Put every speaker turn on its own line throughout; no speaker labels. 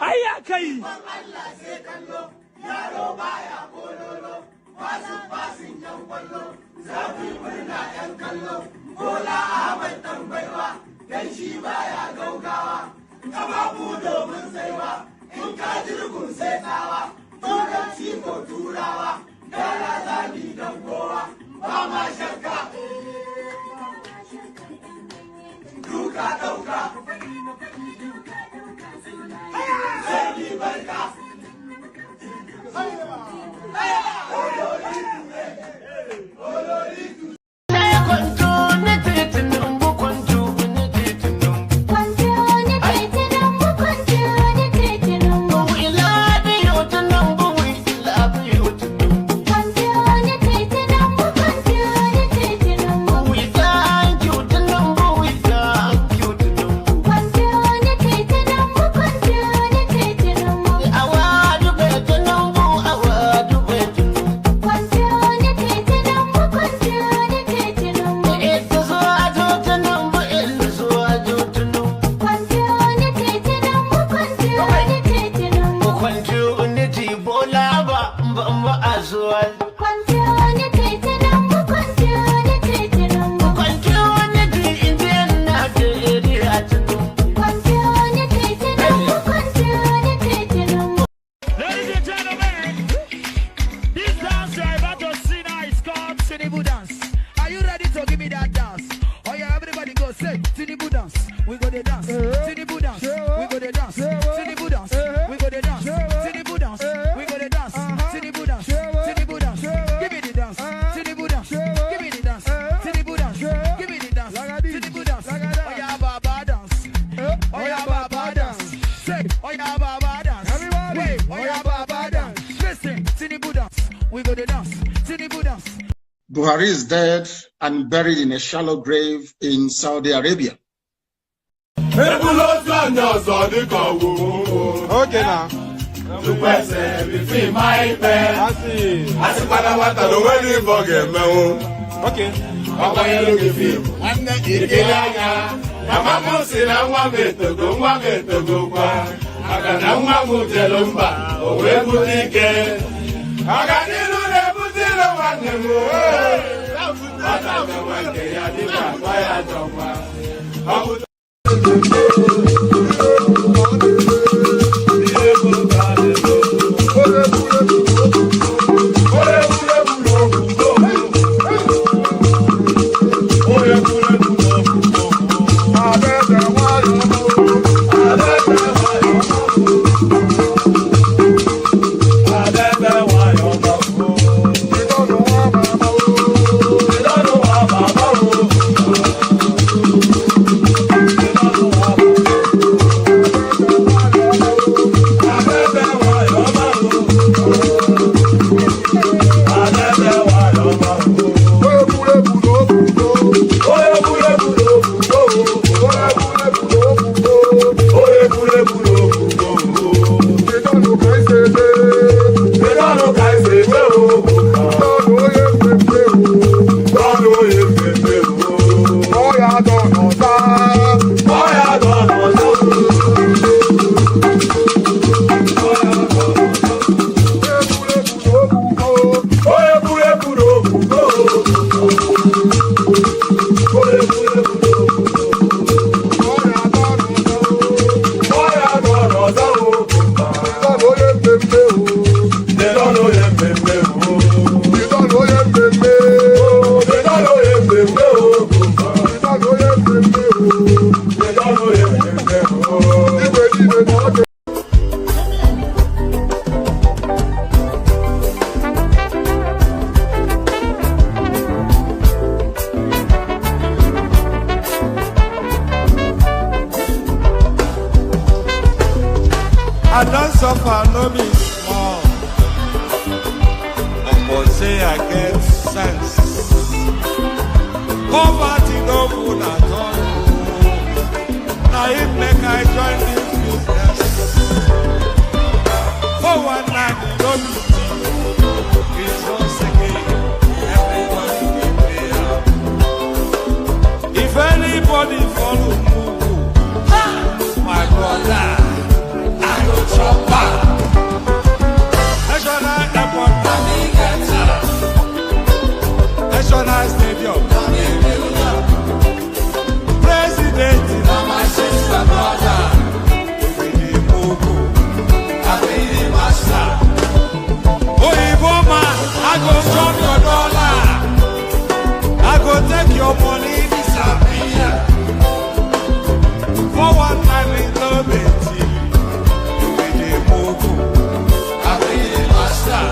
Ayya kai.
Yaro baya bololo, fasin yan kwallo, zafi murna yan kallo, Bola Ahmed tambaiwa, dan shi baya gaugawa, kafafu domin saiwa, in ka jirgin sai tsawa, turanci ko turawa, yara zabi dan kowa, ba ma shakka. Duka dauka, sai ni barka.
Tinubu dance, we go the dance. Tinubu dance, we go the dance. Tinubu dance, we go the dance. Tinubu dance, we go the dance. Tinubu dance, Tinubu dance, give me the dance. Tinubu dance, give me the dance. Tinubu dance, give me the dance. Tinubu dance, oh yeah Baba dance, oh yeah Baba dance. Say, oh yeah Baba dance. Wait, oh yeah Baba dance. Listen, Tinubu dance, we go the dance. Tinubu dance.
Buhari is dead and buried in a shallow grave in Saudi Arabia.
Okay now.
I don't suffer, no be small. But say I get sense. Poverty no good at all. Now it make I join this business. For one night, no be it's once again. Everybody give me up. Everybody follow Mugu. My brother, I go chopper. National Airport, National Stadium, President, my sister, brother. I go drop your dollar. I go take your money, disappear. For one time in the betty, you be the mogu, I be the master.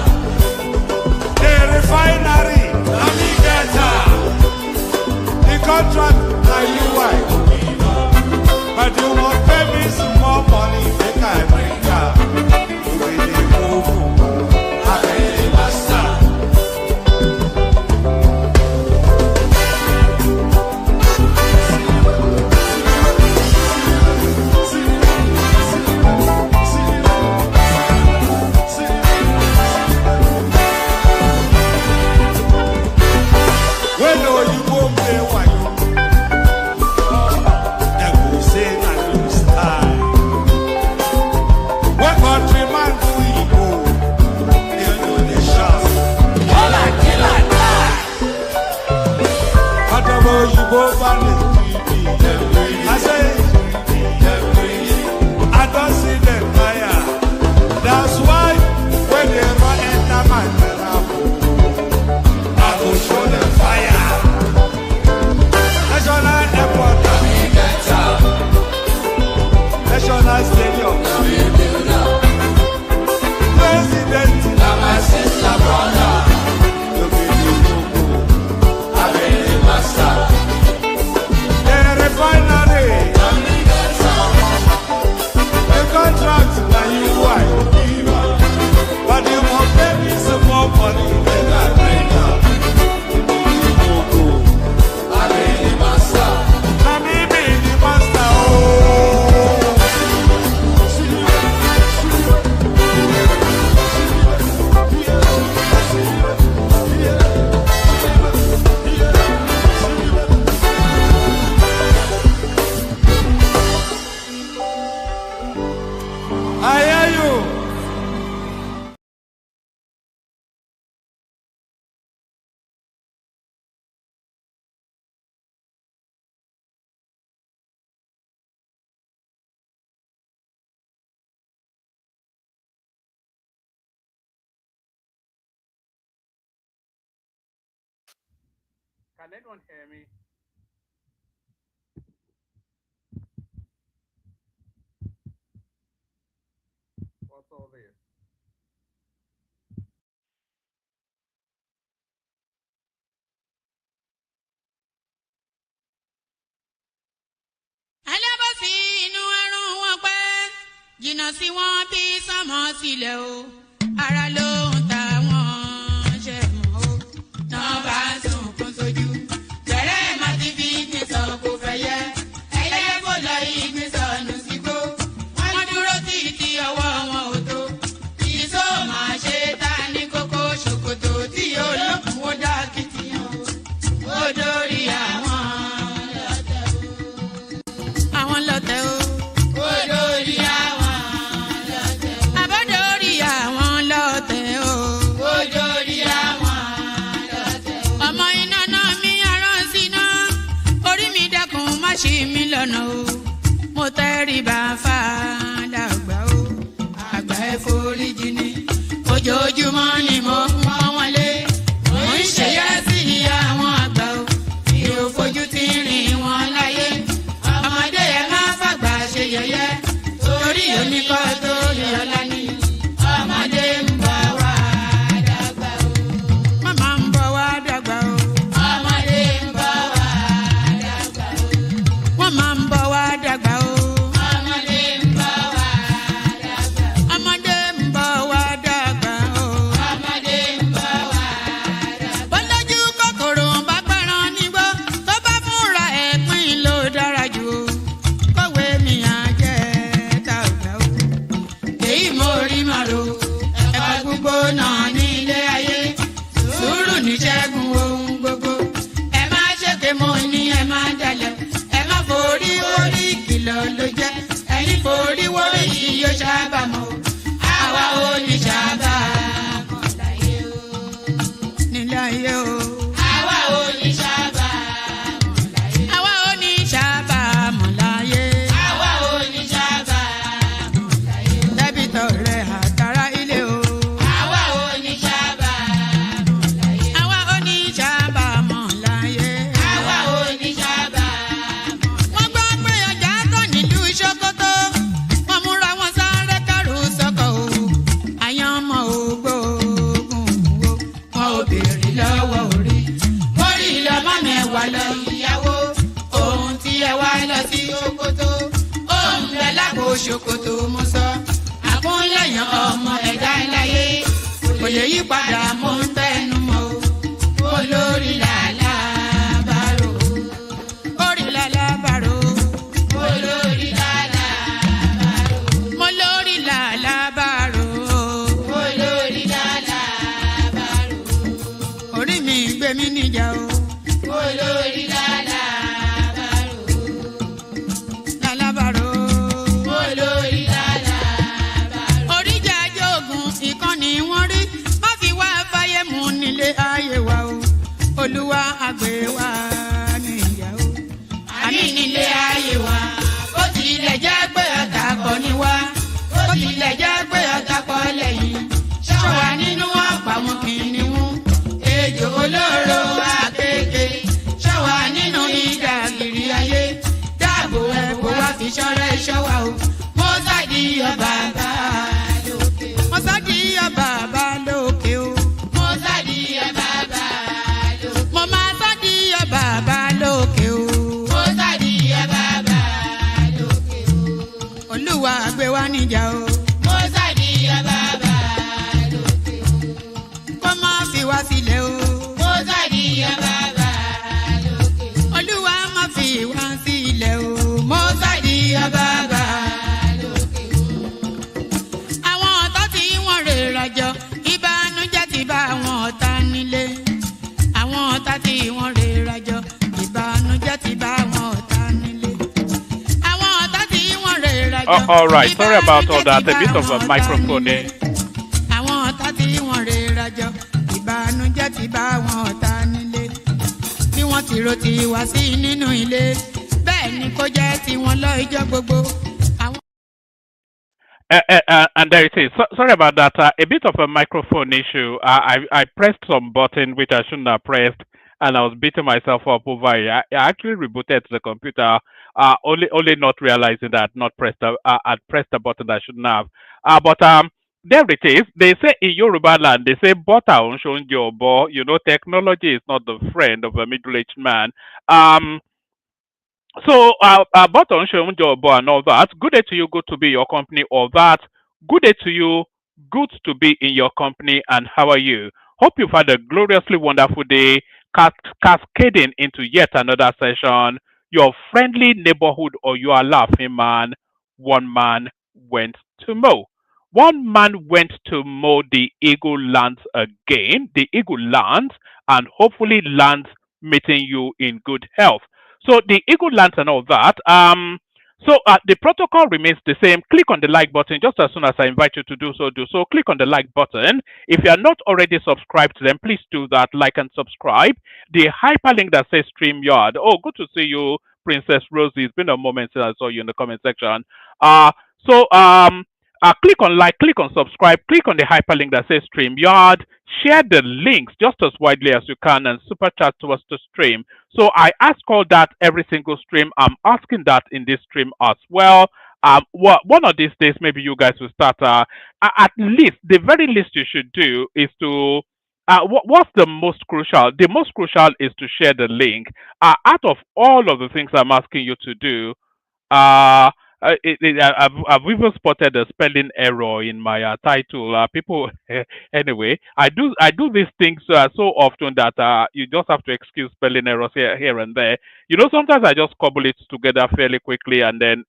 The refinery, let me get her. The contract, now you wife. But you won't pay me some more money, make I bring her. You be the mogu.
Can anyone hear me? What's all this?
Alábọ̀sí inú ẹrù wọn pẹ́, jìnnà sí wọn bí sánmọ̀ sílẹ̀ o, ara ló ń ta wọ́n ṣe mọ́ o, náà bá sunkún sójú. Bẹ̀rẹ̀ má ti fi ìgbín sọ kó fẹ́ yẹ, ẹyẹ kò lọ ìgbín sọnù sígbó. Wọ́n dúró títí ọwọ́ wọn ò tó, ìṣó máa ṣe ta ní kókó ṣòkòtò tí olókùn ó dá kìtìyàn o, ó dórí àwọn. Ṣí mi lọ́nà o, mo tẹríba fàdàgbà o, àgbà ẹ foríjì ni, ojoojúmọ́ ni mo pọ́n wọn lé, mo ń ṣèyá sí àwọn àgbà o, mi ò fojú tí rìn wọn láyé, ọmọdé ẹ má fàgbà ṣe yẹ̀yẹ́, torí oníkọ́ tó yọ lání, ọmọdé ń bọ̀ wá dàgbà o, màmá ń bọ̀ wá dàgbà o. Máa ń bọ̀ wá dàgbà o. Ọmọdé ń bọ̀ wá dàgbà. Ọmọdé ń bọ̀ wá dàgbà o. Ọmọdé ló jẹ́ ẹni forí wọ́rọ̀ yìí yóò ṣàbàmọ́ àwa ò ní ṣàbàmọ́ láyé o nílé ayé o àwa ò ní ṣàbàmọ́ láyé àwa ò ní ṣàbàmọ́ láyé àwa ò ní ṣàbàmọ́ láyé dẹ́bìtọ̀ rẹ̀ àtàrà ilé o àwa ò ní ṣàbàmọ́ láyé àwa ò ní ṣàbàmọ́ láyé àwa ò ní ṣàbàmọ́. wọ́n gbọ́ pé ọjà tán nílùú Sókótó wọ́n múra wọn sáré kárù sọ́kọ̀ o àyàn ọmọ ògbóògùn o wọn ò béèrè lọ́wọ́ orí orí lọ́mọ mẹ́wàá lọ ìyàwó ohun tí ẹ wá lọ sí Sókótó ohun bẹ lágbo Sókótó mo sọ àkúnlẹ̀yàn ọmọ ẹ̀dá láyé kò lè yí padà mo ń tẹnu mọ́ o olórí làlá bàrò orí làlá bàrò olórí làlá bàrò mo lórí làlá bàrò olórí làlá bàrò orí mi gbé mi níjà o olórí làlá bàrò làlá bàrò olórí làlá bàrò oríjà jogun ìkànnì wọn rí má fi wá fáyé mu nílé ayé wa o olúwa àgbẹ̀ wa níyàwó àmì nílé ayé wa ó tilẹ̀ jẹ́ pé ọ̀tá kọ́ ni wá ó tilẹ̀ jẹ́ pé ọ̀tá kọ́ lẹ́yìn ṣọ́wa nínú ọ̀pá wọn kìnìún ejò olóró àkékè ṣọ́wa nínú ìdàgìrì ayé dáàbò ẹ̀bùn wá fi ṣọ́rẹ́ ṣọ́wa o mo sáàdì ọba bá lókè o mo sáàdì ọba bá lókè o mo sáàdì ọba bá lókè mo máa sáàdì ọba bá lókè o mo sáàdì ọba bá lókè o olúwa gbé wa níjà o mo sáàdì ọba bá lókè o kó má fi wá sílẹ̀ o mo sáàdì ọba bá lókè o olúwa má fi wá sílẹ̀ o mo sáàdì ọba bá lókè o àwọn ọ̀tá tí wọ́n rè rajọ ìbànújẹ́ ti bá àwọn ọ̀tá nílé àwọn ọ̀tá tí wọ́n rè rajọ ìbànújẹ́ ti bá àwọn ọ̀tá nílé àwọn ọ̀tá tí wọ́n rè rajọ.
All right, sorry about all that. A bit of a microphone there.
àwọn ọ̀tá tí wọ́n rè rajọ ìbànújẹ́ ti bá àwọn ọ̀tá nílé bí wọ́n ti ro ti wá sí nínú ilé bẹ́ẹ̀ ni kó jẹ́ tiwọn lọ ijọ́ gbogbo. àwọn
And there it is. Sorry about that. A bit of a microphone issue. I pressed some button which I shouldn't have pressed, and I was beating myself up over it. I actually rebooted the computer, only not realizing that I'd pressed a button that I shouldn't have. But there it is. They say in Yoruba land, they say "Bota onshonjo bo." You know, technology is not the friend of a middle-aged man. So, button showing job and all that. Good day to you. Good to be in your company. All that. Good day to you. Good to be in your company. And how are you? Hope you've had a gloriously wonderful day. Cascading into yet another session. Your friendly neighborhood or you are laughing man. One man went to mow. One man went to mow the eagle lands again. The eagle lands and hopefully lands meeting you in good health. So the eagle lands and all that. So the protocol remains the same. Click on the like button just as soon as I invite you to do so. Do so. Click on the like button. If you are not already subscribed, then please do that. Like and subscribe. The hyperlink that says StreamYard. Oh, good to see you, Princess Rosie. It's been a moment since I saw you in the comment section. Click on like, click on subscribe, click on the hyperlink that says StreamYard. Share the links just as widely as you can and super chat to us to stream. So I ask all that every single stream. I'm asking that in this stream as well. One of these days, maybe you guys will start. At least, the very least you should do is to. What's the most crucial? The most crucial is to share the link. Out of all of the things I'm asking you to do, I've even spotted a spelling error in my title. People, anyway, I do these things so often that you just have to excuse spelling errors here and there. You know, sometimes I just cobble it together fairly quickly, and then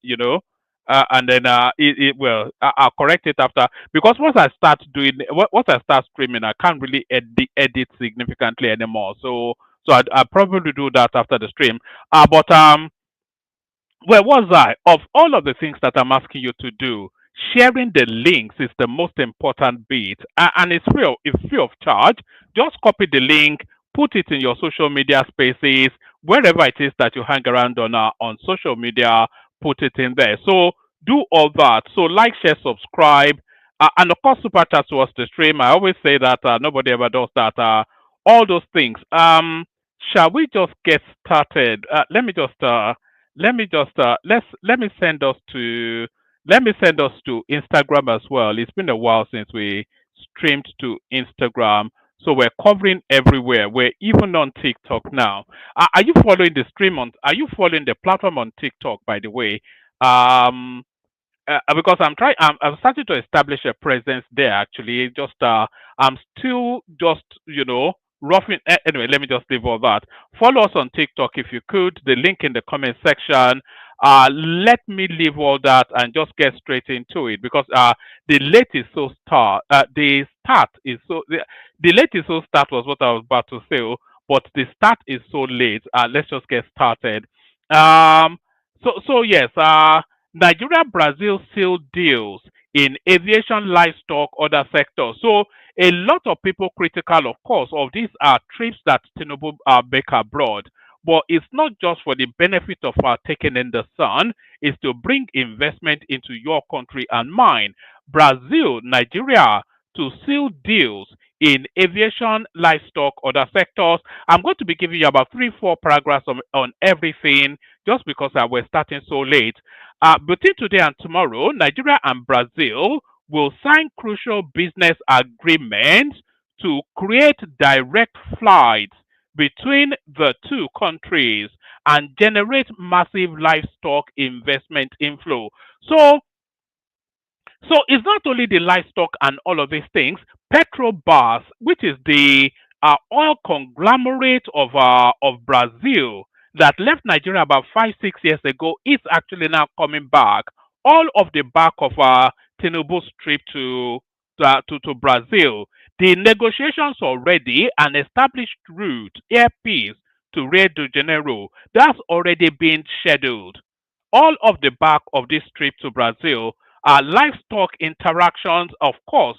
I'll correct it after, because once I start streaming, I can't really edit significantly anymore. So I probably do that after the stream. But
Where was I? Of all of the things that I'm asking you to do, sharing the links is the most important bit, and it's free of charge. Just copy the link, put it in your social media spaces, wherever it is that you hang around on social media. Put it in there. So do all that. So like, share, subscribe, and of course super chat towards the stream. I always say that nobody ever does that. All those things. Shall we just get started? Let me send us to Instagram as well. It's been a while since we streamed to Instagram, so we're covering everywhere. We're even on TikTok now. Are you following the stream on? Are you following the platform on TikTok? By the way, um, because I'm starting to establish a presence there. Actually, just I'm still just roughing. Anyway, let me just leave all that. Follow us on TikTok if you could. The link in the comment section. Let me leave all that and just get straight into it because the late is so start. The start is so the late is so start was what I was about to say, but the start is so late. Let's just get started. Um, so yes. Nigeria Brazil seal deals in aviation, livestock, other sectors. So a lot of people critical, of course, of these trips that Tinubu make abroad. But it's not just for the benefit of taking in the sun, it's to bring investment into your country and mine. Brazil, Nigeria, to seal deals in aviation, livestock, other sectors. I'm going to be giving you about 3, 4 paragraphs on everything just because we're starting so late. Between today and tomorrow, Nigeria and Brazil will sign crucial business agreements to create direct flights between the two countries and generate massive livestock investment inflow. So it's not only the livestock and all of these things. Petrobras, which is the oil conglomerate of Brazil that left Nigeria about 5, 6 years ago, is actually now coming back. All of the back of Tinubu's trip to Brazil. The negotiations already an established route, airpeace to Rio de Janeiro, that's already been scheduled. All of the back of this trip to Brazil livestock interactions, of course,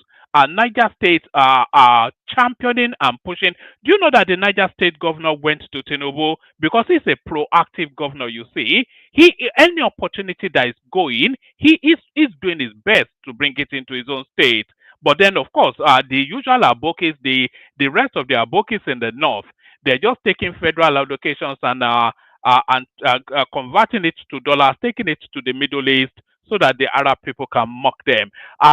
Niger State are championing and pushing. Do you know that the Niger State governor went to Tinubu because he's a proactive governor? You see, he any opportunity that is going, he is doing his best to bring it into his own state. But then, of course, the usual abokis, the rest of the abokis in the north, they're just taking federal allocations and converting it to dollars, taking it to the Middle East so that the Arab people can mock them.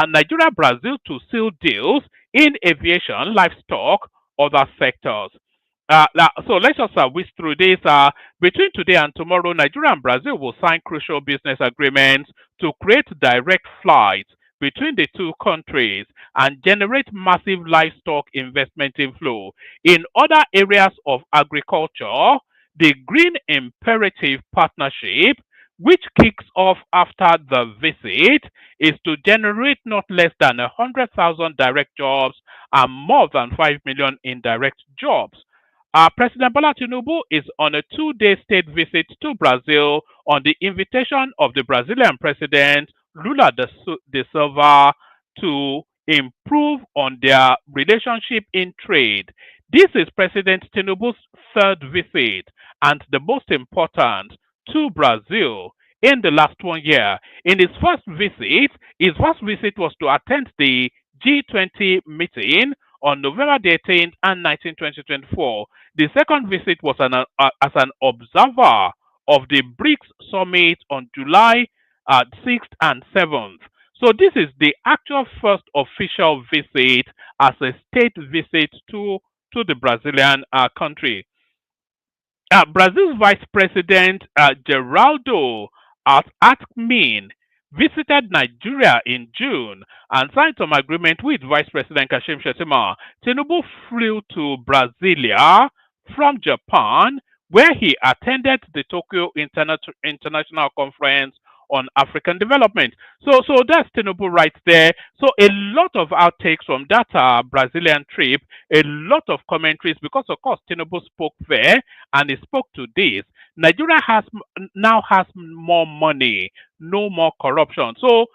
Nigeria, Brazil to seal deals in aviation, livestock, other sectors. So let's just whiz through this. Between today and tomorrow, Nigeria and Brazil will sign crucial business agreements to create direct flights between the two countries and generate massive livestock investment inflow. In other areas of agriculture, the Green Imperative Partnership, which kicks off after the visit, is to generate not less than 100,000 direct jobs and more than 5 million indirect jobs. President Bola Tinubu is on a 2-day state visit to Brazil on the invitation of the Brazilian president Lula da Silva to improve on their relationship in trade. This is President Tinubu's third visit and the most important to Brazil in the last 1 year. In his first visit was to attend the G20 meeting on November the 18th and 19th, 2024. The second visit was as an observer of the BRICS summit on July 6th and 7th. So this is the actual first official visit as a state visit to the Brazilian country. Brazil's Vice President Geraldo Meaan visited Nigeria in June and signed some agreement with Vice President Kashim Shettima. Tinubu flew to Brasilia from Japan, where he attended the Tokyo International Conference on African development. So that's Tinubu right there. So a lot of outtakes from that Brazilian trip, a lot of commentaries, because of course Tinubu spoke there and he spoke to this. Nigeria now has more money, no more corruption. So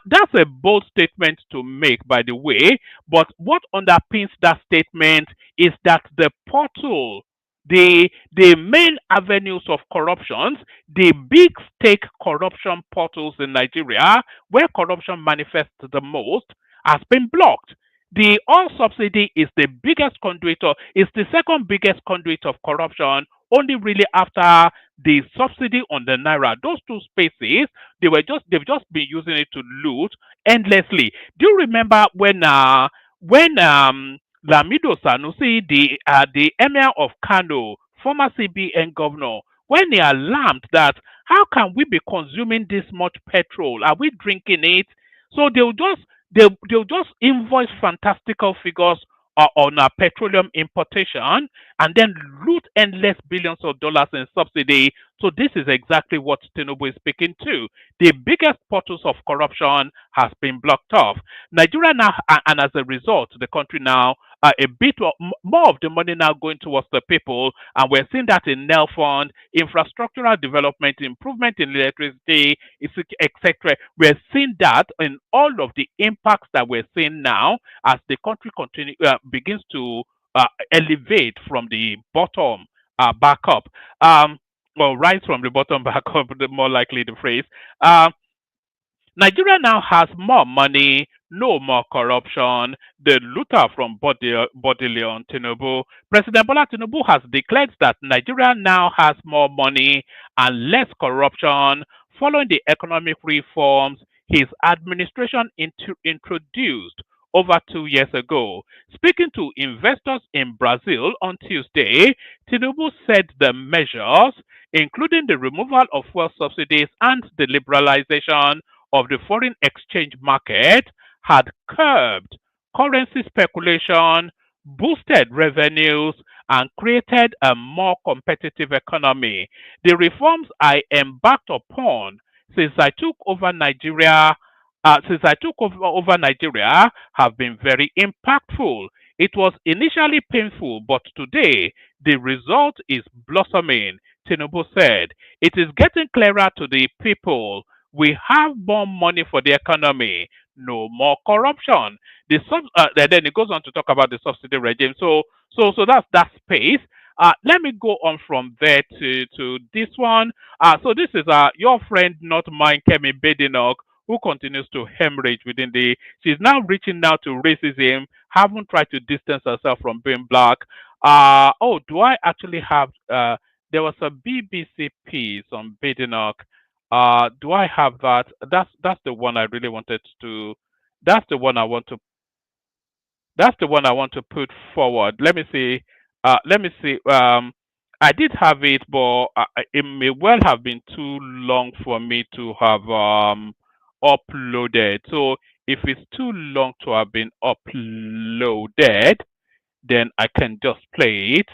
that's a bold statement to make, by the way. But what underpins that statement is that the portal, the main avenues of corruptions, the big stake corruption portals in Nigeria, where corruption manifests the most, has been blocked. The oil subsidy is the biggest conduit, or is the second biggest conduit of corruption, only really after the subsidy on the naira. Those two spaces, they've just been using it to loot endlessly. Do you remember when Lamido Sanusi, the emir of Kano, former CBN governor, when he alarmed that how can we be consuming this much petrol? Are we drinking it? So they'll just invoice fantastical figures on petroleum importation and then loot endless billions of dollars in subsidy. So this is exactly what Tinubu is speaking to. The biggest portals of corruption has been blocked off. Nigeria now, and as a result, the country now, a bit more of the money now going towards the people, and we're seeing that in Nel Fund, infrastructural development, improvement in electricity, etc. We're seeing that in all of the impacts that we're seeing now as the country begins to elevate from the bottom back up. Well, rise from the bottom back up, more likely the phrase. Um, Nigeria now has more money, no more corruption. The looter from Bodilion Tinubu, President Bola Tinubu has declared that Nigeria now has more money and less corruption following the economic reforms his administration introduced over 2 years ago. Speaking to investors in Brazil on Tuesday, Tinubu said the measures, including the removal of fuel subsidies and the liberalization of the foreign exchange market, had curbed currency speculation, boosted revenues, and created a more competitive economy. The reforms I embarked upon since I took over Nigeria. Over Nigeria have been very impactful. It was initially painful, but today the result is blossoming, Tinubu said. It is getting clearer to the people. We have more money for the economy, no more corruption. Then it goes on to talk about the subsidy regime. So that's that space. Let me go on from there to this one. So this is your friend, not mine, Kemi Badenoch, who continues to hemorrhage within the. She's now reaching out to racism, haven't tried to distance herself from being black. Oh, do I actually have? There was a BBC piece on Badenoch. Do I have that? That's the one I really wanted to. That's the one I want to. That's the one I want to put forward. Let me see. Let me see. I did have it, but it may well have been too long for me to have uploaded. So if it's too long to have been uploaded, then I can just play it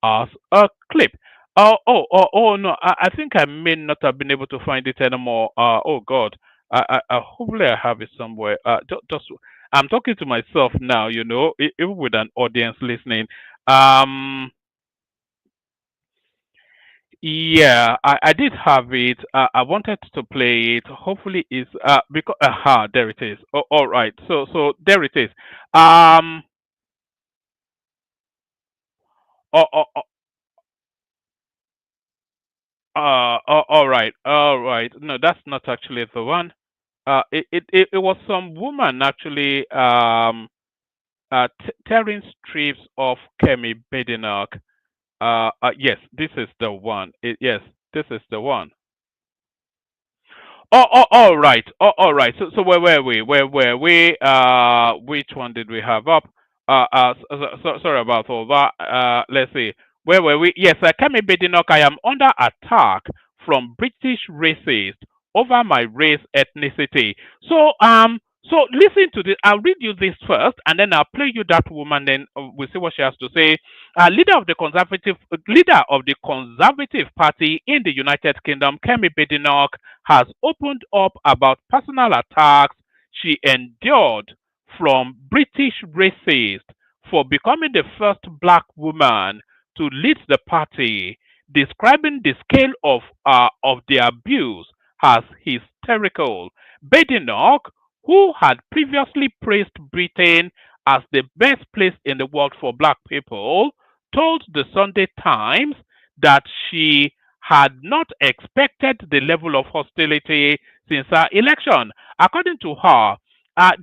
as a clip. Oh no, I think I may not have been able to find it anymore. Oh God, hopefully I have it somewhere. Just I'm talking to myself now, even with an audience listening. Um, yeah, I did have it. I wanted to play it. Hopefully, it's because there it is. Oh, all right. So there it is. Um, oh, oh, oh, all right, all right. No, that's not actually the one. It was some woman actually tearing strips of Kemi Badenoch. Yes, this is the one. Yes, this is the one. All right. All right. So where were we? Where were we? Which one did we have up? Sorry about all that. Let's see. Where were we? Yes, Kemi Badenoch. I am under attack from British racists over my race ethnicity. So listen to this. I'll read you this first, and then I'll play you that woman. Then we'll see what she has to say. Leader of the Conservative Party in the United Kingdom, Kemi Badenoch, has opened up about personal attacks she endured from British racists for becoming the first black woman to lead the party, describing the scale of the abuse as hysterical. Badenoch, who had previously praised Britain as the best place in the world for black people, told the Sunday Times that she had not expected the level of hostility since her election. According to her,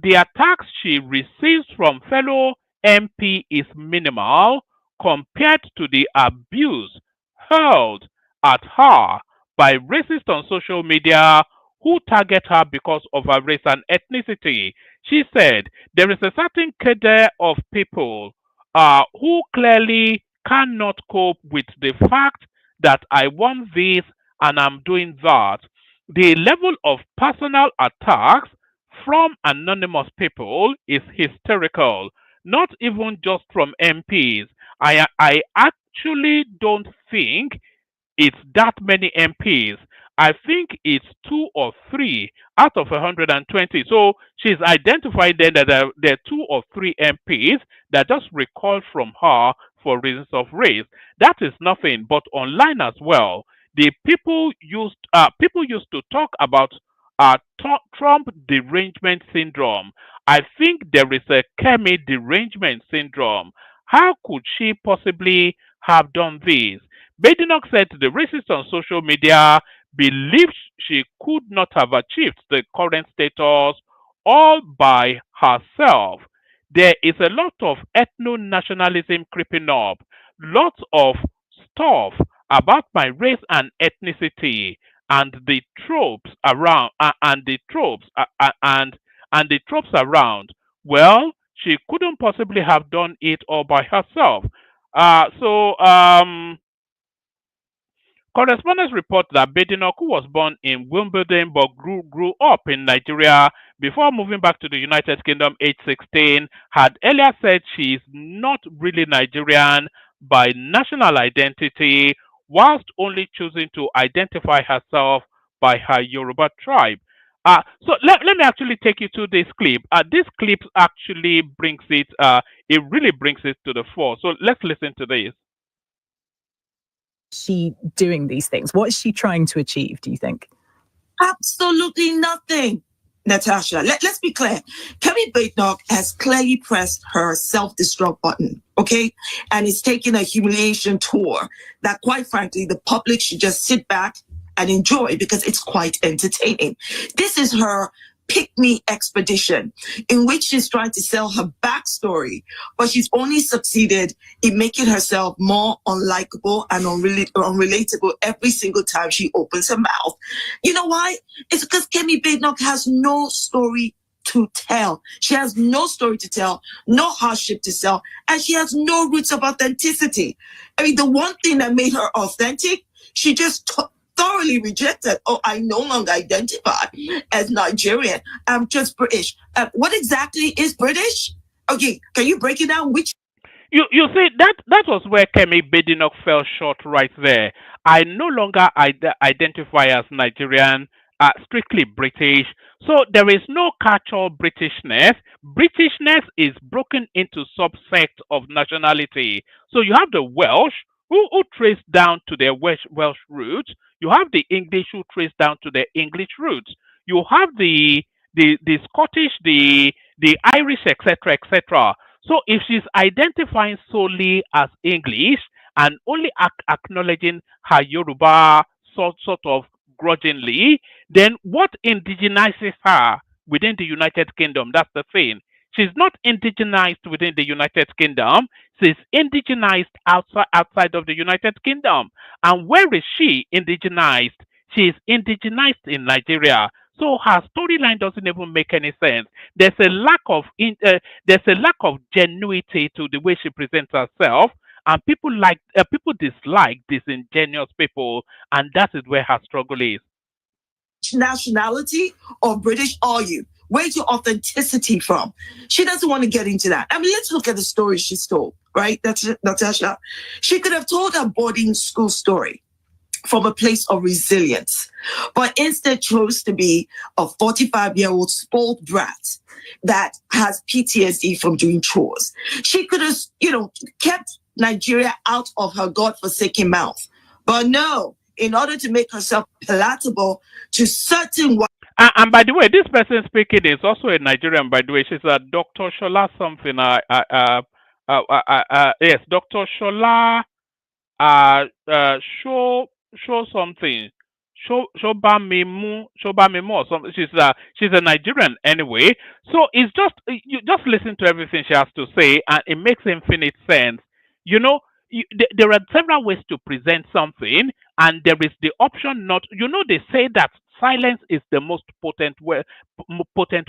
the attacks she receives from fellow MP is minimal compared to the abuse hurled at her by racists on social media who target her because of her race and ethnicity. She said there is a certain cadre of people who clearly cannot cope with the fact that I want this and I'm doing that. The level of personal attacks from anonymous people is hysterical, not even just from MPs. I actually don't think it's that many MPs. I think it's two or three out of 120. So she's identified then that there are two or three MPs that just recalled from her for reasons of race. That is nothing, but online as well, the people used to talk about Trump derangement syndrome. I think there is a Kemi derangement syndrome. How could she possibly have done this? Badenoch said the racist on social media believed she could not have achieved the current status all by herself. There is a lot of ethno nationalism creeping up, lots of stuff about my race and ethnicity, and the tropes around, and the tropes around. Well, she couldn't possibly have done it all by herself. Correspondents report that Badenoch, who was born in Wimbledon but grew up in Nigeria before moving back to the United Kingdom age 16, had earlier said she is not really Nigerian by national identity, whilst only choosing to identify herself by her Yoruba tribe. Let me actually take you to this clip. This clip actually it really brings it to the fore. So let's listen to this.
She doing these things? What is she trying to achieve, do you think?
Absolutely nothing, Natasha. Let's be clear. Kemi Badenoch has clearly pressed her self-destruct button, okay? And it's taking a humiliation tour that, quite frankly, the public should just sit back and enjoy because it's quite entertaining. This is her pick-me expedition in which she's trying to sell her backstory, but she's only succeeded in making herself more unlikable and unrelatable every single time she opens her mouth. You know why? It's because Kemi Badenoch has no story to tell. She has no story to tell, no hardship to sell, and she has no roots of authenticity. I mean, the one thing that made her authentic, she just thoroughly rejected. Oh, I no longer identify as Nigerian. I'm just British. What exactly is British? Okay, can you break it down?
You see that was where Kemi Badenoch fell short right there. I no longer identify as Nigerian, strictly British. So there is no catch-all Britishness. Britishness is broken into subsects of nationality. So you have the Welsh who trace down to their Welsh roots. You have the English who trace down to their English roots. You have the Scottish, the Irish, etc., etc. So if she's identifying solely as English and only acknowledging her Yoruba sort of grudgingly, then what indigenizes her within the United Kingdom? That's the thing. She's not indigenized within the United Kingdom. She's indigenized outside of the United Kingdom. And where is she indigenized? She is indigenized in Nigeria. So her storyline doesn't even make any sense. There's a lack of genuity to the way she presents herself, and people dislike disingenuous people, and that is where her struggle is.
Nationality or British are you? Where's your authenticity from? She doesn't want to get into that. I mean, let's look at the story she told, right? That's Natasha. She could have told her boarding school story from a place of resilience, but instead chose to be a 45-year-old spoiled brat that has PTSD from doing chores. She could have, kept Nigeria out of her godforsaken mouth. But no, in order to make herself palatable to certain white.
And by the way, this person speaking is also a Nigerian. By the way, she's a Dr. Shola something. Yes, Dr. Shola. Show something. Shoba Memu or something. She's a Nigerian anyway. So it's just you just listen to everything she has to say, and it makes infinite sense. You know, there are several ways to present something, and there is the option not. They say that silence is the most potent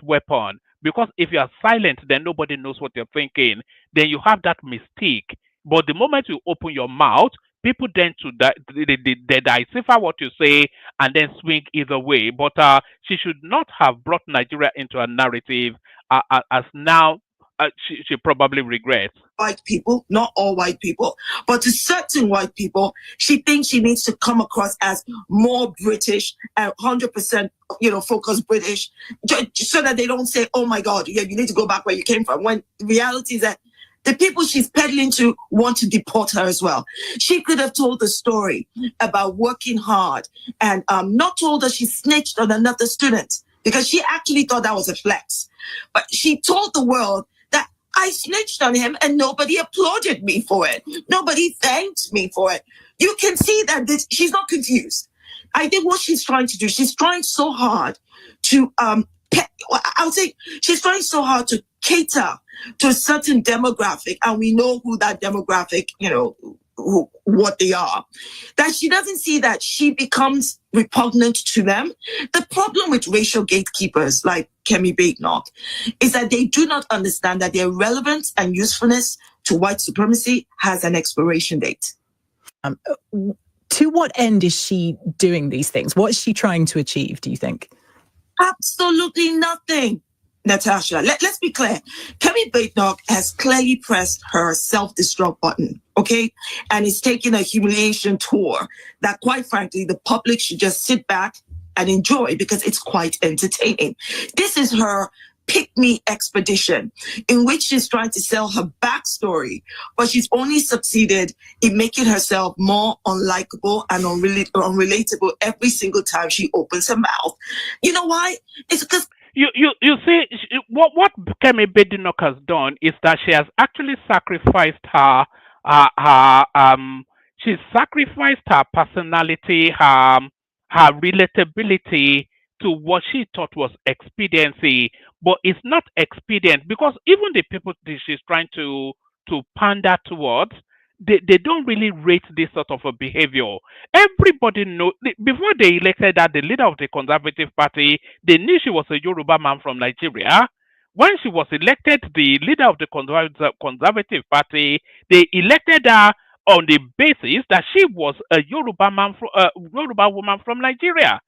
weapon, because if you are silent, then nobody knows what you're thinking. Then you have that mystique. But the moment you open your mouth, people tend to they decipher what you say and then swing either way. But she should not have brought Nigeria into a narrative as now she probably regrets.
White people, not all white people, but to certain white people, she thinks she needs to come across as more British and 100%, focus British, so that they don't say, oh my God, yeah, you need to go back where you came from. When the reality is that the people she's peddling to want to deport her as well. She could have told the story about working hard and not told her she snitched on another student, because she actually thought that was a flex. But she told the world that I snitched on him and nobody applauded me for it. Nobody thanked me for it. You can see that she's not confused. I think what she's trying to do, she's trying so hard to, I would say she's trying so hard to cater to a certain demographic, and we know who that demographic, what they are, that she doesn't see that she becomes repugnant to them. The problem with racial gatekeepers like Kemi Badenoch is that they do not understand that their relevance and usefulness to white supremacy has an expiration date.
To what end is she doing these things? What is she trying to achieve, do you think?
Absolutely nothing. Natasha, let's be clear. Kemi Badenoch has clearly pressed her self-destruct button, okay? And is taking a humiliation tour that, quite frankly, the public should just sit back and enjoy, because it's quite entertaining. This is her pick-me expedition, in which she's trying to sell her backstory, but she's only succeeded in making herself more unlikable and unrelatable every single time she opens her mouth. You know why? It's because
You see, what Kemi Badenoch has done is that she has actually sacrificed she's sacrificed her personality, her relatability to what she thought was expediency, but it's not expedient, because even the people that she's trying to pander towards, they don't really rate this sort of a behavior. Everybody knows, before they elected her the leader of the Conservative Party, they knew she was a Yoruba man from Nigeria. When she was elected the leader of the Conservative Party, they elected her on the basis that she was a Yoruba woman from Nigeria.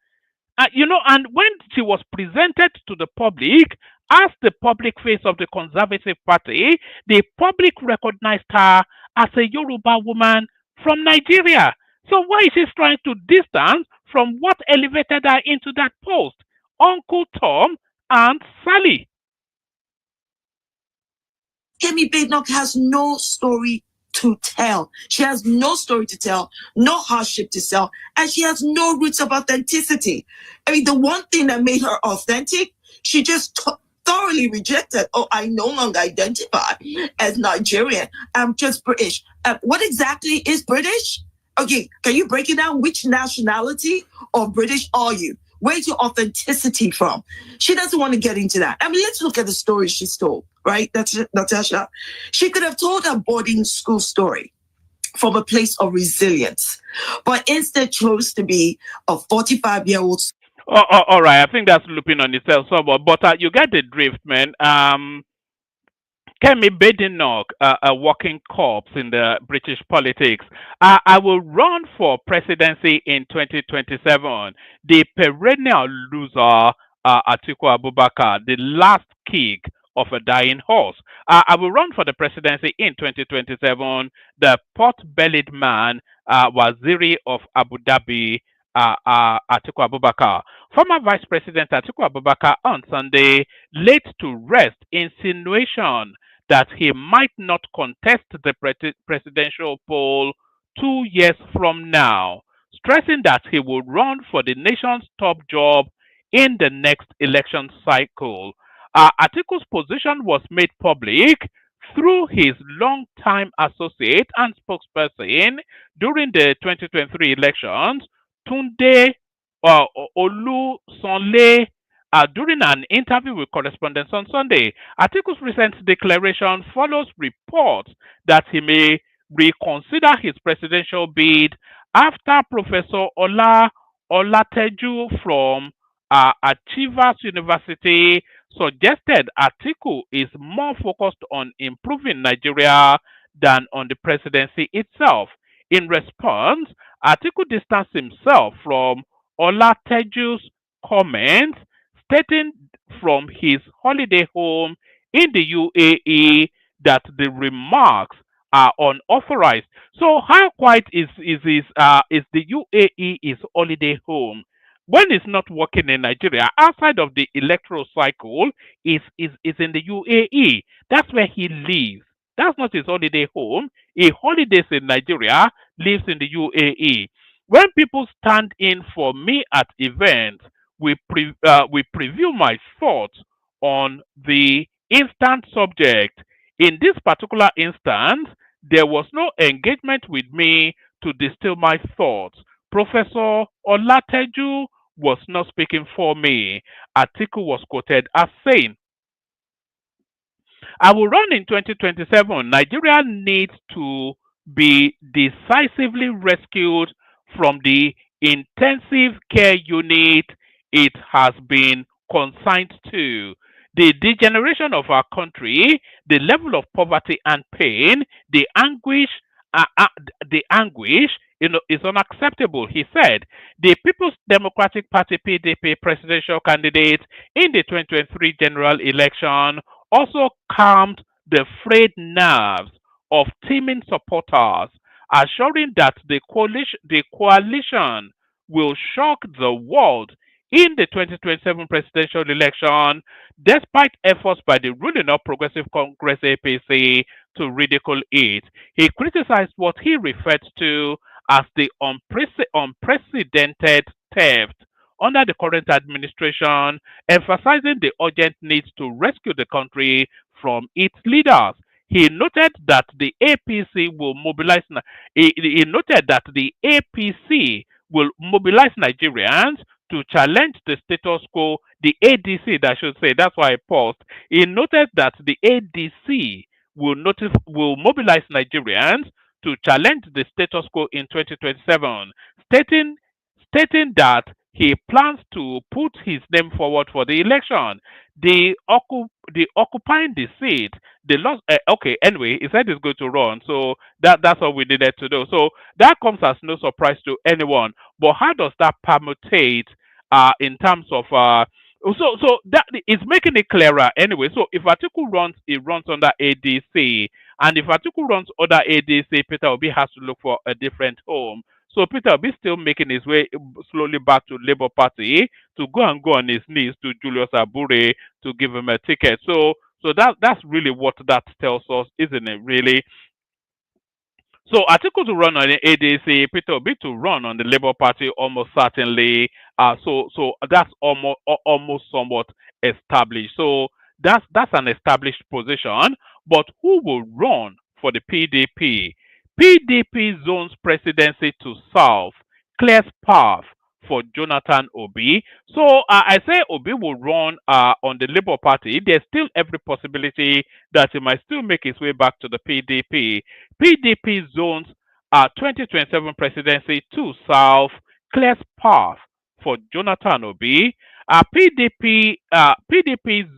And when she was presented to the public as the public face of the Conservative Party, the public recognized her as a Yoruba woman from Nigeria. So why is she trying to distance from what elevated her into that post? Uncle Tom and Sally.
Kemi Badenoch has no story to tell. She has no story to tell, no hardship to sell, and she has no roots of authenticity. I mean, the one thing that made her authentic, she just thoroughly rejected. Oh, I no longer identify as Nigerian. I'm just British. What exactly is British? Okay, can you break it down? Which nationality of British are you? Where's your authenticity from? She doesn't want to get into that. I mean, let's look at the story she's told, right? That's Natasha. She could have told her boarding school story from a place of resilience, but instead chose to be a 45-year-old.
All right, I think that's looping on itself somewhat, but you get the drift, man. Kemi Badenoch, a walking corpse in the British politics. I will run for presidency in 2027. The perennial loser Atiku Abubakar, the last kick of a dying horse. I will run for the presidency in 2027. The pot-bellied man, Waziri of Abu Dhabi, Atiku Abubakar. Former Vice President Atiku Abubakar on Sunday laid to rest insinuation that he might not contest the presidential poll 2 years from now, stressing that he would run for the nation's top job in the next election cycle. Atiku's position was made public through his longtime associate and spokesperson during the 2023 elections, Tunde Olusanle. During an interview with correspondents on Sunday, Atiku's recent declaration follows reports that he may reconsider his presidential bid after Professor Olateju from Achievers University suggested Atiku is more focused on improving Nigeria than on the presidency itself. In response, Atiku distanced himself from Olateju's comments, stating from his holiday home in the UAE that the remarks are unauthorized. So, how quiet is the UAE his holiday home? When he's not working in Nigeria, outside of the electoral cycle, is in the UAE. That's where he lives. That's not his holiday home. He holidays in Nigeria, lives in the UAE. When people stand in for me at events, we preview my thoughts on the instant subject. In this particular instance, there was no engagement with me to distill my thoughts. Professor Olateju was not speaking for me. Atiku was quoted as saying, I will run in 2027. Nigeria needs to be decisively rescued from the intensive care unit it has been consigned to. The degeneration of our country, the level of poverty and pain, uh, uh, the anguish, is unacceptable. He said the People's Democratic Party (PDP) presidential candidate in the 2023 general election also calmed the frayed nerves of teeming supporters, assuring that the coalition will shock the world in the 2027 presidential election, despite efforts by the ruling All Progressive Congress (APC) to ridicule it. He criticized what he referred to as the unprecedented theft under the current administration, emphasizing the urgent need to rescue the country from its leaders. He noted that the APC will mobilize. He noted that the APC will mobilize Nigerians to challenge the status quo. The ADC, that I should say. That's why I paused. He noted that the ADC will mobilize Nigerians to challenge the status quo in 2027, stating that he plans to put his name forward for the election. The occupying the seat, the lost. Okay, anyway, he said he's going to run, so that's all we needed to do. So that comes as no surprise to anyone. But how does that permutate in terms of so that is making it clearer anyway. So if Atiku runs, he runs under ADC, and if Atiku runs under ADC, Peter Obi has to look for a different home. So Peter Obi still making his way slowly back to Labour Party to go on his knees to Julius Abure to give him a ticket. So that's really what that tells us, isn't it? Really. So Atiku to run on the ADC, Peter Obi to run on the Labour Party, almost certainly. So that's almost somewhat established. So that's an established position. But who will run for the PDP? PDP zones presidency to South, clears path for Jonathan Obi. So I say Obi will run on the Labour Party. There's still every possibility that he might still make his way back to the PDP. PDP zones 2027 presidency to South, clears path for Jonathan Obi. PDP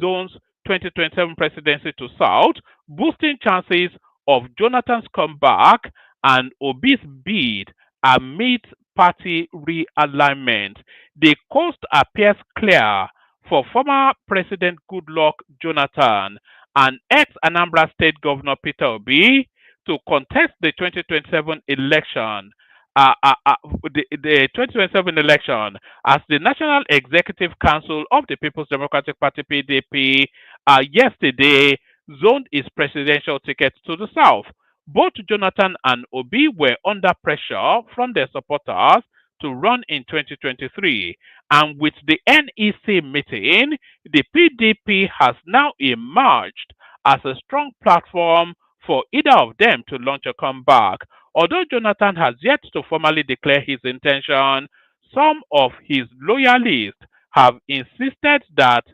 zones 2027 presidency to South, boosting chances of Jonathan's comeback and Obi's bid amid party realignment. The coast appears clear for former President Goodluck Jonathan and ex-Anambra State Governor Peter Obi to contest the 2027 election. The 2027 election as the National Executive Council of the People's Democratic Party PDP yesterday zoned its presidential tickets to the South. Both Jonathan and Obi were under pressure from their supporters to run in 2023. And with the NEC meeting, the PDP has now emerged as a strong platform for either of them to launch a comeback. Although Jonathan has yet to formally declare his intention, some of his loyalists have insisted that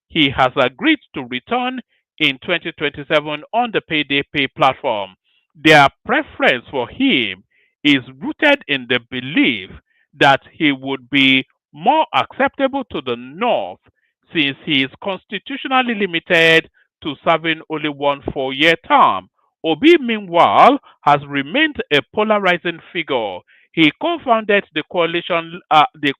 he has agreed to return in 2027 on the PDP platform. Their preference for him is rooted in the belief that he would be more acceptable to the North since he is constitutionally limited to serving only one 4-year term. Obi, meanwhile, has remained a polarizing figure. He co-founded the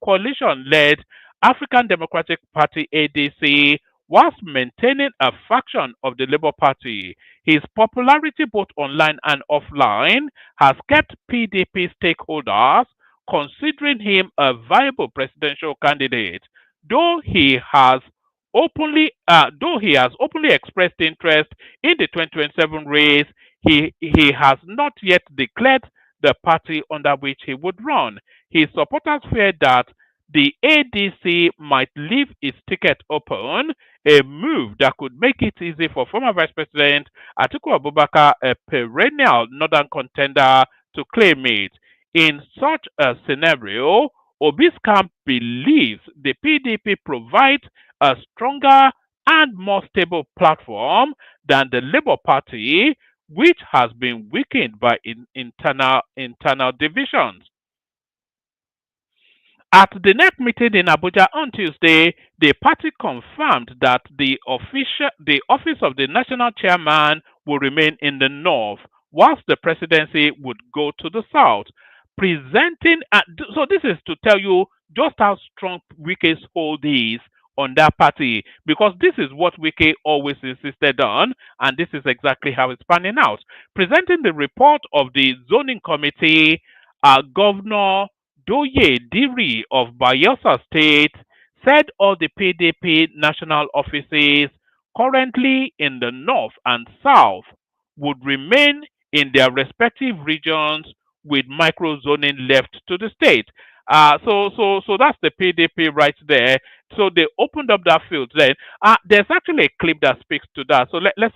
coalition-led African Democratic Party (ADC) whilst maintaining a faction of the Labour Party. His popularity both online and offline has kept PDP stakeholders considering him a viable presidential candidate. Though he has openly expressed interest in the 2027 race, he has not yet declared the party under which he would run. His supporters fear that the ADC might leave its ticket open, a move that could make it easy for former Vice President Atiku Abubakar, a perennial northern contender, to claim it. In such a scenario, Obi's camp believes the PDP provides a stronger and more stable platform than the Labour Party, which has been weakened by internal divisions. At the next meeting in Abuja on Tuesday, the party confirmed that the office of the national chairman will remain in the North, whilst the presidency would go to the South. So this is to tell you just how strong Wike's hold is on that party, because this is what Wike always insisted on, and this is exactly how it's panning out. Presenting the report of the zoning committee, Governor Doees of Bayelsa State said all the PDP national offices currently in the North and South would remain in their respective regions with micro-zoning left to the state. So that's the PDP right there. So they opened up that field then. There's actually a clip that speaks to that. So let's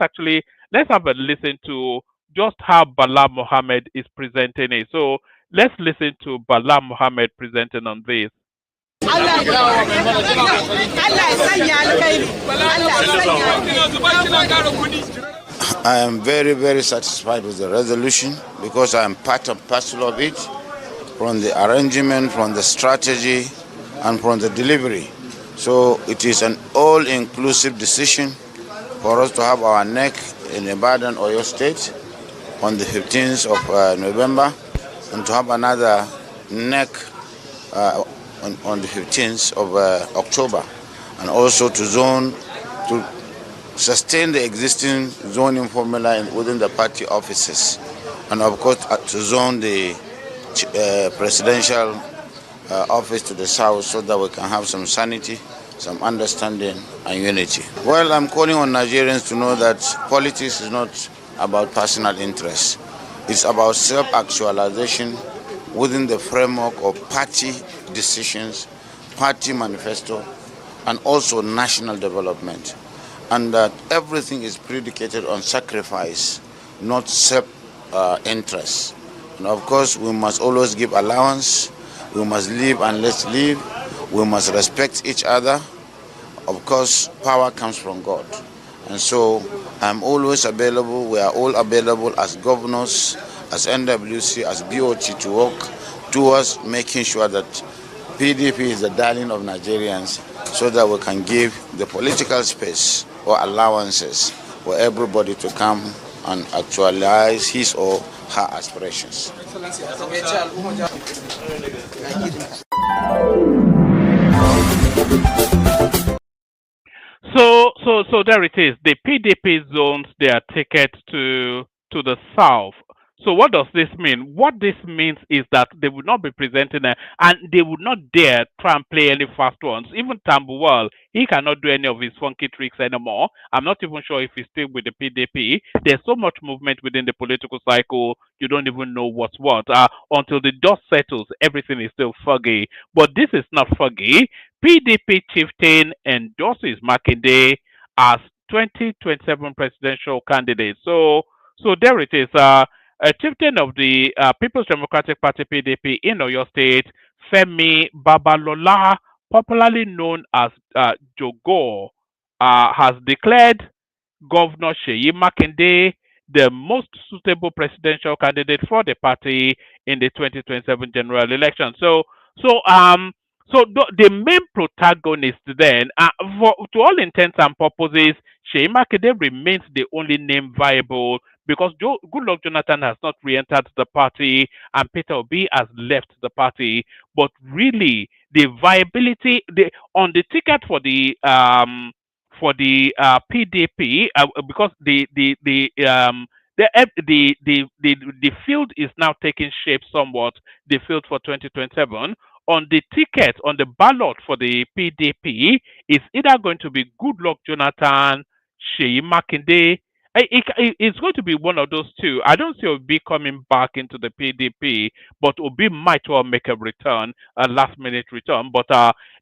have a listen to just how Bala Mohammed is presenting it. So let's listen to Bala Mohammed presenting on this.
I am very, very satisfied with the resolution because I am part and parcel of it, from the arrangement, from the strategy, and from the delivery. So it is an all-inclusive decision for us to have our neck in Ibadan, Oyo State, on the 15th of November, and to have another neck on the 15th of October, and also to sustain the existing zoning formula within the party offices, and of course to zone the presidential office to the south so that we can have some sanity, some understanding and unity. Well, I'm calling on Nigerians to know that politics is not about personal interest. It's about self-actualization within the framework of party decisions, party manifesto, and also national development. And that everything is predicated on sacrifice, not self-interest. And of course, we must always give allowance. We must live and let's live. We must respect each other. Of course, power comes from God. And so I'm always available. We are all available as governors, as NWC, as BOT to work towards making sure that PDP is the darling of Nigerians so that we can give the political space or allowances for everybody to come and actualize his or her aspirations.
So there it is. The PDP zones their ticket to the south. So what does this mean? What this means is that they would not be presenting and they would not dare try and play any fast ones. Even Tambuwal, he cannot do any of his funky tricks anymore. I'm not even sure if he's still with the PDP. There's so much movement within the political cycle, you don't even know what's what. Until the dust settles, everything is still foggy. But this is not foggy. PDP chieftain endorses Makinde as 2027 presidential candidate. So there it is. A chieftain of the People's Democratic Party (PDP) in Oyo State, Femi Babalola, popularly known as Jogo, has declared Governor Sheyi Makinde the most suitable presidential candidate for the party in the 2027 general election. The main protagonist then, to all intents and purposes, Sheyi Makinde remains the only name viable because Goodluck Jonathan has not re-entered the party and Peter Obi has left the party. But really, the viability on the ticket for the PDP because the field is now taking shape somewhat. The field for 2027 on the ticket on the ballot for the PDP is either going to be Goodluck Jonathan, Sheyi Makinde. It's going to be one of those two. I don't see Obi coming back into the PDP, but Obi might well make a return, a last minute return. But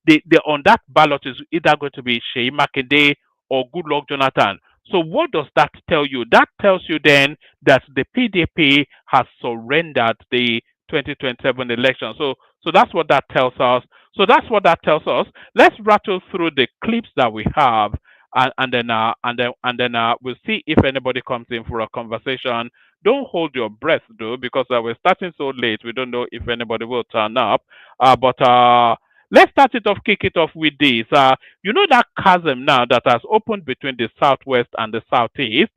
the on that ballot is either going to be Sheyi Makinde or Goodluck Jonathan. So what does that tell you? That tells you then that the PDP has surrendered the 2027 election. So that's what that tells us. Let's rattle through the clips that we have, and then we'll see if anybody comes in for a conversation. Don't hold your breath though, because we're starting so late. We don't know if anybody will turn up. But let's kick it off with this. You know that chasm now that has opened between the southwest and the southeast.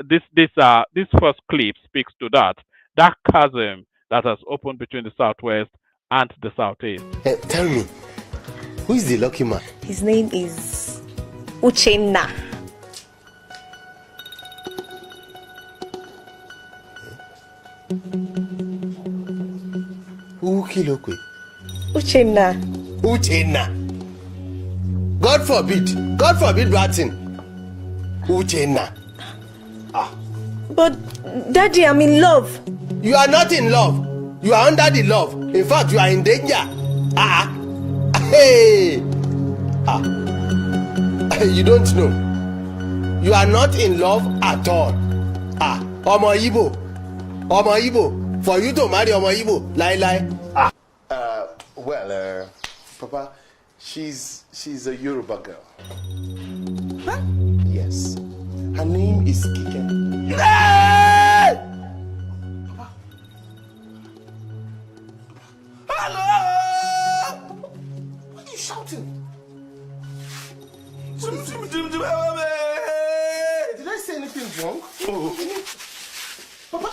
This first clip speaks to that. That chasm that has opened between the southwest and the southeast.
Hey, tell me, who is the lucky man?
His name is Uchenna.
Ukilokwe.
Uchenna.
Uchenna. God forbid Martin. Uchenna.
But Daddy, I'm in love.
You are not in love. You are under the love. In fact, you are in danger. Hey. You don't know. You are not in love at all. Omo Igbo. For you to marry Omo Igbo, lie.
Well, Papa, she's a Yoruba girl.
Huh?
Yes. Her name is Kike.
Hey! Papa. Hello! What are you shouting? Did I say anything wrong? Oh. Papa?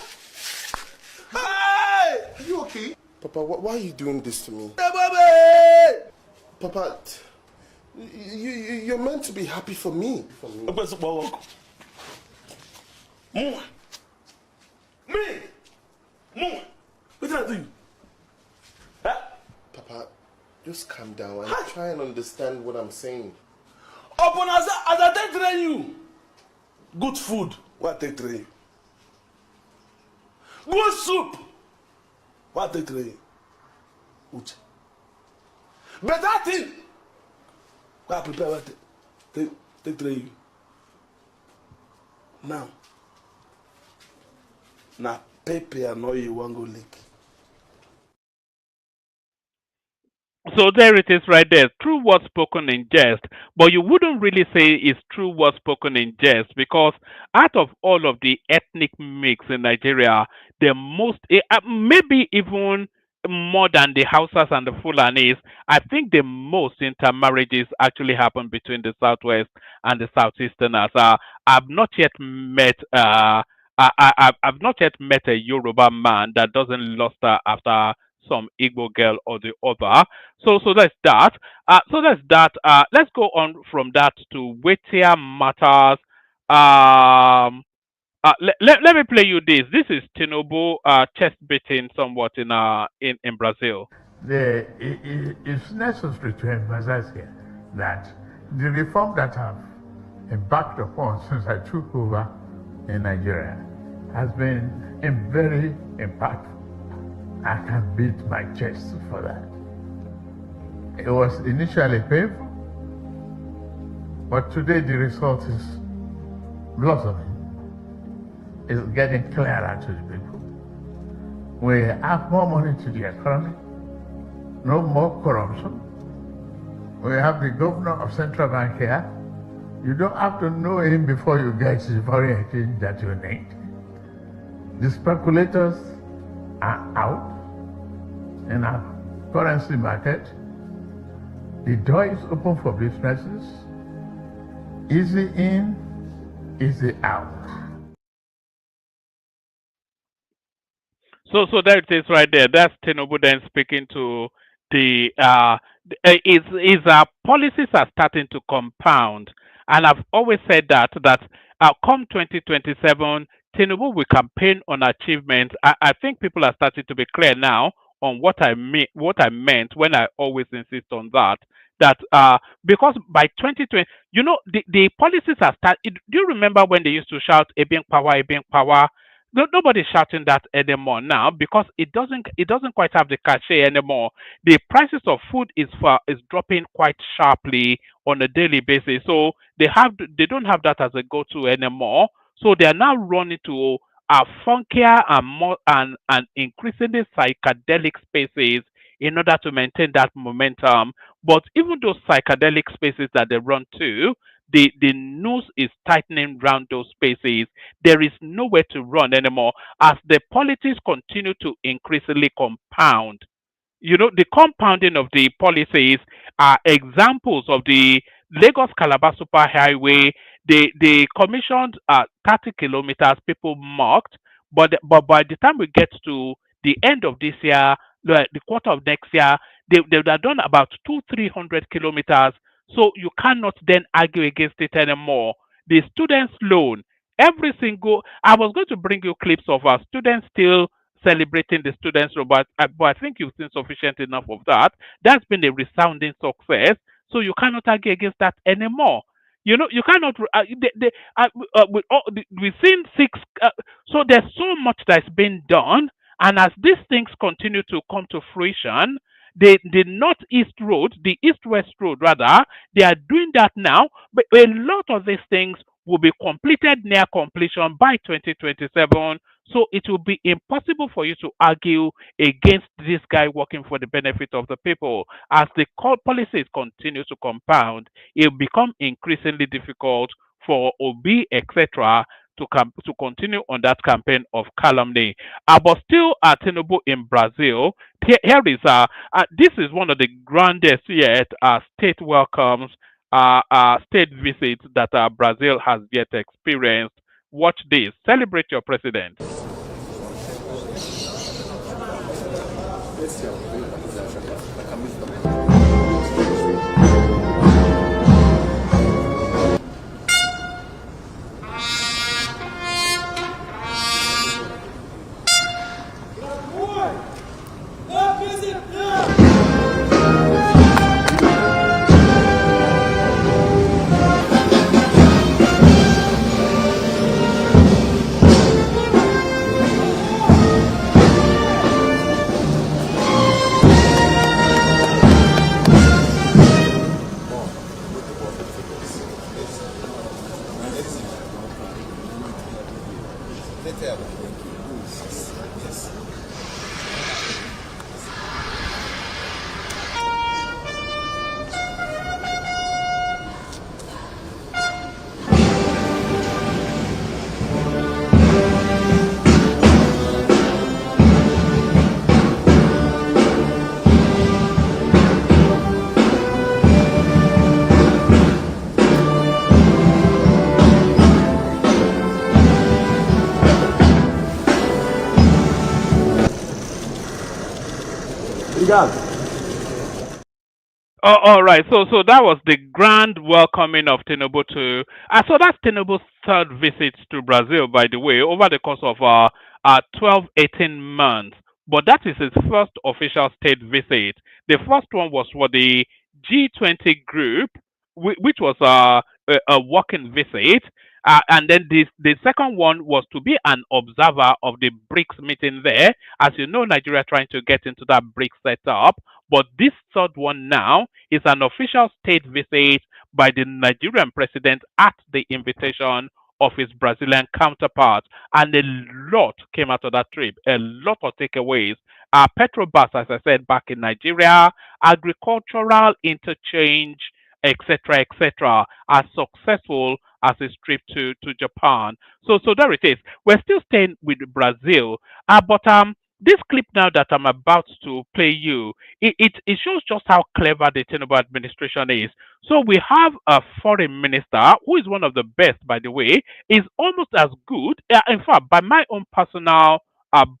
Hey! Are you okay?
Papa, why are you doing this to me? Papa, you're meant to be happy for me.
Me? What did I do? Huh?
Papa, just calm down and try and understand what I'm saying.
Upon as I take train you. Good food, what take train you? Good soup, what take train you? Uche. Better thing, what prepare what take train you? Now pepper and oil you want go lick.
So there it is right there. True words spoken in jest. But you wouldn't really say it's true words spoken in jest because out of all of the ethnic mix in Nigeria, the most, maybe even more than the Hausas and the Fulanis, I think the most intermarriages actually happen between the Southwest and the Southeasterners. I've not yet met I've not yet met a Yoruba man that doesn't luster after some Igbo girl or the other. So that's that. Let's go on from that to weightier matters. Let me play you this. This is Tinubu chest beating somewhat in Brazil.
It's necessary to emphasize here that the reform that I've embarked upon since I took over in Nigeria has been very impactful. I can beat my chest for that. It was initially painful, but today the result is blossoming. It's getting clearer to the people. We have more money to the economy, no more corruption. We have the governor of Central Bank here. You don't have to know him before you get the foreign exchange that you need. The speculators are out in our currency market. The door is open for businesses. Easy in, easy out.
So there it is right there. That's Tinubu then speaking to the his policies are starting to compound, and I've always said that come 2027, Tinubu will campaign on achievements. I think people are starting to be clear now on what I meant when I always insist on that. Because by 2020, the policies are starting. Do you remember when they used to shout "Ebing power"? Nobody's shouting that anymore now because it doesn't quite have the cachet anymore. The prices of food is dropping quite sharply on a daily basis. So they don't have that as a go-to anymore. So they are now running to funkier and more and increasingly psychedelic spaces in order to maintain that momentum. But even those psychedelic spaces that they run to, the noose is tightening around those spaces. There is nowhere to run anymore as the politics continue to increasingly compound. The compounding of the policies are examples of the Lagos Calabar Super Highway. They commissioned 30 kilometers, people marked, but by the time we get to the end of this year, the quarter of next year, they would have done about 300 kilometers. So you cannot then argue against it anymore. The students' loan, I was going to bring you clips of our students still celebrating the students' loan, but I think you've seen sufficient enough of that. That's been a resounding success. So you cannot argue against that anymore. You cannot. We've seen six. So there's so much that's been done, and as these things continue to come to fruition, the northeast road, the east-west road rather, they are doing that now, but a lot of these things will be completed near completion by 2027. So it will be impossible for you to argue against this guy working for the benefit of the people. As the policies continue to compound, it will become increasingly difficult for Obi, etc., to continue on that campaign of calumny. But still, Tinubu in Brazil, here is this is one of the grandest yet state welcomes, state visits that Brazil has yet experienced. Watch this. Celebrate your president. Oh, all right. So that was the grand welcoming of Tinubu to. So that's Tinubu's third visit to Brazil, by the way, over the course of 12, 18 months. But that is his first official state visit. The first one was for the G20 group, which was a walking visit. And then the second one was to be an observer of the BRICS meeting there. As you know, Nigeria trying to get into that BRICS setup. But this third one now is an official state visit by the Nigerian president at the invitation of his Brazilian counterpart. And a lot came out of that trip, a lot of takeaways. Petrobras, as I said, back in Nigeria, agricultural interchange, etc., etc., as successful as his trip to Japan. So there it is. We're still staying with Brazil, but this clip now that I'm about to play you, it shows just how clever the Tinubu administration is. So we have a foreign minister who is one of the best, by the way, is almost as good. In fact, by my own personal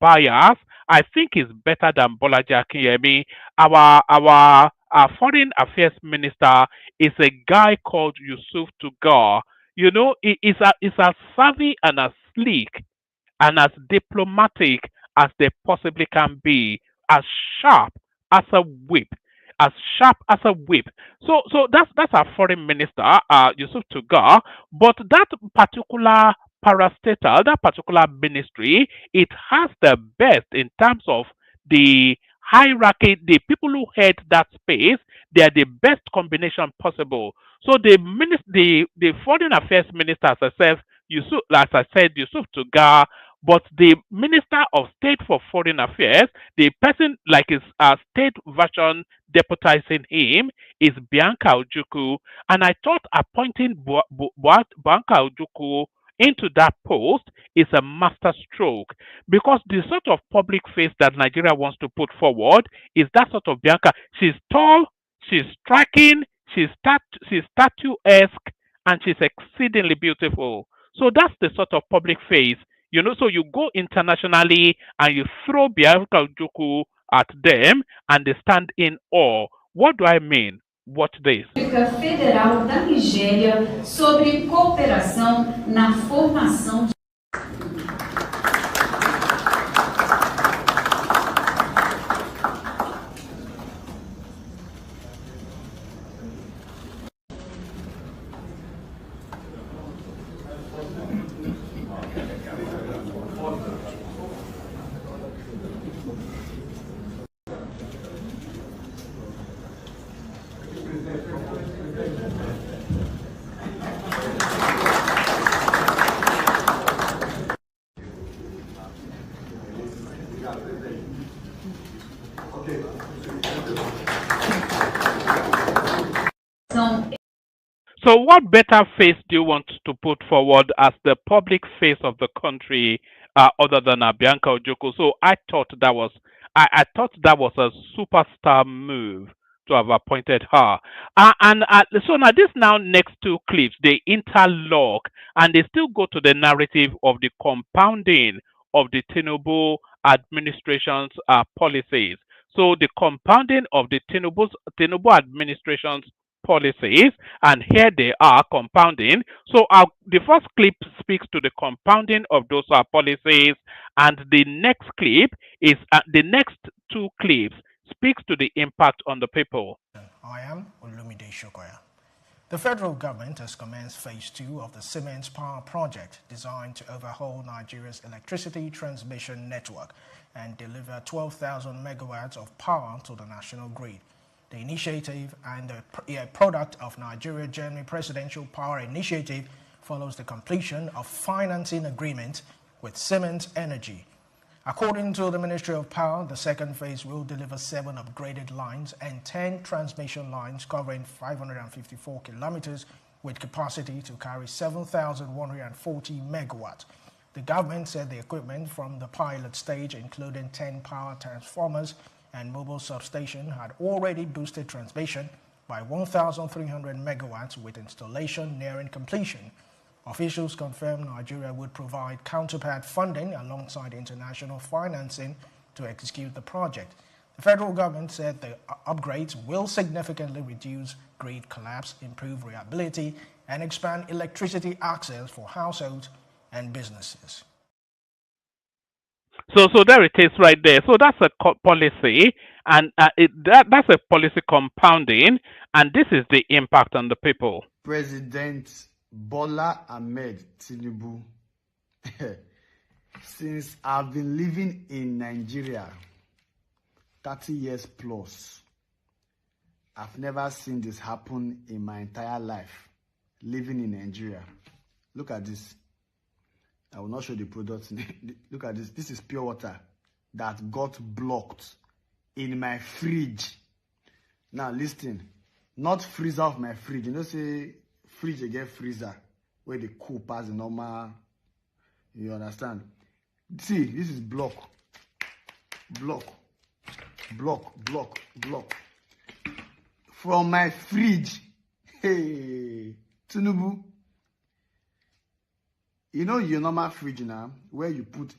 bias, I think is better than Bolaji Akinyemi. Our foreign affairs minister is a guy called Yusuf Tugar. You know, he's as savvy and as sleek and as diplomatic as they possibly can be, as sharp as a whip, as sharp as a whip. So that's our foreign minister, Yusuf Tugar. But that particular parastatal, that particular ministry, it has the best in terms of the hierarchy. The people who head that space, they are the best combination possible. So the foreign affairs minister, as I said, Yusuf Tugar. But the Minister of State for Foreign Affairs, the person like his state version deputizing him is Bianca Ojukwu. And I thought appointing Bianca Ojukwu into that post is a master stroke, because the sort of public face that Nigeria wants to put forward is that sort of Bianca. She's tall, she's striking, she's statuesque, and she's exceedingly beautiful. So that's the sort of public face. You know, so you go internationally and you throw Bianca Ojukwu at them and they stand in awe. What do I mean? Watch this.
Federal da Nigéria sobre cooperação na formação.
So what better face do you want to put forward as the public face of the country other than Bianca Ojukwu? So I thought that was a superstar move to have appointed her. So now this next two clips, they interlock and they still go to the narrative of the compounding of the Tinubu administration's policies. So the compounding of the Tinubu administration's policies, and here they are compounding. So the first clip speaks to the compounding of those policies, and the next clip is the next two clips speaks to the impact on the people.
I am Olumide Shokoya. The federal government has commenced phase 2 of the Cement Power Project, designed to overhaul Nigeria's electricity transmission network and deliver 12,000 megawatts of power to the national grid. The initiative, and a product of Nigeria Germany Presidential Power Initiative, follows the completion of financing agreement with Siemens Energy. According to the Ministry of Power, the second phase will deliver 7 upgraded lines and 10 transmission lines covering 554 kilometers with capacity to carry 7,140 megawatts. The government said the equipment from the pilot stage, including 10 power transformers and mobile substation, had already boosted transmission by 1,300 megawatts, with installation nearing completion. Officials confirmed Nigeria would provide counterpart funding alongside international financing to execute the project. The federal government said the upgrades will significantly reduce grid collapse, improve reliability, and expand electricity access for households and businesses.
So there it is right there. So that's a policy, and that's a policy compounding, and this is the impact on the people.
President Bola Ahmed Tinubu, since I've been living in Nigeria 30 years plus, I've never seen this happen in my entire life living in Nigeria. Look at this. I will not show the product. Look at this. This is pure water that got blocked in my fridge. Now listen, not freezer of my fridge. You know, say fridge again freezer where the cool pass the normal. You understand? See, this is block. From my fridge. Hey, Tinubu. You know your normal fridge now, where you put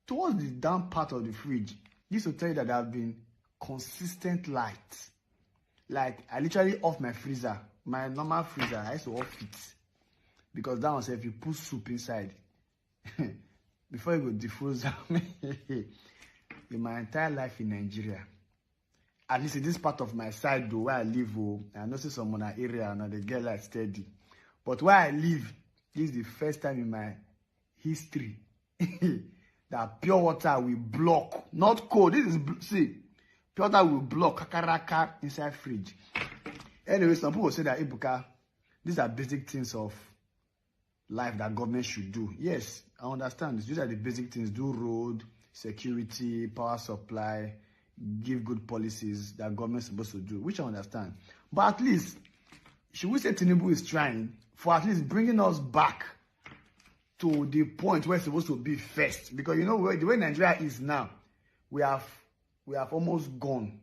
towards the down part of the fridge. This will tell you that there have been consistent light. Like I literally off my freezer, my normal freezer. I used to off it because that one said if you put soup inside, before you go defroze in my entire life in Nigeria, at least in this part of my side though where I live, I know see some other area and they get like steady, but where I live. This is the first time in my history that pure water will block, not cold. This is, see, pure water will block kakaraka inside fridge. Anyway, some people say that, Ibuka, these are basic things of life that government should do. Yes, I understand this. These are the basic things. Do road, security, power supply, give good policies that government is supposed to do, which I understand. But at least, should we say Tinubu is trying for at least bringing us back to the point where it's supposed to be first? Because you know the way Nigeria is now, we have almost gone.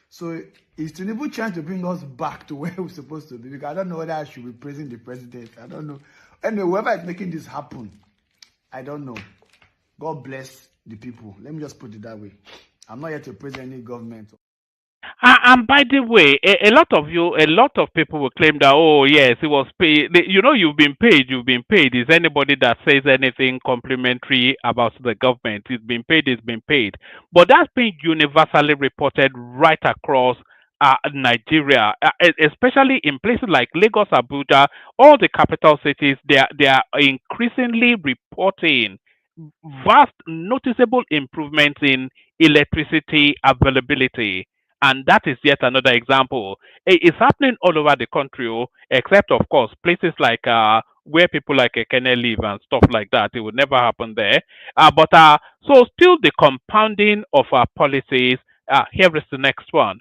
So is Tinubu trying to bring us back to where we're supposed to be? Because I don't know whether I should be praising the president. I don't know. Anyway, whoever is making this happen, I don't know. God bless the people. Let me just put it that way. I'm not here to praise any government.
And by the way, a lot of people will claim that, oh yes, it was paid. You know, you've been paid. Is anybody that says anything complimentary about the government? It's been paid. But that's been universally reported right across Nigeria, especially in places like Lagos, Abuja, all the capital cities. They are increasingly reporting vast, noticeable improvements in electricity availability. And that is yet another example. It's happening all over the country, except, of course, places like where people like Ekene live and stuff like that. It would never happen there. So still the compounding of our policies. Here is the next one.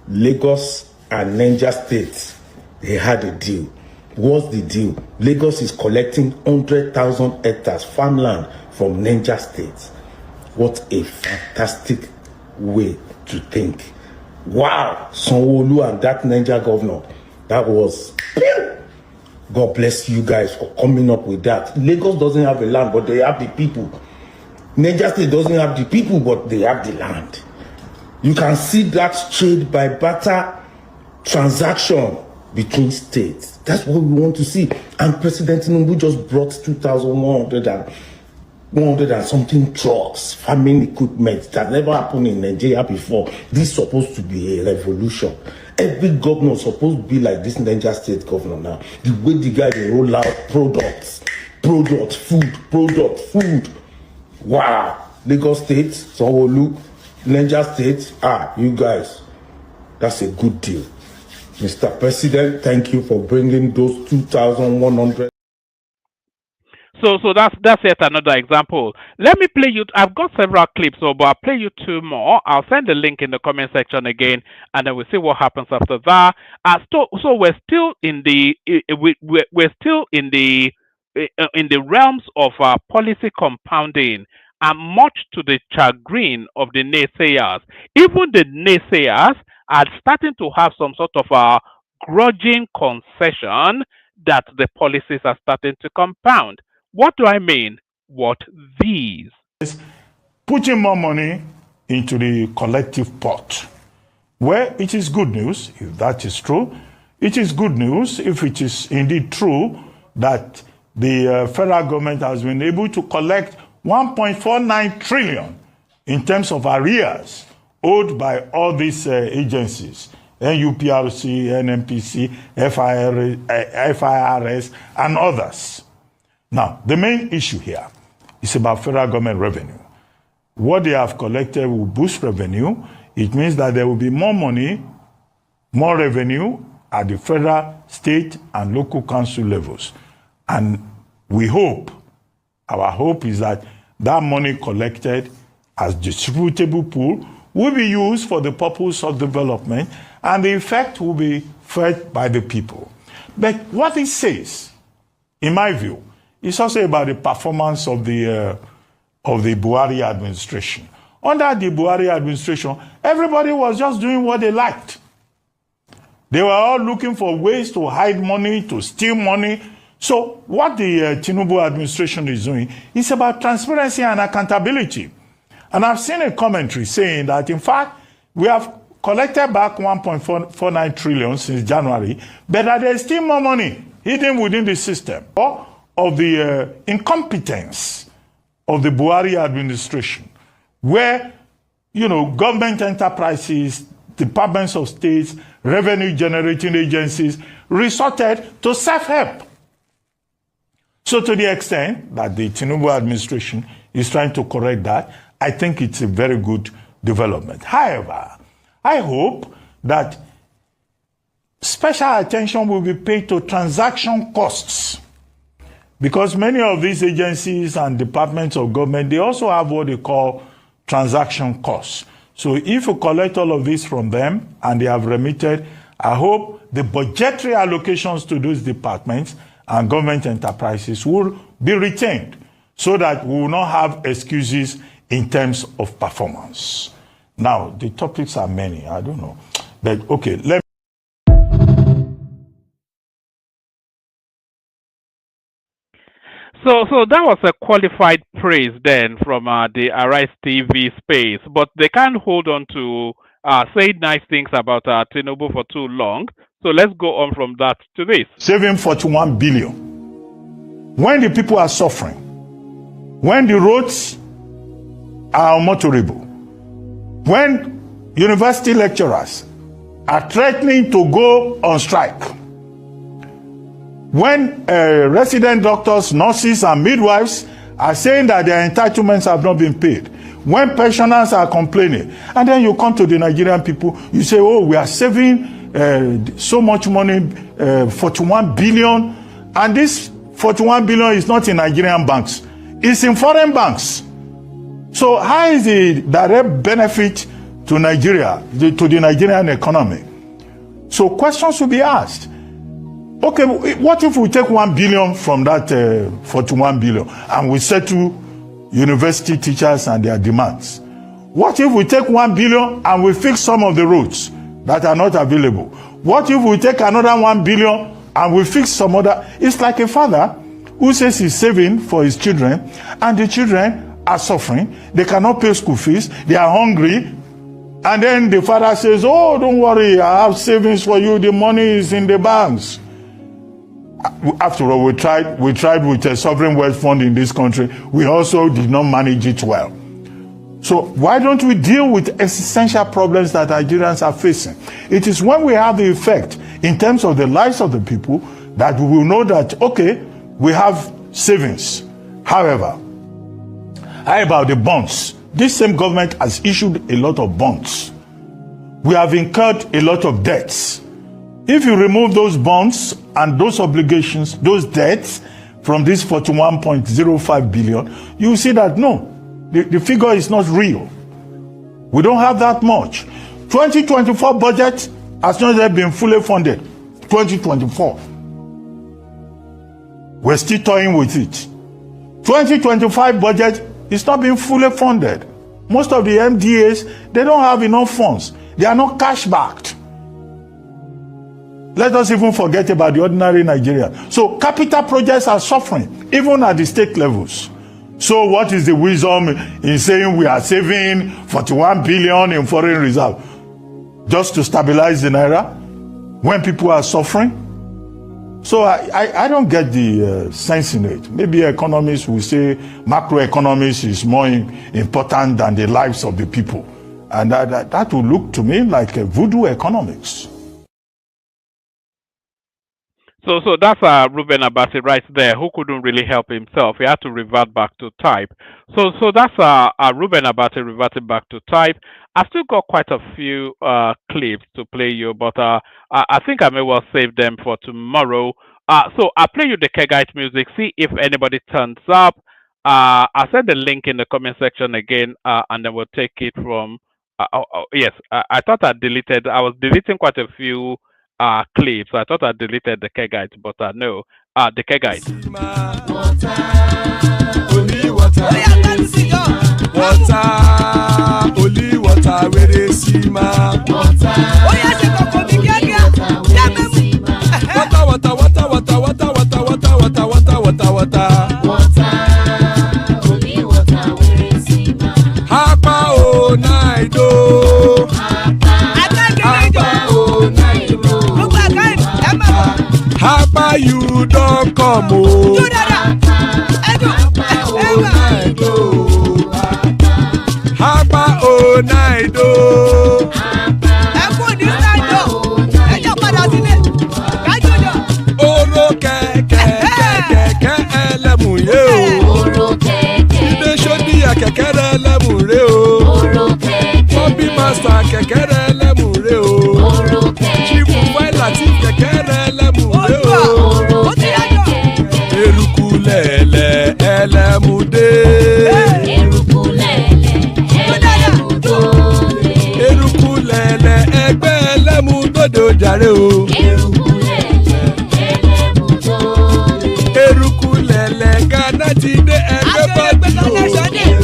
Lagos and Niger State, they had a deal. What's the deal? Lagos is collecting 100,000 hectares farmland from Niger State. What a fantastic way to think. Wow, Sanwo-Olu and that Niger governor, that was, God bless you guys for coming up with that. Lagos doesn't have the land, but they have the people. Niger State doesn't have the people, but they have the land. You can see that trade by barter transaction between states. That's what we want to see. And President Tinubu just brought 100 and something trucks, farming equipment that never happened in Nigeria before. This is supposed to be a revolution. Every governor is supposed to be like this Niger State governor now. The way the guy they roll out food. Wow. Lagos State, Sanwo-Olu, Niger State, you guys, that's a good deal. Mr. President, thank you for bringing those 2,100.
So that's yet another example. Let me play you. I've got several clips, but I'll play you two more. I'll send the link in the comment section again, and then we'll see what happens after that. So we're still in the realms of policy compounding, and much to the chagrin of the naysayers. Even the naysayers are starting to have some sort of grudging concession that the policies are starting to compound. What do I mean? What these?
Putting more money
into the collective pot. Well, it is good news if that is true. It is good news if it is indeed true that the federal government has been able to collect 1.49 trillion in terms of arrears owed by all these agencies, NUPRC, NMPC, FIRS, and others. Now, the main issue here is about federal government revenue. What they have collected will boost revenue. It means that there will be more money, more revenue at the federal, state, and local council levels. And we hope, our hope is that that money collected as distributable pool will be used for the purpose of development, and the effect will be felt by the people. But what it says, in my view, is also about the performance of the Buhari administration. Under the Buhari administration, everybody was just doing what they liked. They were all looking for ways to hide money, to steal money. So what the Tinubu administration is doing is about transparency and accountability. And I've seen a commentary saying that, in fact, we have collected back 1.49 trillion since January, but that there's still more money hidden within the system of the incompetence of the Buhari administration, where, government enterprises, departments of states, revenue-generating agencies resorted to self-help. So to the extent that the Tinubu administration is trying to correct that, I think it's a very good development. However, I hope that special attention will be paid to transaction costs, because many of these agencies and departments of government, they also have what they call transaction costs. So if you collect all of this from them and they have remitted, I hope the budgetary allocations to those departments and government enterprises will be retained so that we will not have excuses in terms of performance. Now, the topics are many, I don't know. But okay, let me.
So that was a qualified praise then from the Arise TV space, but they can't hold on to saying nice things about Tinubu for too long. So let's go on from that to this.
Saving 41 billion. When the people are suffering, when the roads are unmotorable, when university lecturers are threatening to go on strike, when resident doctors, nurses, and midwives are saying that their entitlements have not been paid, when pensioners are complaining, and then you come to the Nigerian people, you say, oh, we are saving so much money, 41 billion, and this 41 billion is not in Nigerian banks, it's in foreign banks. So how is the direct benefit to Nigeria, to the Nigerian economy? So questions will be asked. Okay, what if we take 1 billion from that 41 billion and we settle university teachers and their demands? What if we take 1 billion and we fix some of the roads that are not available? What if we take another 1 billion and we fix some other? It's like a father who says he's saving for his children, and the children are suffering. They cannot pay school fees. They are hungry. And then the father says, oh, don't worry, I have savings for you. The money is in the banks. After all, we tried with a sovereign wealth fund in this country. We also did not manage it well. So why don't we deal with essential problems that Nigerians are facing? It is when we have the effect in terms of the lives of the people that we will know that, okay, we have savings. However, how about the bonds? This same government has issued a lot of bonds. We have incurred a lot of debts. If you remove those bonds and those obligations, those debts from this 41.05 billion, you see that no, the figure is not real. We don't have that much. 2024 budget has not yet been fully funded. 2024. We're still toying with it. 2025 budget is not being fully funded. Most of the MDAs, they don't have enough funds. They are not cash backed. Let us even forget about the ordinary Nigerian. So capital projects are suffering, even at the state levels.
So what is the wisdom in saying we are saving 41 billion in foreign reserve just to stabilize the naira when people are suffering? So I don't get the sense in it. Maybe economists will say macroeconomics is more important than the lives of the people. And that would look to me like a voodoo economics.
So that's Ruben Abati right there, who couldn't really help himself. He had to revert back to type. So that's Ruben Abati reverted back to type. I've still got quite a few clips to play you, but I think I may well save them for tomorrow. So I'll play you the Kegite music, see if anybody turns up. I'll send the link in the comment section again, and then we'll take it from... yes, I thought I was deleting quite a few clips. I thought I deleted the Kegite, but no. The Kegite.
Only water, where they see ma. Water, Hapa o naido. Hapa you don't come o. Hapa o naido. Oro kẹ̀kẹ́ ẹlẹ́mùrè o. Ilé ṣọ́díyà kẹ̀kẹ́ rẹ̀ ẹlẹ́mùrè o. Bobby Master kẹ̀kẹ́ rẹ̀ ẹlẹ́mùrè o. Chifu Failati kẹ̀kẹ́ rẹ̀ ẹlẹ́mùrè o. Eruku lẹ̀lẹ̀ ẹlẹ́mùdé. Eruku lẹ̀lẹ̀ ẹgbẹ́ ẹlẹ́mùdódò jàre o. Eruku lẹ̀lẹ̀ Ghana ti dé ẹgbẹ́ bọ́dì o.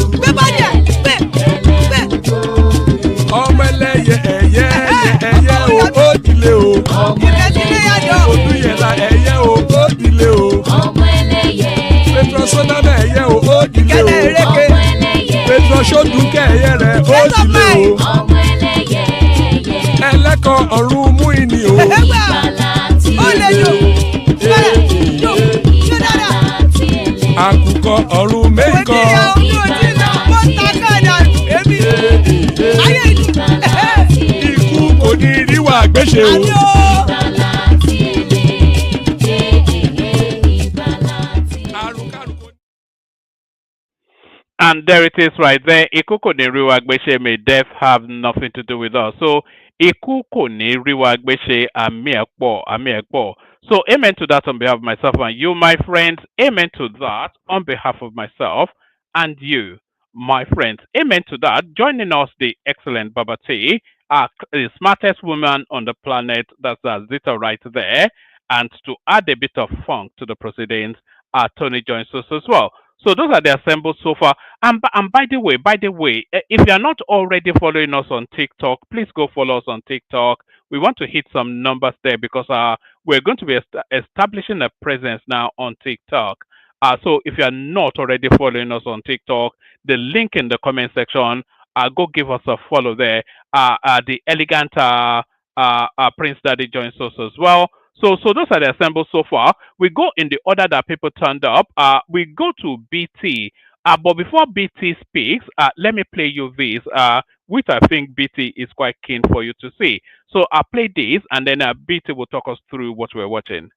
Ọmọ ẹlẹ́yẹ ẹ̀yẹ o ó dìlé o. Olúyẹ̀lá ẹ̀yẹ o ó dìlé o. Petrosonama ẹ̀yẹ o ó dìlé o. Petrosodunke ẹ̀yẹ rẹ̀ ó dìlé o. Ẹlẹ́kọ̀ ọ̀run mú ìní o. Àkùkọ ọ̀run mẹ́kọ̀. Ikú kò ní ríwà gbéṣe o.
And there it is right there. Iku kò ní rí wa gbéṣẹ́, may death have nothing to do with us. So Iku kò ní rí wa gbéṣẹ́, àmì ẹ̀ pọ̀. So amen to that on behalf of myself and you, my friends. Amen to that on behalf of myself and you, my friends. Amen to that. Joining us, the excellent Baba T, the smartest woman on the planet. That's Zita right there. And to add a bit of funk to the proceedings, Tony joins us as well. So those are the assembled so far. And by the way, if you are not already following us on TikTok, please go follow us on TikTok. We want to hit some numbers there because we're going to be establishing a presence now on TikTok. So if you are not already following us on TikTok, the link in the comment section, go give us a follow there. The elegant Prince Daddy joins us as well. So those are the assembled so far. We go in the order that people turned up. We go to BT. But before BT speaks, let me play you this, which I think BT is quite keen for you to see. So I'll play this, and then BT will talk us through what we're watching.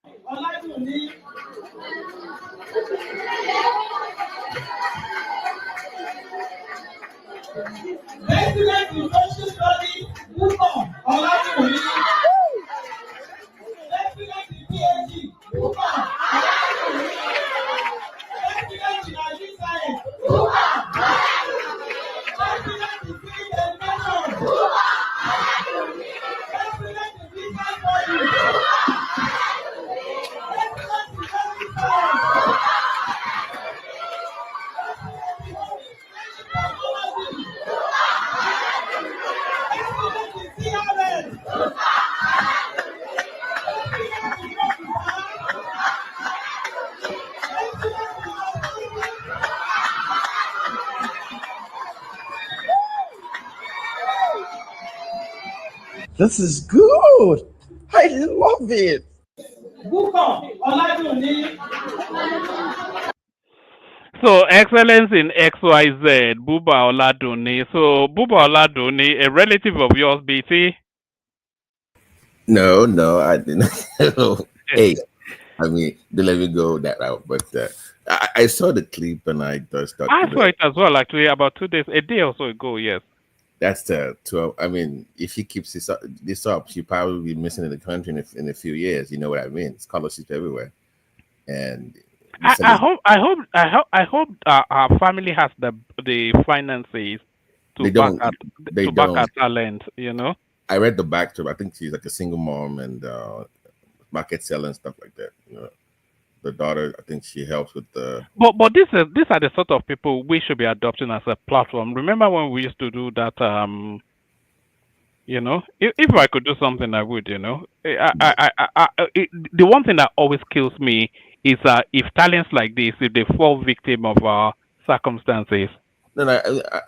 This is good. I love it.
So, excellence in XYZ, Buba Oladuni. So, Buba Oladuni, a relative of yours, BT?
No, I didn't. Hey, I mean, don't let me go that route. But I saw the clip and I just thought,
I saw it as well, actually, about 2 days, a day or so ago, yes.
that's the 12. I mean, if she keeps this up, she probably be missing in the country in a few years. You know what I mean? Scholarships everywhere, and
I hope our family has the finances to
they don't. They
back
don't.
our talent. You know.
I read the back to her. I think she's like a single mom and market selling stuff like that. You know, the daughter. I think she helps with the.
But these are the sort of people we should be adopting as a platform. Remember when we used to do that? You know, if I could do something, I would. You know, the one thing that always kills me is if talents like this, if they fall victim of circumstances.
No, I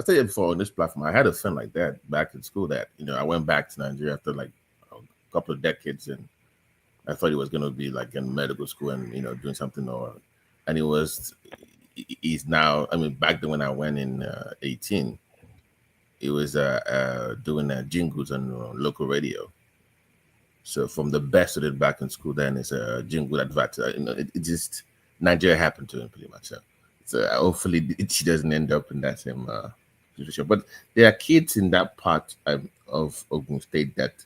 said it before on this platform. I had a friend like that back in school. That I went back to Nigeria after like a couple of decades, and I thought he was going to be like in medical school and doing something, and he's now. I mean, back then when I went in 18. It was doing jingles on local radio. So from the best of it back in school, then it's a jingle advert. It just Nigeria happened to him pretty much. So hopefully she doesn't end up in that same situation. But there are kids in that part of Ogun State that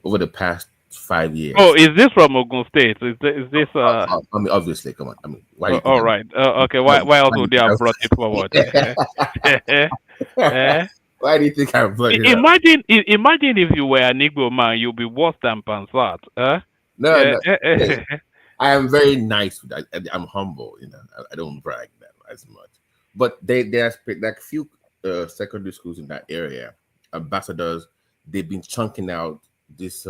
over the past 5 years.
Oh, is this from Ogun State? Is this?
I mean, obviously, come on. I mean, why?
All right. Okay. Why else would they have brought it forward?
Why do you think I'm putting it
imagine if you were an Igbo man, you'd be worse than Pansat.
No. I am very nice. I'm humble. I don't brag that as much. But there's like few secondary schools in that area. Ambassadors, they've been chunking out this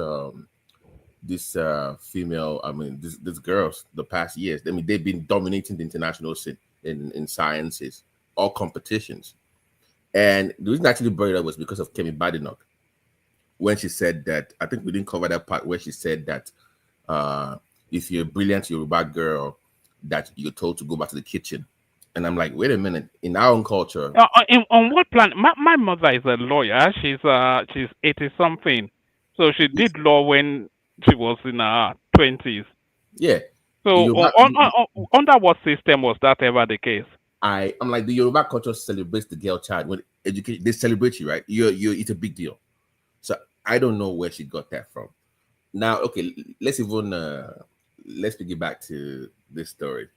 female. I mean, these girls the past years. I mean, they've been dominating the international scene in sciences, all competitions. And the reason I actually brought it up was because of Kemi Badenoch. When she said that, I think we didn't cover that part where she said that if you're a brilliant Yoruba girl, that you're told to go back to the kitchen. And I'm like, wait a minute, in our own culture.
On what plan? My mother is a lawyer. She's 80-something. So she did law when she was in her 20s.
Yeah.
So under what system was that ever the case?
I'm like, the Yoruba culture celebrates the girl child when education. They celebrate you, right? It's a big deal. So I don't know where she got that from. Now, okay, let's get back to this story.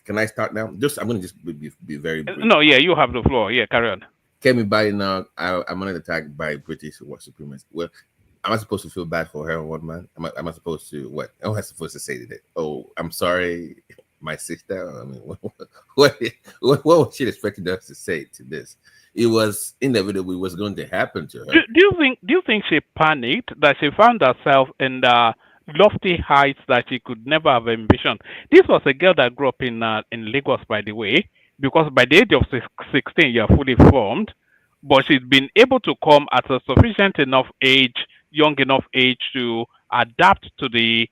Can I start now? I'm going to just be very brief.
No, yeah, you have the floor. Yeah, carry on.
Kemi Badenoch, I'm under attack by British white supremacists. Well, am I supposed to feel bad for her, one man? Am I supposed to what? Am I supposed to say today? Oh, I'm sorry. My sister. I mean, what was she expecting us to say to this? It was inevitable. It was going to happen to her.
Do you think she panicked that she found herself in the lofty heights that she could never have envisioned? This was a girl that grew up in Lagos, by the way, because by the age of 16, you're fully formed. But she's been able to come at a sufficient enough age, young enough age to adapt to the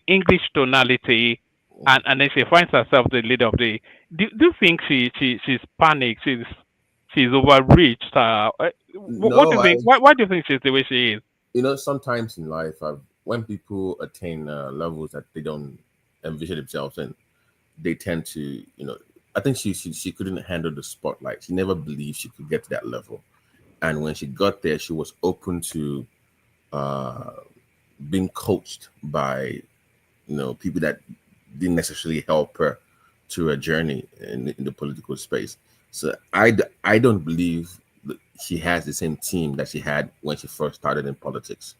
English tonality. And then she finds herself the leader of the. Do you think she's panicked? She's overreached. What do you think? Why do you think she's the way she is?
Sometimes in life, when people attain levels that they don't envision themselves in, they tend to, I think she couldn't handle the spotlight. She never believed she could get to that level, and when she got there, she was open to being coached by, people that didn't necessarily help her to her journey in the political space. So I don't believe that she has the same team that she had when she first started in politics,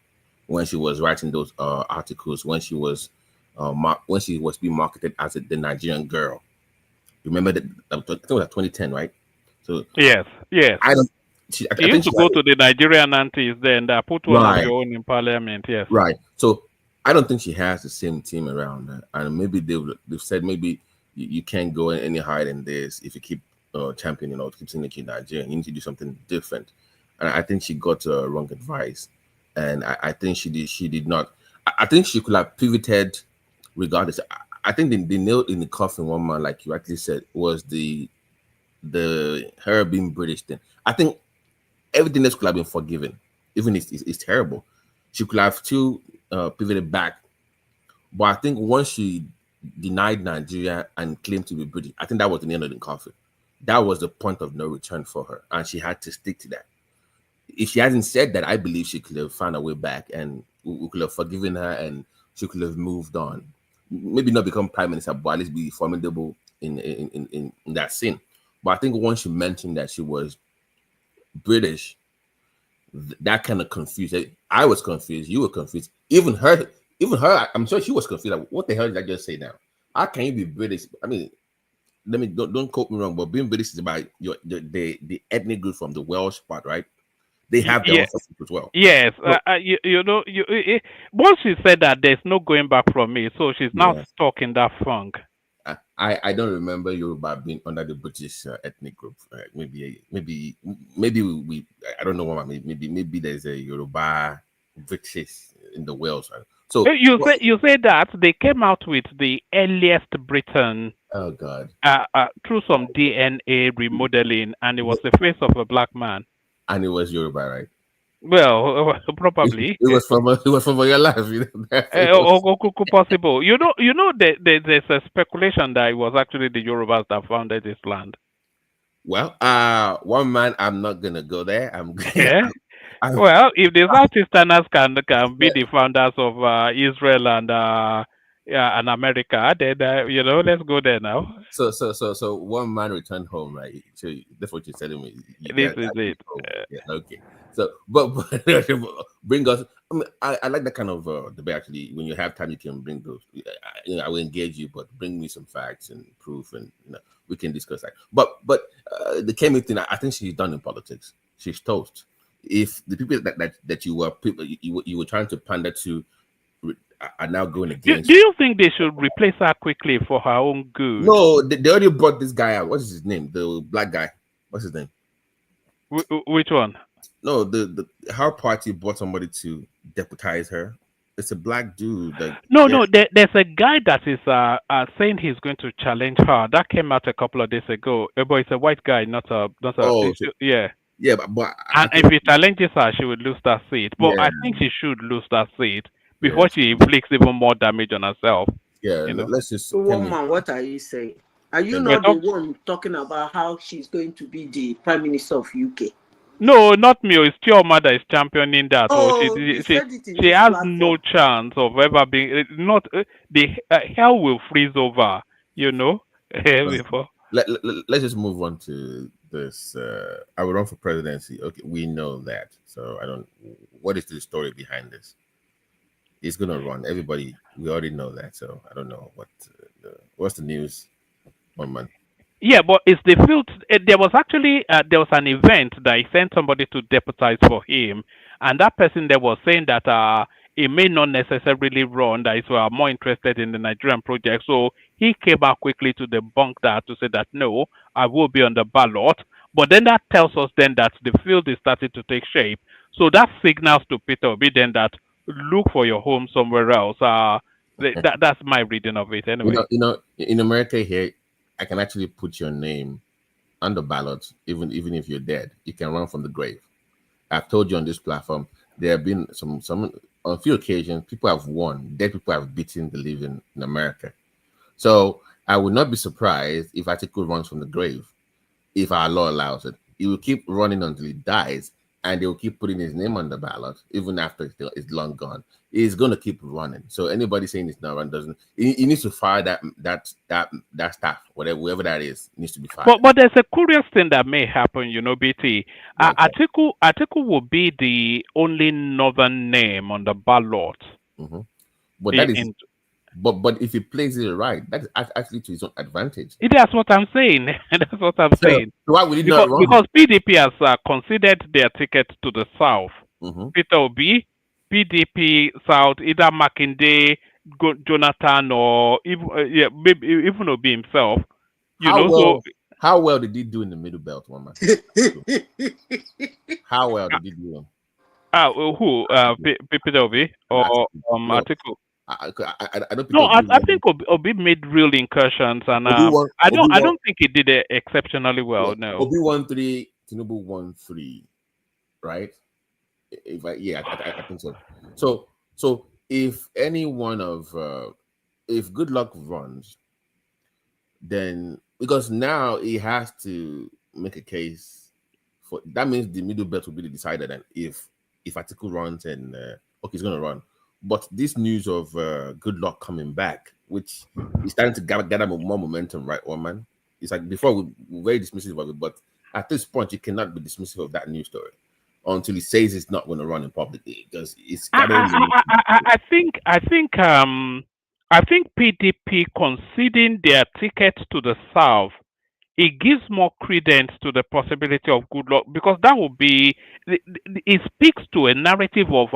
when she was writing those articles, when she was being marketed as the Nigerian girl. Remember that? I think it was 2010, right? So
yes.
I don't.
I used to go to the Nigerian aunties then that put one of your own in parliament. Yes.
Right. So I don't think she has the same team around her, and maybe they've said maybe you can't go any higher than this if you keep championing or keep saying that you're Nigerian. You need to do something different, and I think she got wrong advice. and I think she did not. I think she could have pivoted regardless. I think the nail in the coffin, one man, like you actually said, was the her being British thing. I think everything else could have been forgiven, even if it's terrible. She could have still pivoted back, but I think once she denied Nigeria and claimed to be British, I think that was the nail in the coffin. That was the point of no return for her, and she had to stick to that. If she hadn't said that, I believe she could have found a way back, and we could have forgiven her, and she could have moved on. Maybe not become prime minister, but at least be formidable in that scene. But I think once she mentioned that she was British, that kind of confused. I was confused. You were confused. Even her. I'm sure she was confused. Like, what the hell did I just say now? How can you be British? I mean, don't quote me wrong, but being British is about the ethnic group from the Welsh part, right? They have their own stuff as well.
Yes, once she said that, there's no going back from me. So she's now stuck in that funk.
I don't remember Yoruba being under the British ethnic group. Maybe we I don't know what. Maybe there's a Yoruba British in the Wales. Right? So
you say that they came out with the earliest Britain.
Oh God!
Through some DNA remodeling, and it was the face of a black man.
And it was Yoruba, right?
Well, probably.
It was from your life.
Possible. You know, there's a speculation that it was actually the Yorubas that founded this land.
Well, one man, I'm not gonna go there.
Well, if the Southeasterners can be the founders of Israel and America, then let's go there now.
So one man returned home, right? So that's what you're telling me.
This is it.
Yeah, okay. So, but bring us. I mean, I like that kind of debate. Actually, when you have time, you can bring those. I will engage you, but bring me some facts and proof, and we can discuss that. But the Kemi thing, I think she's done in politics. She's toast. If the people that you were trying to pander to are now going against.
Do you think they should replace her quickly for her own good?
No, they already brought this guy out. What's his name? The black guy. What's his name?
Which one?
No, her party brought somebody to deputize her. It's a black dude.
No, there's a guy that is saying he's going to challenge her. That came out a couple of days ago. But it's a white guy, not a. Yeah.
Yeah, but
and if he challenges her, she would lose that seat. But I think she should lose that seat before she inflicts even more damage on herself.
Yeah, let's just.
So, woman, what are you saying? Are you not the one talking about how she's going to be the Prime Minister of UK?
No, not me. It's Chioma that is championing that.
Oh,
she has no chance of ever being. Not the hell will freeze over. Before.
Let's just move on to this. I will run for presidency. Okay, we know that. So I don't. What is the story behind this? He's gonna run. Everybody, we already know that. So I don't know what's the news. 1 month.
Yeah, but it's the field. There was actually there was an event that he sent somebody to deputize for him, and that person there was saying that he may not necessarily run. That is more interested in the Nigerian project. So he came out quickly to debunk that, to say that no, I will be on the ballot. But then that tells us then that the field is starting to take shape. So that signals to Peter Obi then that look for your home somewhere else. That's my reading of it anyway.
In America here, I can actually put your name on the ballot, even if you're dead. You can run from the grave. I've told you on this platform, there have been some on a few occasions, people have won. Dead people have beaten the living in America. So I would not be surprised if Atiku runs from the grave, if our law allows it. He will keep running until he dies, and they will keep putting his name on the ballot, even after it's long gone. He's going to keep running. So anybody saying it's not run doesn't. He needs to fire that staff, whoever that is, needs to be fired.
But there's a curious thing that may happen, BT. Atiku will be the only northern name on the ballot.
Mm-hmm. But that is. But if he plays it right, that is actually to his own advantage.
That's what I'm saying. That's what I'm saying.
So why would he not run?
Because PDP has considered their ticket to the South.
Mm-hmm.
Peter Obi, PDP South, either Makinde, Jonathan, or maybe even Obi himself.
How well did he do in the Middle Belt, woman? How well did he do?
Who? Peter Obi or
No,
Atiku?
I don't think
No,
Obi
I
won.
think Obi made real incursions, and
Obi won.
I
Obi won.
don't think he did it exceptionally well.
Yeah.
No.
Obi won 3. Tinubu won 3. Right? I think so. So if any one of if Good Luck runs, then because now he has to make a case for that means the middle belt will be the decider. Then if Atiku runs and okay, he's gonna run, but this news of Good Luck coming back, which is starting to gather more momentum, right, one man? It's like before we were very dismissive of it, but at this point you cannot be dismissive of that news story until he says it's not going to run in public because it's gathering.
I think PDP conceding their ticket to the South, it gives more credence to the possibility of Good Luck, because that would be it speaks to a narrative of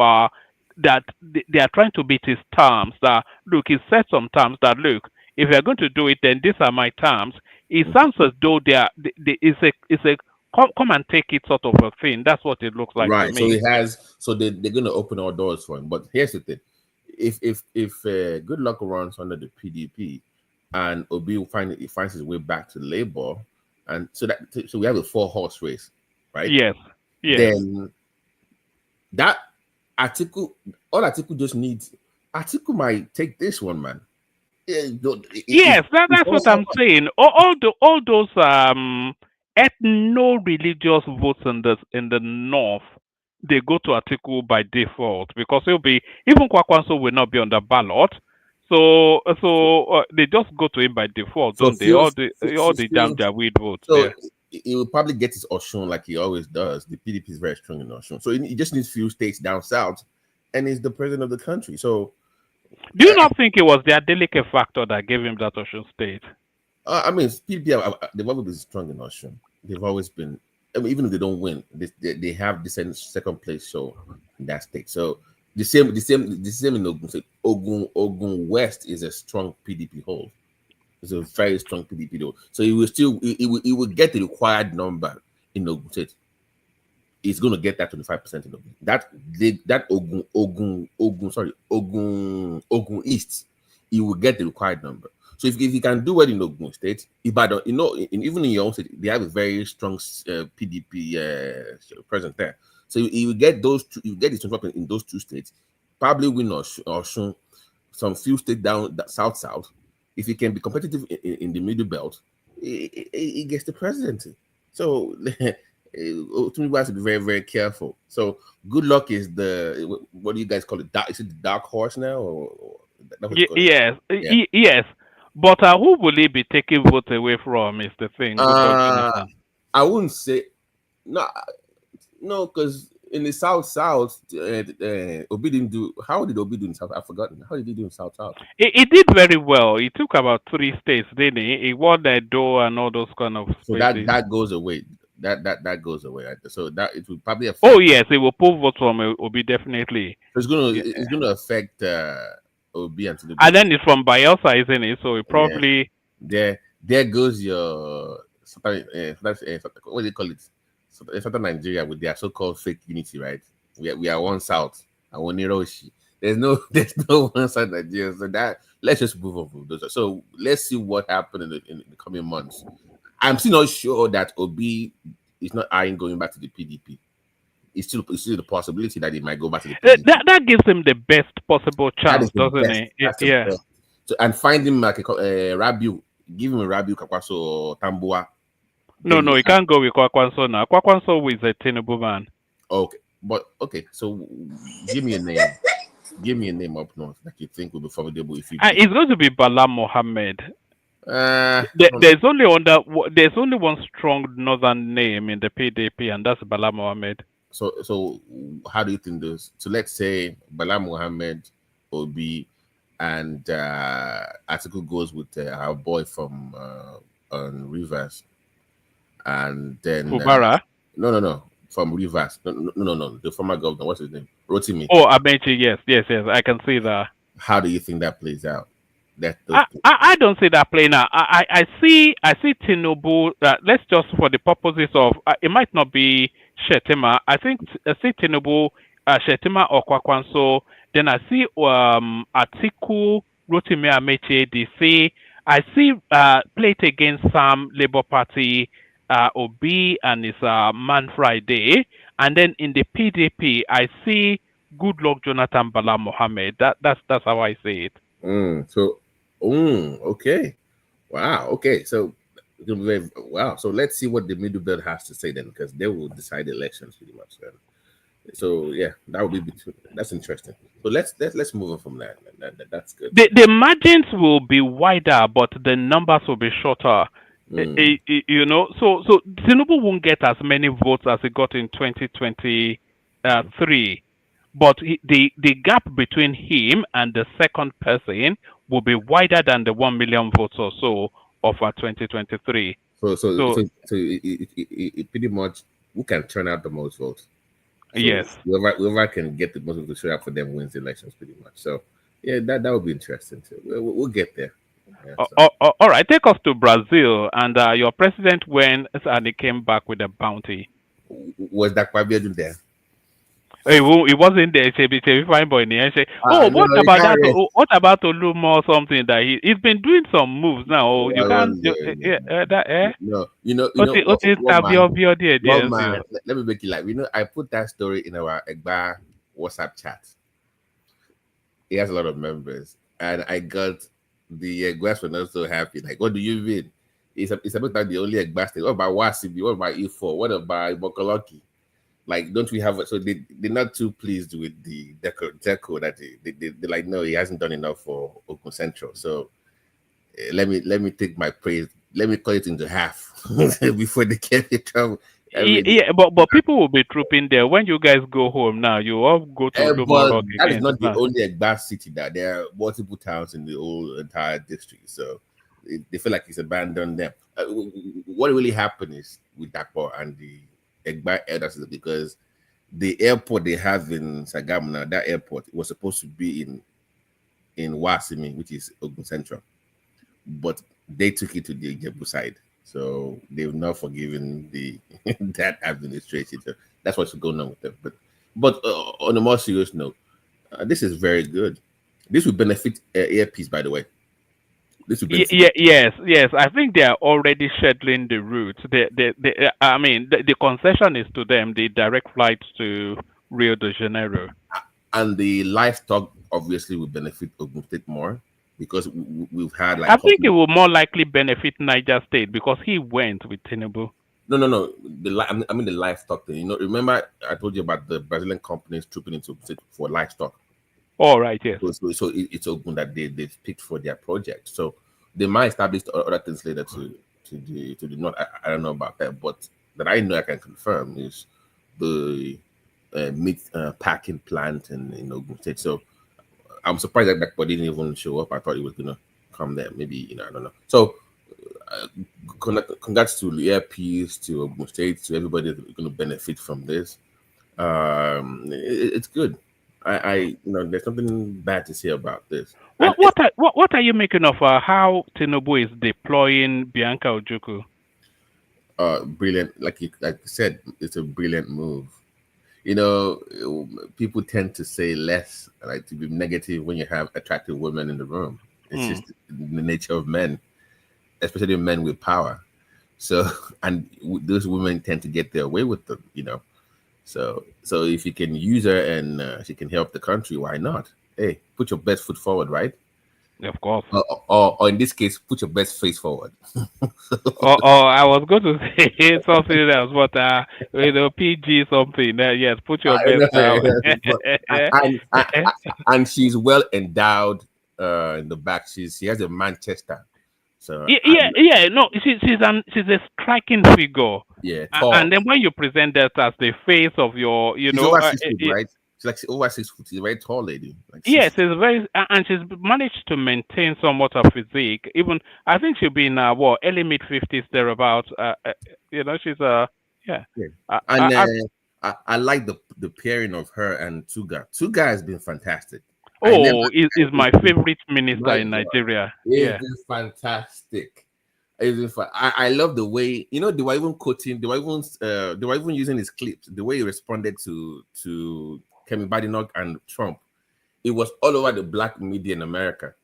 that they are trying to beat his terms. That look, he said some terms that look, if you're going to do it, then these are my terms. It sounds as though it's a come and take it sort of a thing. That's what it looks like to
Right.
me.
So it has. So they're going to open all doors for him. But here's the thing: if Good Luck runs under the PDP, and Obi finds his way back to Labour, and so we have a 4-horse race, right?
Yes. Yes.
Then that Atiku, all Atiku just needs. Atiku might take this one, man.
Yes, that's what I'm saying. All those ethno-religious votes in the north, they go to Atiku by default, because he'll be, even Kwakwanso will not be on the ballot. So they just go to him by default, don't they? All the damn Jaweed votes.
So
Yeah.
he will probably get his Oshun like he always does. The PDP is very strong in Oshun, so he just needs few states down south, and he's the president of the country. So,
do you not think it was their delicate factor that gave him that Osun state?
I mean, PDP they've always been strong in Oshun. They've always been. I mean, even if they don't win, they have the second place show in that state. So the same in Ogun State. Ogun West is a strong PDP hold. It's a very strong PDP though. So he will get the required number in Ogun State. He's going to get that 25% in Ogun. That Ogun East, he will get the required number. So if he can do it in Ogun State, Ibadan, even in your own state, they have a very strong PDP presence there. So he will get those two. You get his 25% in those two states. Probably win Osun, some few states down south. If he can be competitive in the middle belt, he gets the presidency. So Tinubu has to be very, very careful. So Good Luck is what do you guys call it? Is it the dark horse now? Or
yes,
yeah.
Yes. But who will he be taking votes away from is the thing.
I wouldn't say no, because in the South, Obi didn't do. How did Obi do in South? I've forgotten. How did he do in South?
He did very well. He took about 3 states, didn't he? He won the Doees and all those kind of
so
spaces.
that goes away. That goes away. So that it will probably affect.
Oh yes, it will pull votes from Obi definitely.
It's gonna affect Obi and Tinubu.
And then it's from Bayelsa, isn't it? So it probably
there goes your what do you call it? Southern Nigeria with their so-called fake unity, right? We are one South and one Hiroshi. There's no one South Nigeria. So that let's just move on from those. So let's see what happens in the coming months. I'm still not sure that Obi is not eyeing going back to the PDP. It's still the possibility that he might go back to the PDP.
That gives him the best possible chance, doesn't it? Yeah.
So, and find him like a Rabiu, give him a Rabiu Kakwaso or Tambua.
No, he can't go with Kwakwanso now. Kwakwanso is a Tinubu man.
Okay. So give me a name. Give me a name up north that you think will be formidable if you.
It's going to be Bala Mohammed. There's only one strong northern name in the PDP, and that's Bala Mohammed.
So how do you think this? So let's say Bala Mohammed, Obi, and Atiku goes with our boy from Rivers, and then
Fubara.
No, from Rivers. No, the former governor. What's his name? Rotimi.
Oh, Amechi. Yes. I can see that.
How do you think that plays out?
I don't see that playing out. I see Tinubu. Let's just for the purposes of it might not be Shetima. I see Tinubu Shetima Okwakwanso. Then I see Atiku, Rotimi Ameche, DC. I see plate against some Labour Party, Obi and his Man Friday. And then in the PDP, I see Goodluck Jonathan Bala Mohammed. That's how I see it.
Okay. Wow. Okay. So, wow. So let's see what the middle belt has to say then, because they will decide the elections pretty much. So yeah, that would be between. That's interesting. So let's move on from that. That's good.
The margins will be wider, but the numbers will be shorter. You know, so Tinubu won't get as many votes as he got in 2023, but the gap between him and the second person will be wider than the 1 million votes or so of 2023.
So it pretty much who can turn out the most votes. So
yes.
Whoever can get the most votes to show up for them wins the elections pretty much. So yeah, that would be interesting too. We'll get there. Yeah,
all right, take us to Brazil, and your president went and he came back with a bounty.
Was that Kwabiadu there?
He wasn't there. He fine boy. What about Olumo or something that he's been doing some moves now? Oh, you can't.
No, let me make it like I put that story in our Egba WhatsApp chat. He has a lot of members, and I got the Egba's were not so happy. Like, what do you mean? It's about the only Egba state. What about Wasibi? What about E4? What about Bokoloki? Like, don't we have it? So they're not too pleased with the deco that they're like, no, he hasn't done enough for Ogun Central. So let me take my praise. Let me cut it into half before they get in trouble.
But people will be trooping there. When you guys go home now, you all go to
Lumorok again. That is not the only Egba city that there are multiple towns in the whole entire district. So they feel like it's abandoned them. What really happened is with Dakpo and the Egba elders is because the airport they have in Sagamana, that airport was supposed to be in Wasimi, which is Ogun Central, but they took it to the Ijebu side, so they've not forgiven that administration. So that's what's going on with them. But on a more serious note, this is very good. This will benefit Airpeace, by the way.
Yes. I think they are already scheduling the route. The concession is to them the direct flights to Rio de Janeiro.
And the livestock obviously will benefit Ogun State more because we've had
I think it will more likely benefit Niger State because he went with Tinubu.
No. I mean the livestock thing. Remember I told you about the Brazilian companies trooping into Ogun State for livestock.
All right. Yes.
So it's Ogun that they picked for their project. So they might establish other things later to the north. I don't know about that, but that I know I can confirm is the meat packing plant in Ogun State. So I'm surprised that Dakpo didn't even show up. I thought he was gonna come there. Maybe I don't know. So congrats to the Airpeace, to Ogun State, to everybody that's going to benefit from this. It's good. I there's something bad to say about this.
What are you making of how Tinubu is deploying Bianca Ojukwu?
Brilliant. Like you said, it's a brilliant move. People tend to say less, like to be negative when you have attractive women in the room. It's just the nature of men, especially men with power. So, and those women tend to get their way with them, So if you can use her and she can help the country, why not? Hey, put your best foot forward, right?
Of course.
Or in this case, put your best face forward.
I was going to say something else, but PG something. Yes, put your best out.
And she's well endowed in the back. She has a Manchester. So
no, she's a striking figure.
Yeah, tall.
And then when you present that as the face of your,
she's over 6 feet, right? She's like over 6 foot. She's a very tall lady.
Yes, she's very, and she's managed to maintain somewhat of physique. Even I think she'll be in early mid-50s thereabouts. She's
I like the pairing of her and Tuga. Tuga has been fantastic.
Is my favorite minister in Nigeria.
It's been fantastic. I love the way they were even quoting, they were even using his clips, the way he responded to Kemi Badenoch and Trump, it was all over the black media in America.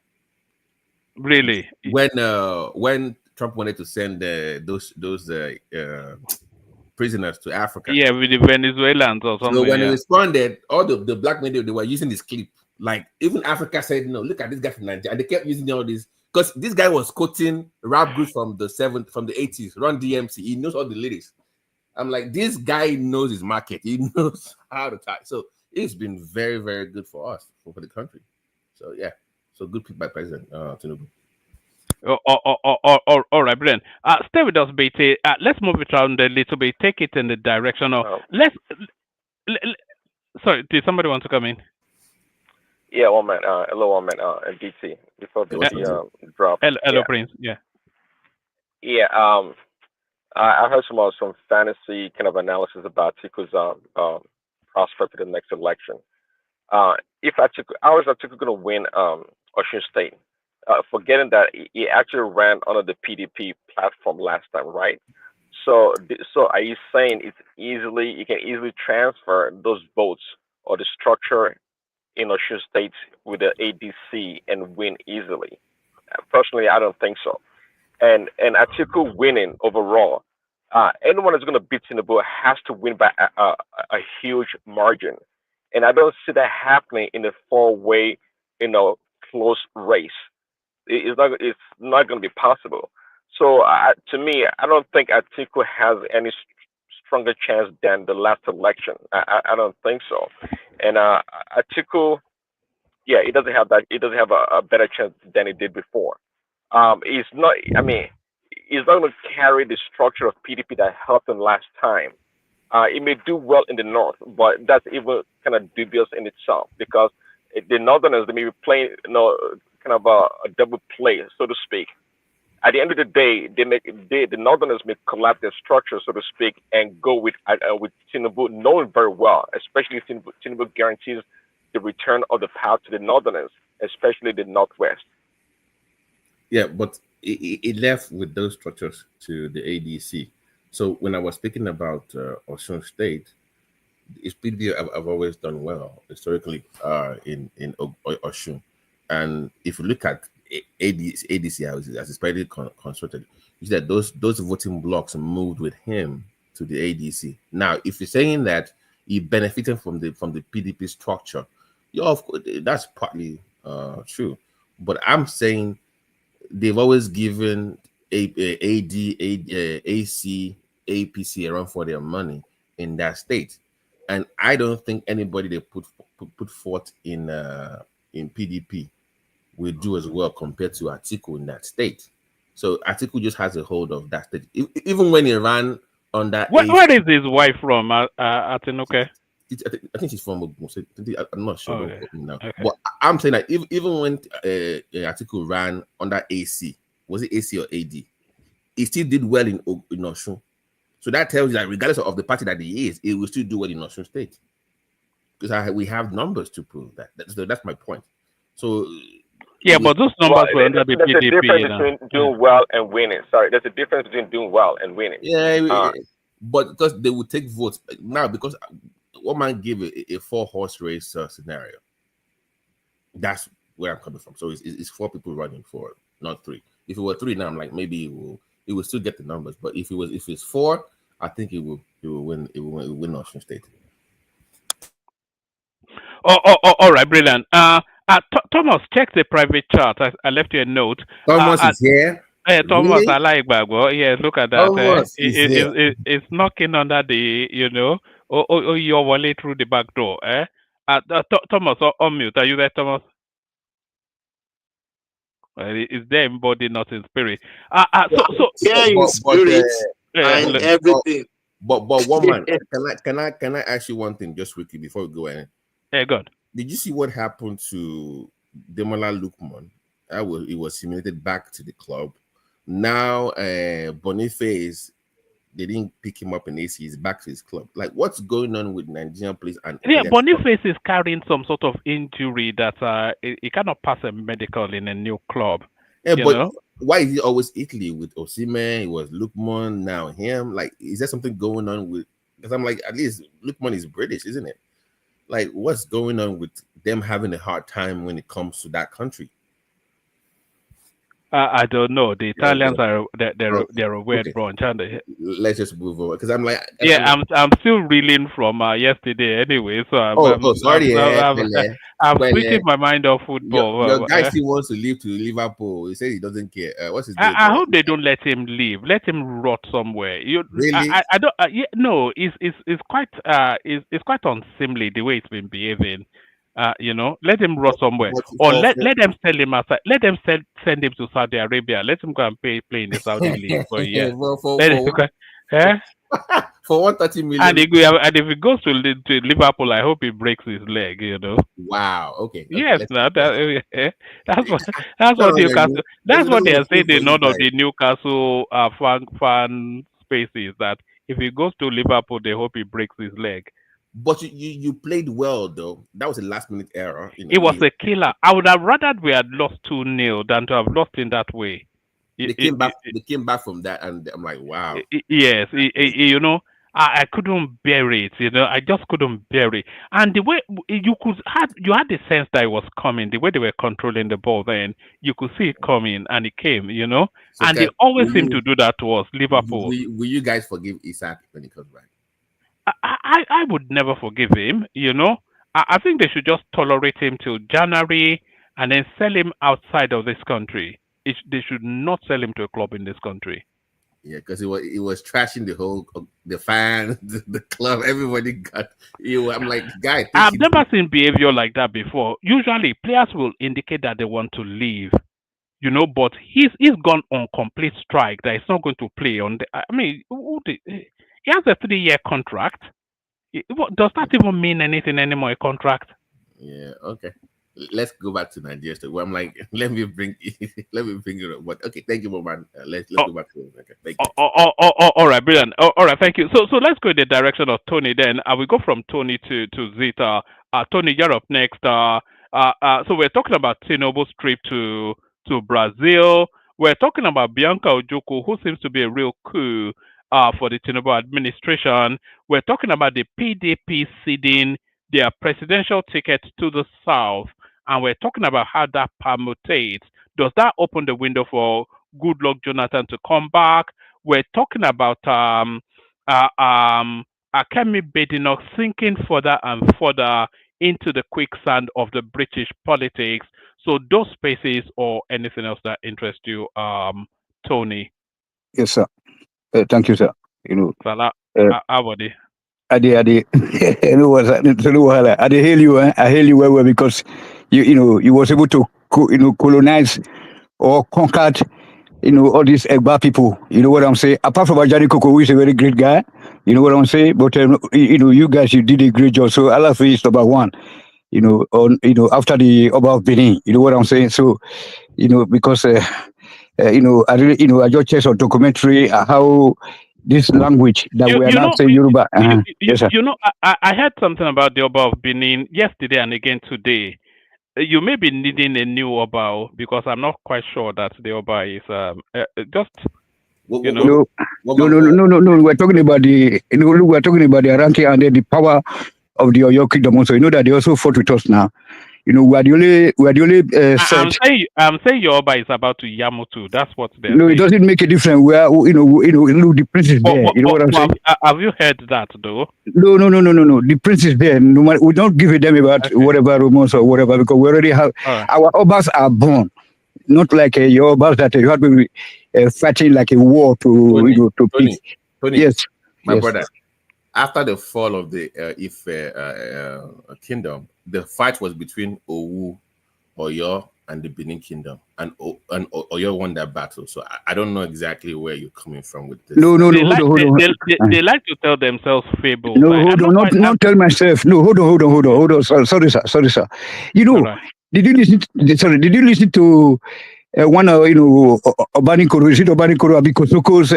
Really?
When Trump wanted to send those prisoners to Africa.
Yeah, with the Venezuelans or something.
So when
yeah.
he responded, all the black media, they were using this clip. Like even Africa said, no, look at this guy from Nigeria. And they kept using all this because this guy was quoting rap groups from the 80s, Run DMC. He knows all the lyrics. I'm like, this guy knows his market. He knows how to type. So it's been very, very good for us, for the country. So yeah, so good pick by President Tinubu.
All right, brilliant. Stay with us, BT. Let's move it around a little bit. Take it in the direction of sorry, did somebody want to come in?
Yeah, one man. Hello, one man. And BT before BT drop.
Hello, Prince. Yeah.
Yeah. I heard some fantasy kind of analysis about Atiku's prospect for the next election. If Atiku, how is Atiku going to win Osun State? Forgetting that he actually ran under the PDP platform last time, right? So are you saying you can easily transfer those votes or the structure in Osun State with the ADC and win easily? Personally, I don't think so. And Atiku winning overall, anyone that's going to beat Tinubu has to win by a huge margin, and I don't see that happening in a four-way, close race. It's not going to be possible. So to me, I don't think Atiku has any stronger chance than the last election. I don't think so. And Atiku, yeah, he doesn't have that. He doesn't have a better chance than he did before. He's not. I mean, he's not going to carry the structure of PDP that helped him last time. He may do well in the north, but that's even kind of dubious in itself because the Northerners, they may be playing, kind of a double play, so to speak. At the end of the day, the Northerners may collapse their structure, so to speak, and go with Tinubu, knowing very well, especially if Tinubu guarantees the return of the power to the Northerners, especially the Northwest.
Yeah, but it left with those structures to the ADC. So when I was speaking about Osun State, it's PDP I've always done well historically in Osun. And if you look at ADC as it's already constructed, you see that those voting blocks moved with him to the ADC. Now, if you're saying that he benefited from the PDP structure, yeah, of course, that's partly true. But I'm saying they've always given AC, APC a run for their money in that state, and I don't think anybody they put forth in PDP will do as well compared to Atiku in that state. So Atiku just has a hold of that state. Even when he ran on that.
Where is his wife from? Atinuke?
I think she's from Ogun. I'm not sure.
Okay. Okay.
But I'm saying that even when Atiku ran under AC, was it AC or AD? He still did well in Osun. So that tells you that regardless of the party that he is, he will still do well in Osun State. Because we have numbers to prove that. That's my point. So
yeah, but those numbers were under the PDP.
There's a difference between doing well and winning. Sorry, there's a difference between doing well and winning.
Yeah, but because they will take votes now, because one man gave a 4-horse race scenario. That's where I'm coming from. So it's 4 people running for it, not 3. If it were 3 now, I'm like maybe it will still get the numbers. But if it's 4, I think it will win. It will win Osun State.
All right, brilliant. Thomas, check the private chat. I left you a note.
Thomas is here.
Thomas,
really?
I like Bagbo. Yeah, look at that.
Thomas
it's knocking under the, your wallet through the back door. Thomas, unmute. Are you there, Thomas? Is there in body, not in spirit?
In spirit and everything.
But one man, can I ask you one thing just quickly before we go in?
Yeah, good.
Did you see what happened to Demola Lookman? It was simulated back to the club. Now Boniface, they didn't pick him up in AC. He's back to his club. Like, what's going on with Nigerian police? And
Boniface is carrying some sort of injury that he cannot pass a medical in a new club.
Yeah, but why is he always Italy with Osimhen? It was Lookman, now him. Like, is there something going on with? Because I'm like, at least Lookman is British, isn't it? Like, what's going on with them having a hard time when it comes to that country?
I don't know. The Italians
Okay.
are they're a weird
Okay.
bunch, aren't they?
Let's just move on because I'm like,
Yeah, I'm still reeling from yesterday anyway, so
sorry,
I'm switching my mind off football.
Your guy still wants to leave to Liverpool. He says he doesn't care. What's his name?
I hope they don't let him leave. Let him rot somewhere.
Really?
I don't. No, it's quite it's quite unseemly the way it's been behaving. Let him rot somewhere, or let them sell him outside. Let them send him to Saudi Arabia. Let him go and play in the Saudi league for a year.
For 130 million.
And if he goes to Liverpool, I hope he breaks his leg.
Wow. Okay.
Yes. Now that's what Newcastle. That's what they are saying in none of the Newcastle fan spaces. That if he goes to Liverpool, they hope he breaks his leg.
But you played well though. That was a last minute error.
It was a killer. I would have rather we had lost 2-0 than to have lost in that way.
They came back from that, and I'm like, wow.
Yes, I couldn't bear it. I just couldn't bear it. And the way you had the sense that it was coming. The way they were controlling the ball, then you could see it coming, and it came. So and they always seem to do that to us, Liverpool.
Will you guys forgive Isaac when he comes back?
I would never forgive him. I think they should just tolerate him till January and then sell him outside of this country. They should not sell him to a club in this country.
Yeah, because he was trashing the fans, the club, everybody got. I'm like, guy.
I've never seen behavior like that before. Usually, players will indicate that they want to leave, but he's gone on complete strike that he's not going to play on. He has a 3-year contract. Does that even mean anything anymore? A contract?
Yeah. Okay. Let's go back to Nigeria. So I'm like, let me bring it up. But okay, thank you, man. Let's go back to it. Okay, thank you.
All right, brilliant. All right, thank you. So let's go in the direction of Tony. Then I will go from Tony to Zita. Tony, you're up next. So we're talking about Tinubu's trip to Brazil. We're talking about Bianca Ojukwu, who seems to be a real coup for the Tinubu administration. We're talking about the PDP ceding their presidential ticket to the South, and we're talking about how that permutates. Does that open the window for Goodluck Jonathan to come back? We're talking about Kemi Badenoch sinking further and further into the quicksand of the British politics. So those spaces or anything else that interests you, Tony?
Yes, sir. Thank you, sir.
Salah, Awadi.
I did hail you. I hail you well because you was able to colonize or conquered all these Egba people. You know what I'm saying? Apart from Ajani Koko, who is a very great guy. You know what I'm saying? But you guys, you did a great job. So Allah is number one. After the Oba of Benin. You know what I'm saying? So because I really I just checked on documentary how this language that we are now saying Yoruba. Yes, sir.
I heard something about the Oba of Benin yesterday and again today. You may be needing a new Oba because I'm not quite sure that the Oba is just.
No. We're talking about the we're talking about the Aranki and the power of the Oyo Kingdom. So that they also fought with us now. We are the only.
I'm saying your Oba is about to Yamutu. That's what they're
saying.
No,
it doesn't make a difference. We are, the prince is there. You know what I'm saying?
Have you heard that though?
No. The prince is there. No matter, we don't give a damn about whatever rumors or whatever because we already have our Obas are born, not like your Obas that you have to be fighting like a war to
Tony,
yes,
my brother. After the fall of the Ife kingdom, the fight was between Owu, Oyo, and the Benin kingdom, and Oyo won that battle. So I don't know exactly where you're coming from with this.
No.
They like to tell themselves fables.
No, hold on, not tell myself. No, hold on. Sorry, sir. Did you listen to one Obanikoro, is it Obanikoro Abikosoko's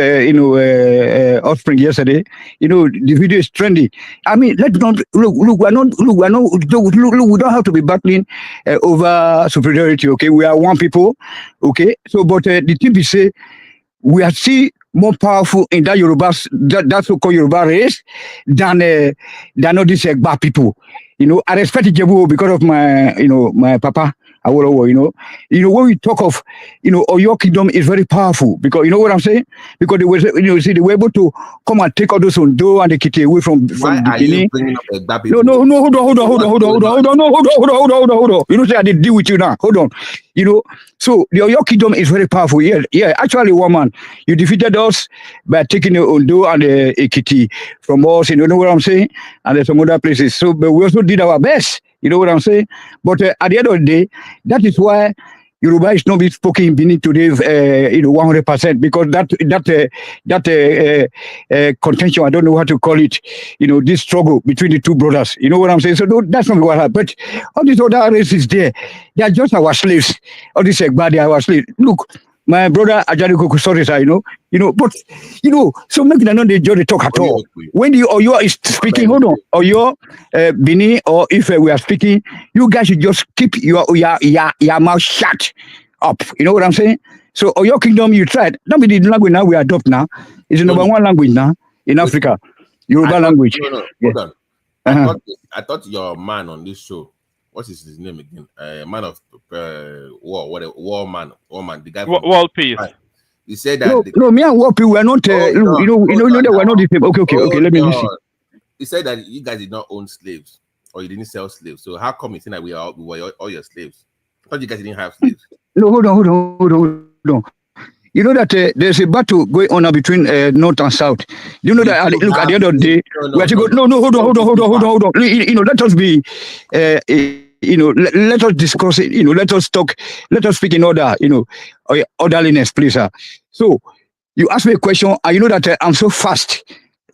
offspring yesterday? The video is trending. I mean, let's not look. We don't have to be battling over superiority. Okay, we are one people. Okay, so but the thing is, say we are still more powerful in that Yoruba, that so-called Yoruba race than all these Egba people. I respect Jebu because of my, my papa. When we talk of, Oyo Kingdom is very powerful because, you know what I'm saying? Because they were, they were able to come and take all those Ondo and the Kiti away from
Why
the
are
Benin.
you bringing up Egba
No,
people?
hold on. You know, say I did deal with you now. Hold on. So the Oyo Kingdom is very powerful. Yeah. Actually, woman, you defeated us by taking the Ondo and the Ekiti from us. You know what I'm saying? And there's some other places. So, but we also did our best. You know what I'm saying? But at the end of the day, that is why Yoruba is not being spoken in Benin today, 100%, because that contention, I don't know how to call it, this struggle between the two brothers. You know what I'm saying? So that's not what happened. But all these other races there, they are just our slaves. All these Egba, they are our slaves. Look, my brother Atiku, sorry, sir, but so make them not the judge talk at all. When the Oyo is speaking, hold on, Oyo, Bini, or if we are speaking, you guys should just keep your mouth shut up. You know what I'm saying? So Oyo Kingdom, you tried. Don't be the language now we adopt now. It's the number one language now in Africa. Yoruba language.
No,
Yeah.
hold on. I thought your man on this show, what is his name again? Man of war, whatever, war man, the guy.
World Peace.
He said that.
No, me and war people were not. They were not the same. Okay. Let me listen.
He said that you guys did not own slaves or you didn't sell slaves. So how come you think that we were all your slaves? I thought you guys didn't have slaves.
No, hold on. You know that there's a battle going on now between North and South. You know that look at the end of the day. Hold on. Let us be. Let us discuss it. Let us talk. Let us speak in order. Orderliness, please, sir. So you ask me a question, and you know that I'm so fast.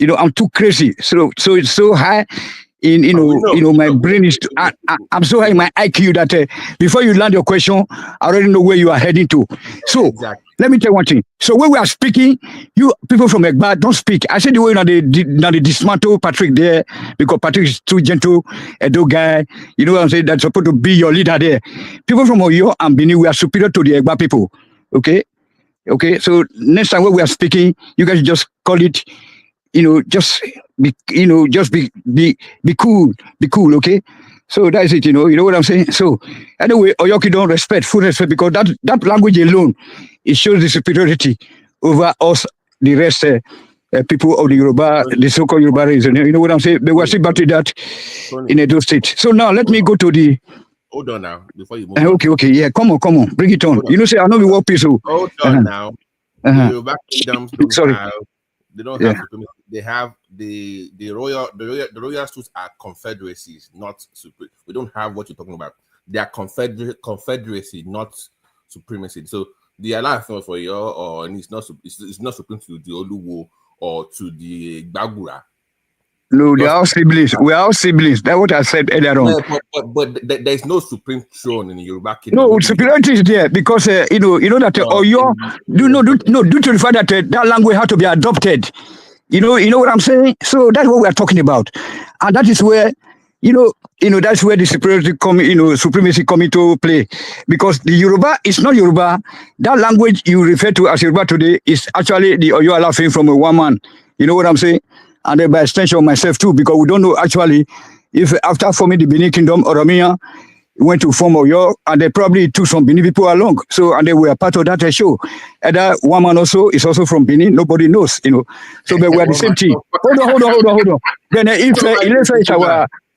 I'm too crazy. So it's so high. My brain is. I'm so high in my IQ that before you land your question, I already know where you are heading to. So let me tell you one thing. So when we are speaking, you people from Egba don't speak. I said the way they dismantle Patrick there because Patrick is too gentle, a dog guy. You know what I'm saying? That's supposed to be your leader there. People from Oyo and Benin, we are superior to the Egba people. Okay. So next time when we are speaking, you guys just call it. Just be cool, okay? So that's it, you know what I'm saying? So anyway, Oyoki don't respect, full respect, because that language alone, it shows the superiority over us, the rest people of the Yoruba, the so-called Yoruba race. You know what I'm saying? They were still about that in Edo State. So now let me go to the.
Hold on now, before you move.
Okay, yeah, come on, bring it on. Say I know we work peaceful.
Hold on now. The Yoruba kingdoms they don't have supremacy. They have the royal suits are confederacies, not supreme. We don't have what you're talking about. They are confederacy, not supremacy. So the alliance for you, or it's not supreme to the Oluwo or to the Gbagura.
No, they are all siblings. We are all siblings. That's what I said earlier on.
Yeah, but there is no supreme throne in the Yoruba kingdom.
No, superiority is there because you know that Oyo due to the fact that that language had to be adopted. You know what I'm saying. So that's what we are talking about, and that is where that's where the supremacy come into play, because the Yoruba is not Yoruba. That language you refer to as Yoruba today is actually the Oyo Alafin from a woman. You know what I'm saying. And then by extension myself too, because we don't know actually if after forming the Benin Kingdom, Oromia went to form Oyo, and they probably took some Benin people along. So, and they were part of that show. And that woman also is also from Benin. Nobody knows, So, but we are the same team. Hold on. Then if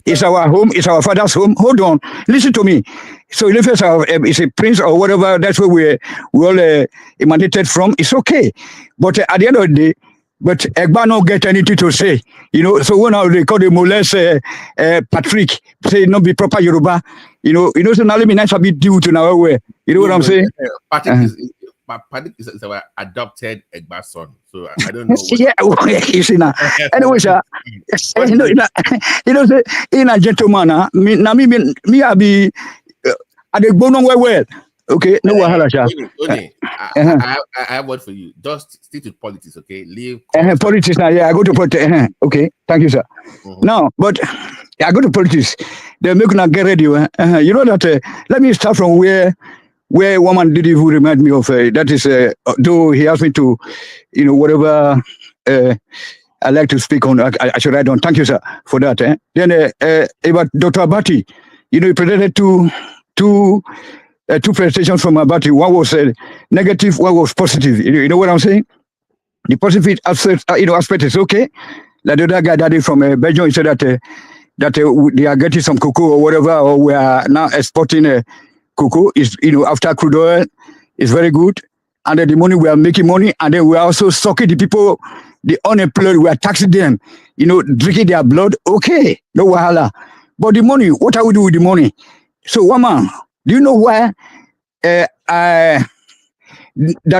it's our home, it's our father's home. Hold on, listen to me. So if it's a prince or whatever, that's where we all emanated from. It's okay, but at the end of the day. But Egba don't get anything to say, So when they call the molest Patrick, say not be proper Yoruba, So now let me nice a bit due to now where, you know what I'm saying?
Patrick is our adopted Egba son, so I don't know.
You see now. Anyway, sir, in a gentleman, me I be at the bone well. Okay, no wahala, sha.
I have word for you. Just stick to politics, okay? Leave
politics now. Yeah, I go to politics. Okay, thank you, sir. Now, but I go to politics. They make not get ready. You know that. Let me start from where woman did who remind me of. That is, though he asked me to, whatever I like to speak on. I should write on. Thank you, sir, for that. Then about Dr. Abati, you presented two presentations from Abati. One was negative, one was positive. You know what I'm saying? The positive aspect is okay. Like the other guy that is from Belgium, he said that they are getting some cocoa or whatever, or we are now exporting cocoa. Is after crude oil, is very good. And then the money, we are making money, and then we are also sucking the people, the unemployed, we are taxing them, drinking their blood. Okay, no wahala. But the money, what are we doing with the money? So, woman, do you know why that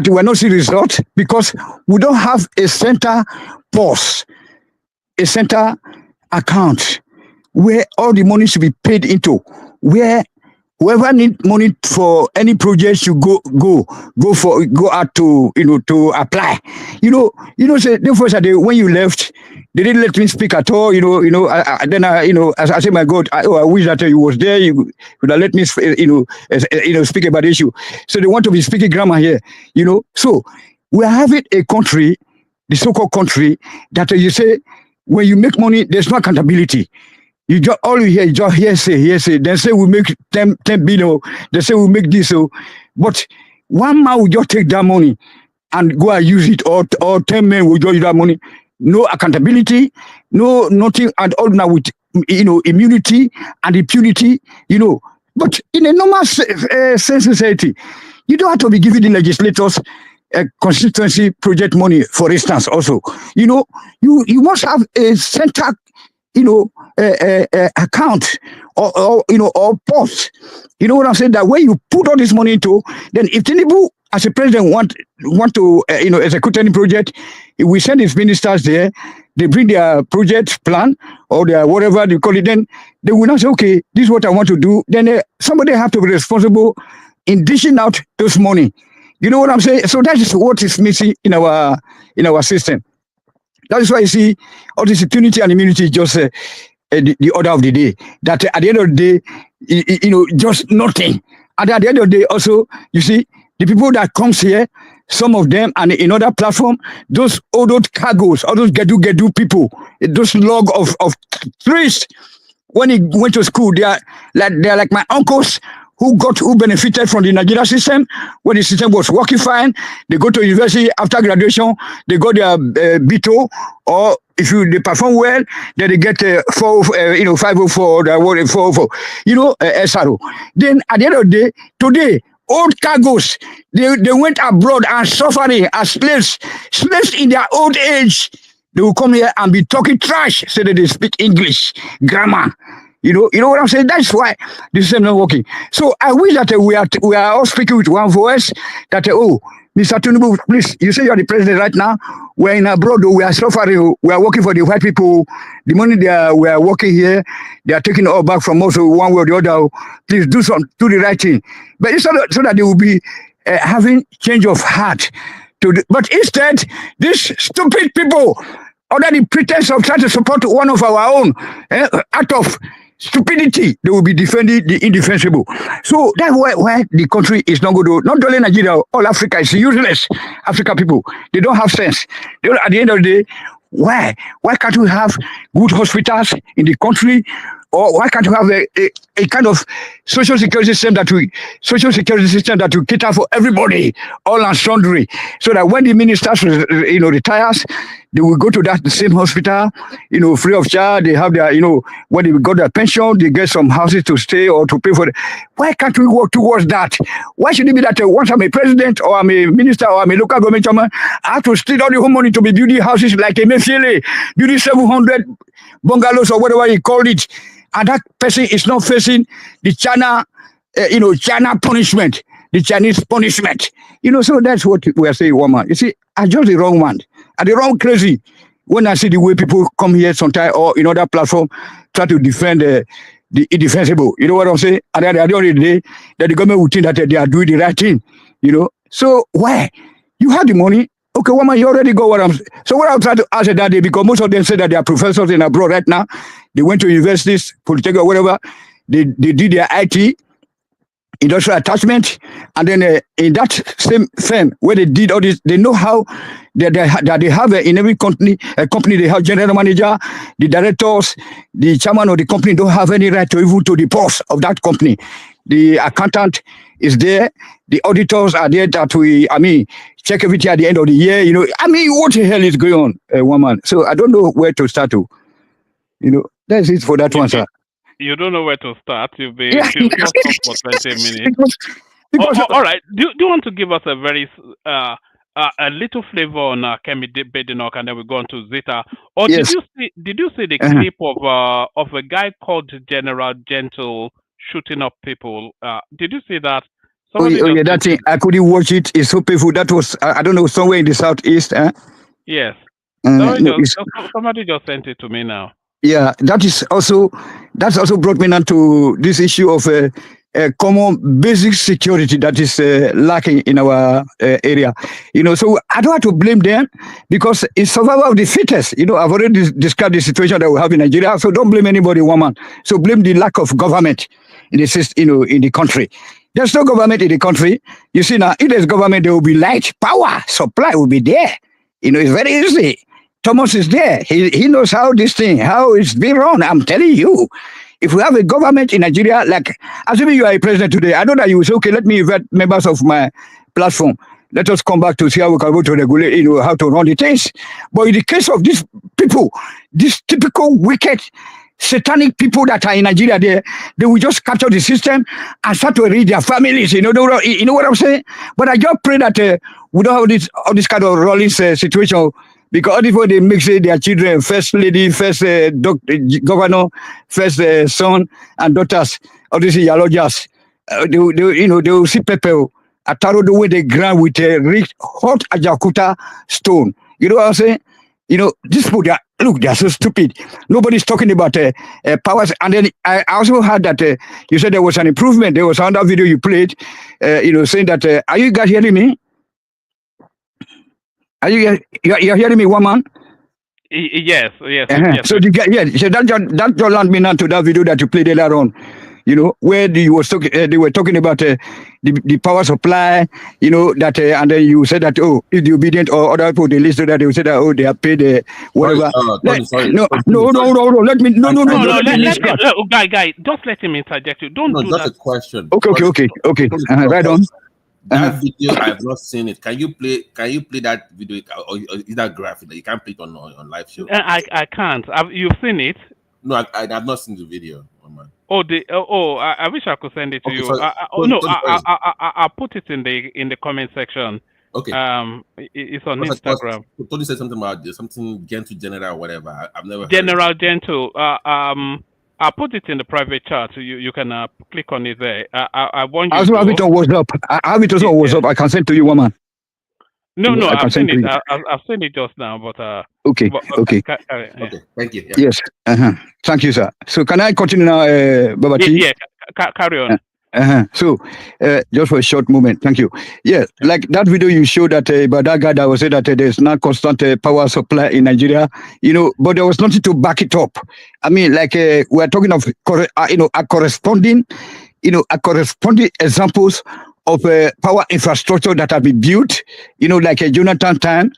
we are not seeing results? Because we don't have a center pause, a center account where all the money should be paid into, where whoever need money for any project should go out to to apply. Say the first day when you left, they didn't let me speak at all. Then I said, my God, I wish that you was there. You would have let me speak about the issue. So they want to be speaking grammar here. So we are having a country, the so-called country, that you say when you make money, there's no accountability. You just all you hear, hearsay. They say we make 10 billion. They say we make this. So, but one man will just take that money and go and use it, or 10 men will just use that money. No accountability, no nothing, and all now with immunity and impunity. But in a normal sense society, you don't have to be giving the legislators constituency project money, for instance. Also, you must have a center account or post. You know what I'm saying? That when you put all this money into, then if Tinubu as a president want to execute any project, we send his ministers there. They bring their project plan or their whatever they call it. Then they will not say, okay, this is what I want to do. Then somebody have to be responsible in dishing out those money. You know what I'm saying? So that is what is missing in our system. That is why you see all this impunity and immunity is just the order of the day. That at the end of the day, just nothing. And at the end of the day, also, you see, the people that comes here, some of them, and in other platform, those cargoes, all those gedu people, those log of trees, when he went to school, they are like my uncles who benefited from the Nigeria system when the system was working fine. They go to university after graduation, they got their BITO, or if they perform well, then they get 504 or 404, SRO. Then at the end of the day, today, old cargoes, they went abroad and suffering as slaves in their old age. They will come here and be talking trash, say that they speak English, grammar. You know what I'm saying? That's why the system not working. So I wish that we are all speaking with one voice. That Mr. Tinubu, please, you say you're the president right now. We're in abroad. We are suffering. We are working for the white people. The money we are working here, they are taking it all back from us one way or the other. Please do the right thing. But so that they will be having change of heart. But instead, these stupid people, under the pretense of trying to support one of our own, out of stupidity, they will be defending the indefensible. So that's why the country is not good. Not only Nigeria, all Africa is useless. African people, they don't have sense. At the end of the day, why can't we have good hospitals in the country? Or why can't we have a kind of social security system that will cater for everybody, all and sundry, so that when the ministers retires, they will go to the same hospital, free of charge. They have their, when they got their pension, they get some houses to stay or to pay for it. Why can't we work towards that? Why should it be that once I'm a president or I'm a minister or I'm a local government chairman, I have to steal all the home money to be building houses like a Mefiele, building 700 bungalows or whatever he called it, and that person is not facing the China punishment, the Chinese punishment. So that's what we are saying, woman. You see, I just the wrong one. And the wrong crazy when I see the way people come here sometimes or in other platform try to defend the indefensible. You know what I'm saying? And at the end of the day, that the government will think that they are doing the right thing. So why? You have the money. Okay, woman, you already got what I'm saying. So what I'm trying to ask that day, because most of them say that they are professors in abroad right now. They went to universities, Polytechnic or whatever. They did their IT. industrial attachment, and then in that same firm where they did all this, they know how they have in every company they have general manager, the directors, the chairman of the company don't have any right to even to the boss of that company. The accountant is there, the auditors are there that check everything at the end of the year. What the hell is going on, woman? So I don't know where to start to. That's it for that one, sir.
You don't know where to start. You've been talking for 20 minutes. All right. Do you want to give us a very a little flavor on Kemi Badenoch, and then we go on to Zita? Or
yes.
did you see the clip of a guy called General Gentle shooting up people? Did you see that?
That thing, I couldn't watch it. It's so painful. That was I don't know, somewhere in the southeast.
Yes. Somebody just sent it to me now.
Yeah, that's also brought me on to this issue of common basic security that is lacking in our area. So I don't have to blame them because it's survival of the fittest. I've already described the situation that we have in Nigeria. So don't blame anybody, woman. So blame the lack of government in the in the country. There's no government in the country. You see now, if there's government, there will be light, power, supply will be there. It's very easy. Thomas is there. He knows how it's being run. I'm telling you. If we have a government in Nigeria, like, assuming you are a president today, I know that you will say, okay, let me invite members of my platform. Let us come back to see how we can go to regulate, how to run the things. But in the case of these people, these typical wicked, satanic people that are in Nigeria, they will just capture the system and start to read their families. You know what I'm saying? But I just pray that we don't have all this kind of rolling situation. Because all people, they mix their children, first lady, first governor, first son and daughters, all these yalojas. They will see people throw the way they ground with a rich, hot Ajakuta stone. You know what I'm saying? These people, they are so stupid. Nobody's talking about powers. And then I also heard that you said there was an improvement. There was another video you played, saying that, are you guys hearing me? Are you're hearing me, woman?
Yes.
So that just landed me now to that video that you played earlier on. Where they were talking about the power supply. That and then you said that if the obedient or other people they listed that they will say that they are paid whatever.
Sorry.
No. Let me
guy, just let him interject you. Don't do
just
that.
a question.
Okay. Right on.
That video, I've not seen it. Can you play that video, or is that graphic that you can't play it on live show?
I can't. You've seen it?
No, I've not seen the video. Man.
I wish I could send it to you. I'll put it in the comment section.
Okay.
It's on Instagram.
Tony said something about something gentle general or whatever. I've never heard
General Gentle. I'll put it in the private chat. So you can click on it there. I want you.
I also have it on WhatsApp. I have it also on WhatsApp. I can send to you, woman.
No, I've seen it. I've seen it just now, but
okay.
Thank you.
Yeah. Yes. Thank you, sir. So can I continue now, Babaji?
Yeah. Carry on.
So, just for a short moment, thank you. Yeah, like that video you showed that about that guy that was said that there's not constant power supply in Nigeria, but there was nothing to back it up. I mean, like we're talking of, a corresponding examples of power infrastructure that have been built, like a Jonathan time.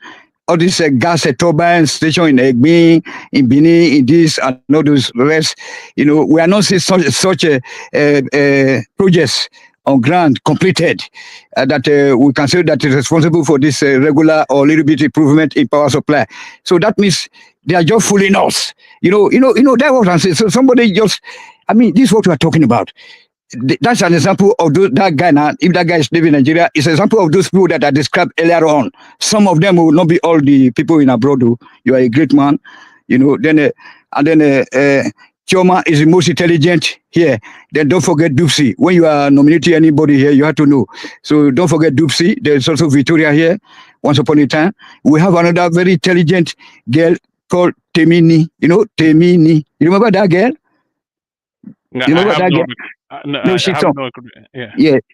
All this gas turbine station in Egbin, in Benin, in this and all those rest, we are not seeing such projects on ground completed that we can say that is responsible for this regular or little bit improvement in power supply. So that means they are just fooling us. That's what I'm saying. So somebody this is what we are talking about. That's an example of that guy now. If that guy is living in Nigeria, it's an example of those people that I described earlier on. Some of them will not be all the people in abroad who you are a great man, Then Chioma is the most intelligent here. Then don't forget Doopsy. When you are nominating anybody here, you have to know. So don't forget Doopsy. There's also Victoria here. Once upon a time, we have another very intelligent girl called Temini. Temini. You remember that girl?
No,
you remember that girl?
No,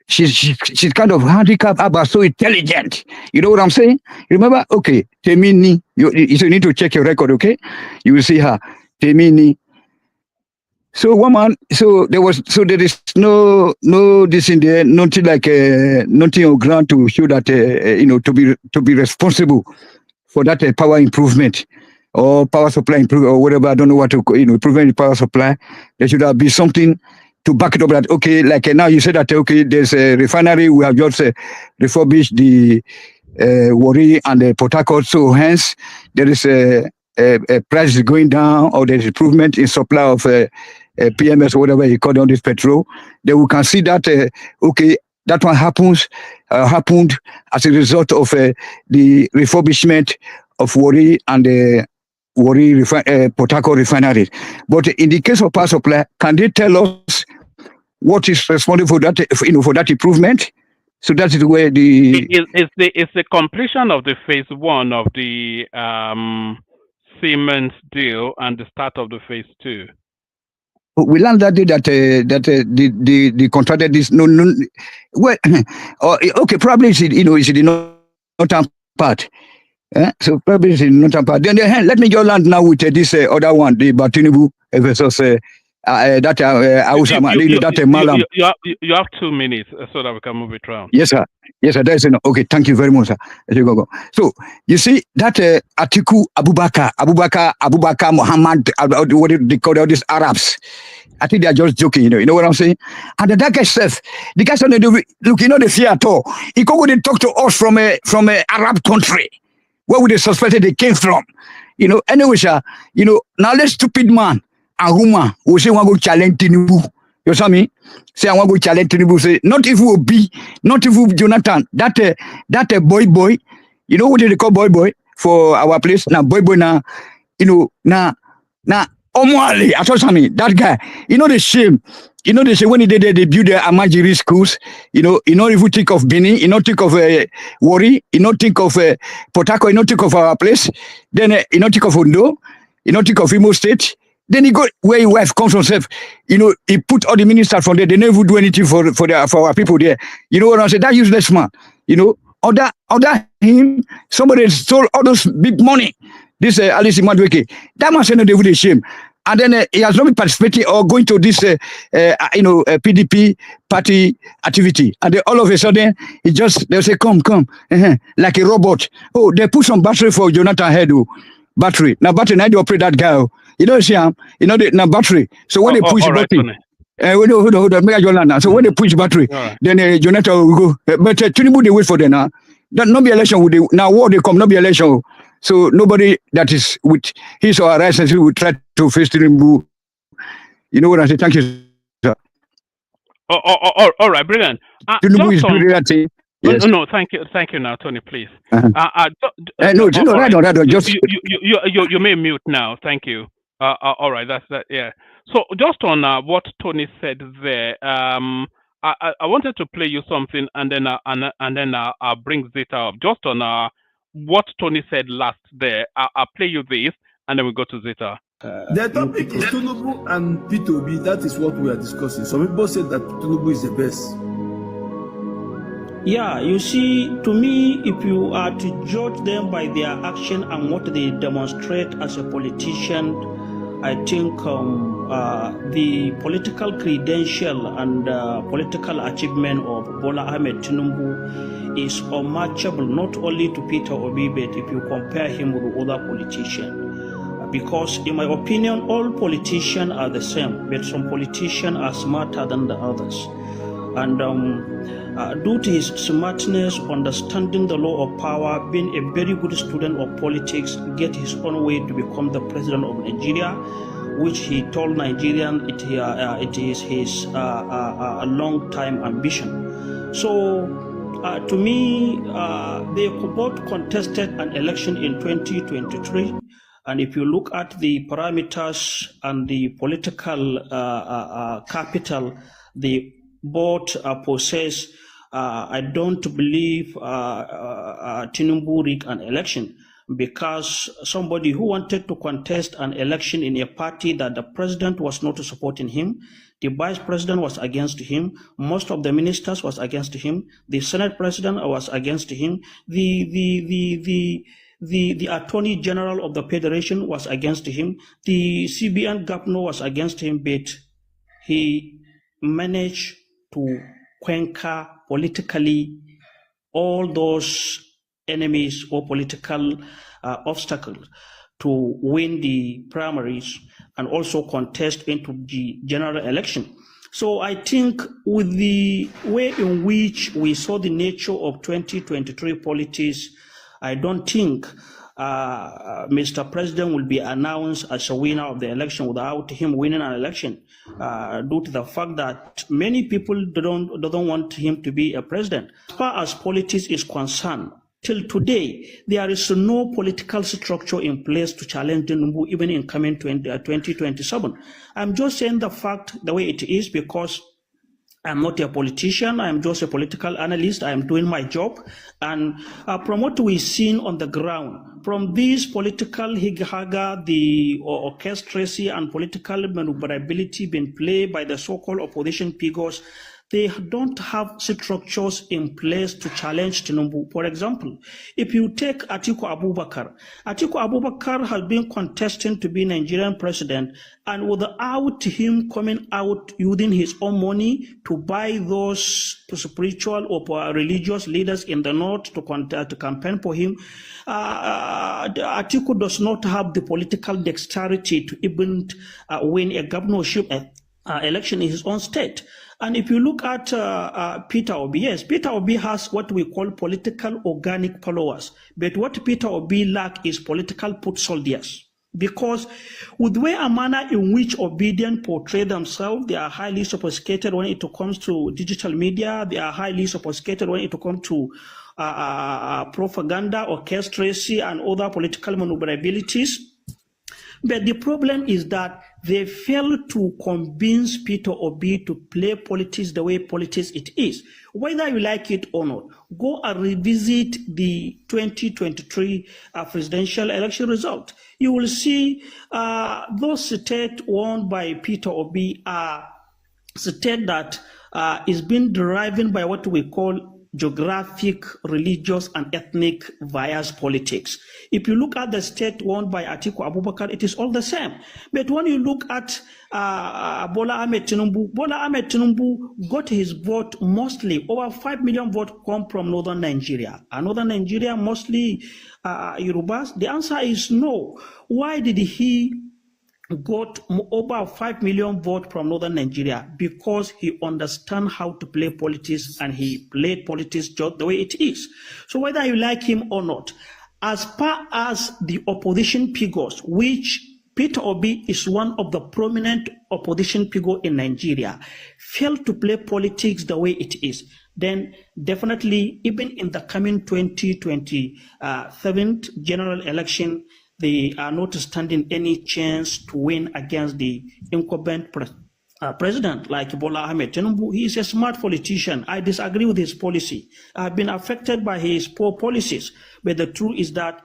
she's
she's kind of handicapped, but so intelligent. You know what I'm saying? Remember? Okay, Temini. You need to check your record, okay? You will see her. Temini. So woman, so there is no this in there, nothing like nothing on ground to show that to be responsible for that power improvement or power supply improvement or whatever. I don't know what to improvement in power supply. There should have been something to back it up. That okay, like now you said that okay, there's a refinery. We have just refurbished the Warri and the Port Harcourt. So hence there is a price is going down or there's improvement in supply of PMS or whatever you call it on this petrol. Then we can see that okay, that one happened as a result of the refurbishment of Warri and the Port Harcourt refinery. But in the case of power supply, can they tell us what is responsible for that? For that improvement. So that is where
it's the completion of the phase 1 of the Siemens deal and the start of the phase 2.
We learned that day that the contracted this well okay, probably it's the northern part. So probably it's the northern part. Then let me just land now with this other one, the Gef Tinubu versus Malam.
You have 2 minutes so that we can move it around.
Yes, sir. Yes, sir. That's enough. Okay, thank you very much, sir. Go. So you see that Atiku Abubakar Muhammad, what do they call all these Arabs? I think they are just joking, you know what I'm saying? And that guy says, the guy said, look, they fear at all. He come and talk to us from a Arab country. Where would they suspect they came from? Anyway, sir, now let's stupid man and woman who say, I want to go challenge Tinubu. You see me? Say, I want to go challenge Tinubu. Say, not if we be, not if we Jonathan, that boy, you know what they call boy for our place? Now, boy, now, Omwale, I told me that guy, the shame. They say when they build their Amajiri schools, if you think of Benin, think of Warri, think of Port Harcourt, think of our place, then think of Ondo, think of Imo State. Then he go where his wife comes from himself. He put all the ministers from there. They never do anything for our people there. You know what I'm saying? That useless man. Other him, somebody stole all those big money. This Alice Madweke. That man said no, they would shame. And then he has not been participating or going to this PDP party activity. And then all of a sudden, they'll say, come, like a robot. Oh, they put some battery for Jonathan head. Battery. Now battery, now they operate that guy. See him? Now battery. So when they push battery, hold on. So when they push battery, then Jonathan will go. But Tinubu, they wait for them now. That not be election. Now war they come, not be election. So nobody that is with his or her license will try to face Tinubu. You know what I say? Thank you, sir.
All right, brilliant.
Tinubu is doing that thing. Yes.
No, thank you now, Tony, please.
No, just
you may mute now. Thank you. All right, that's that. Yeah. So just on what Tony said there, I wanted to play you something, and then I'll bring Zeta up. Just on what Tony said last there, I'll play you this, and then we go to Zeta.
The topic is Tinubu and P2B. That is what we are discussing. Some people said that Tinubu is the best.
Yeah, you see, to me, if you are to judge them by their action and what they demonstrate as a politician, I think the political credential and political achievement of Bola Ahmed Tinubu is unmatchable, not only to Peter Obi, but if you compare him with other politicians. Because in my opinion, all politicians are the same, but some politicians are smarter than the others. And due to his smartness, understanding the law of power, being a very good student of politics, get his own way to become the president of Nigeria, which he told Nigerians it is his long-time ambition. So, to me, they both contested an election in 2023. And if you look at the parameters and the political capital they both possess, I don't believe Tinubu rigged an election, because somebody who wanted to contest an election in a party that the president was not supporting him, the vice president was against him, most of the ministers was against him, the Senate president was against him, the Attorney General of the Federation was against him, the CBN governor was against him, but he managed to conquer politically all those enemies or political obstacles to win the primaries and also contest into the general election. So I think with the way in which we saw the nature of 2023 politics, I don't think Mr. President will be announced as a winner of the election without him winning an election, due to the fact that many people don't want him to be a president. As far as politics is concerned, till today, there is no political structure in place to challenge Tinubu even in coming 2027. I'm just saying the fact the way it is because I'm not a politician. I'm just a political analyst. I'm doing my job. And from what we've seen on the ground, from this political hig-haga, the orchestracy and political maneuverability being played by the so-called opposition figures, they don't have structures in place to challenge Tinubu. For example, if you take Atiku Abubakar has been contesting to be Nigerian president, and without him coming out using his own money to buy those spiritual or religious leaders in the north to campaign for him, Atiku does not have the political dexterity to even win a governorship election in his own state. And if you look at Peter Obi, yes, Peter Obi has what we call political organic followers. But what Peter Obi lacks is political foot soldiers. Because with the way and manner in which Obedient portray themselves, they are highly sophisticated when it comes to digital media. They are highly sophisticated when it comes to propaganda, orchestracy, and other political maneuverabilities. But the problem is that they fail to convince Peter Obi to play politics the way politics it is. Whether you like it or not, go and revisit the 2023 presidential election result. You will see those states won by Peter Obi are states that is being derived by what we call geographic, religious, and ethnic bias politics. If you look at the state won by Atiku Abubakar, it is all the same. But when you look at Bola Ahmed Tinubu got his vote mostly, over 5 million votes come from northern Nigeria. And northern Nigeria, mostly Yorubas? The answer is no. Why did he got over 5 million votes from northern Nigeria? Because he understands how to play politics, and he played politics just the way it is. So whether you like him or not, as far as the opposition figures, which Peter Obi is one of the prominent opposition figures in Nigeria, fail to play politics the way it is, then definitely even in the coming 2027 general election, they are not standing any chance to win against the incumbent president like Bola Ahmed Tinubu. He is a smart politician. I disagree with his policy. I've been affected by his poor policies, but the truth is that.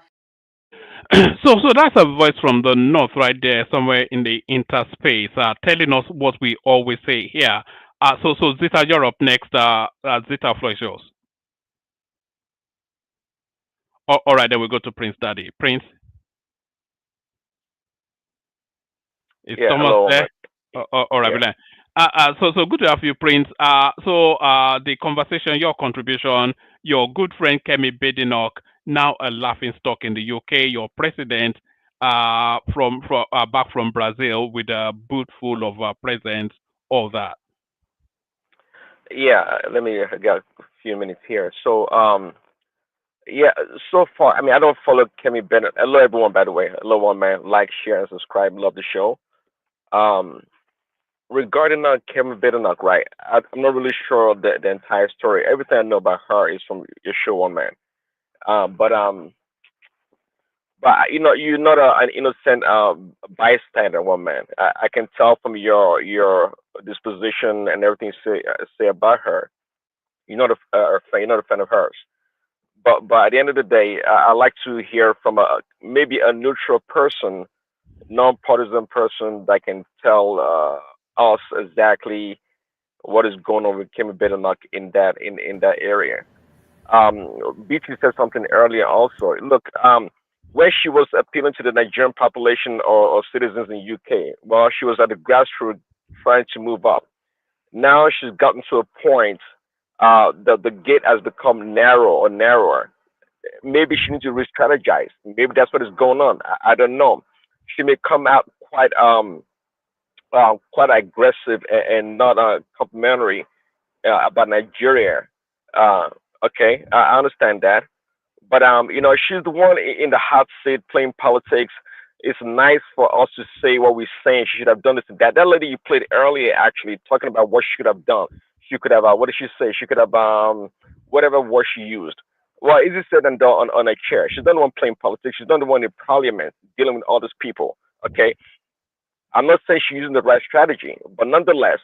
So that's a voice from the north right there, somewhere in the interspace, telling us what we always say here. So Zita, you're up next. Zita, floor is yours. All right, then we go to Prince Daddy. Prince. Is Thomas there? All right, yeah. So good to have you, Prince. The conversation, your contribution, your good friend Kemi Badenoch, now a laughing stock in the UK, your president back from Brazil with a boot full of presents, all that.
Yeah, let me get a few minutes here. So, yeah, so far, I mean, I don't follow Kemi Badenoch. Hello, everyone, by the way. Hello, one man. Like, share, and subscribe. Love the show. Regarding Kemi Badenoch, right? I'm not really sure the entire story. Everything I know about her is from your show, one man. But you know, you're not an innocent bystander, one man. I can tell from your disposition and everything you say about her. You're not a fan of hers. But at the end of the day, I like to hear from maybe a neutral person, non-partisan person that can tell us exactly what is going on with Kemi Badenoch in that area. BT said something earlier also. Look, where she was appealing to the Nigerian population or citizens in UK, well, she was at the grassroots trying to move up. Now she's gotten to a point that the gate has become narrow or narrower. Maybe she needs to re-strategize. Maybe that's what is going on. I don't know. She may come out quite aggressive and not complimentary about Nigeria. Uh, okay, I understand that. But she's the one in the hot seat playing politics. It's nice for us to say what we're saying. She should have done this and that. That lady you played earlier, actually talking about what she could have done. She could have. What did she say? She could have whatever word she used. Well, easy said than done on a chair. She's not the one playing politics. She's not the one in parliament dealing with all these people. Okay, I'm not saying she's using the right strategy, but nonetheless,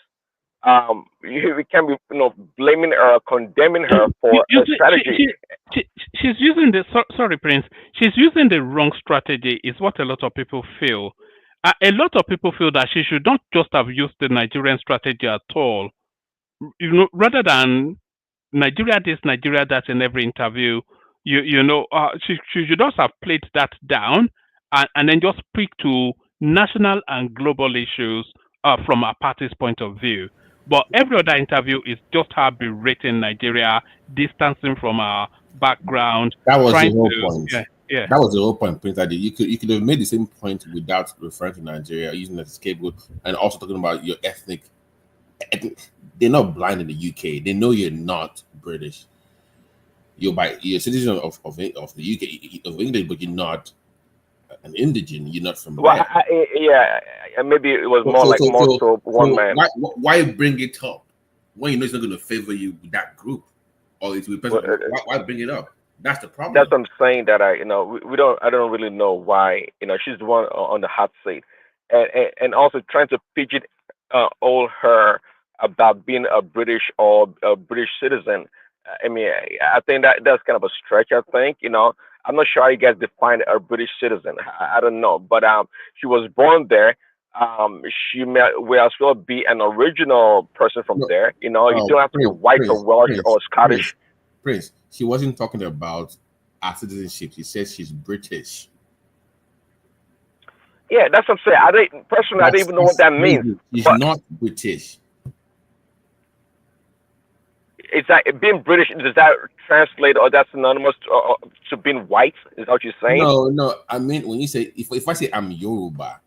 we can't be blaming her, condemning her for
You
a
see,
strategy.
she's using the sorry, Prince. She's using the wrong strategy. Is what a lot of people feel. A lot of people feel that she should not just have used the Nigerian strategy at all. Rather than Nigeria this, Nigeria that in every interview, she should just have played that down and then just speak to national and global issues from a party's point of view. But every other interview is just her berating Nigeria, distancing from our background,
That was the
trying
whole
to
point.
yeah.
That was the whole point, Prince. That you could have made the same point without referring to Nigeria, using it as a scapegoat, and also talking about your ethnic. They're not blind in the UK. They know you're not British. You're a citizen of the UK of England, but you're not an indigene. You're not from
Well,
there.
maybe it was more like more so one man.
Why bring it up when you know it's not going to favor you with that group, or it's with person? Why bring it up? That's the problem.
That's what I'm saying. That we don't. I don't really know why. She's the one on the hot seat, and also trying to pigeon all her about being a British or a British citizen. I mean, I think that's kind of a stretch. I think I'm not sure how you guys define a British citizen. I don't know, but she was born there. She may as well be an original person from there. You don't have to be white or Welsh or Scottish.
Prince, she wasn't talking about her citizenship. She says she's British.
Yeah, that's what I'm saying. I don't even know what that means.
She's not British.
Is that being British? Does that translate or that's synonymous to being white? Is that what you're saying?
No. I mean, when you say if I say I'm Yoruba,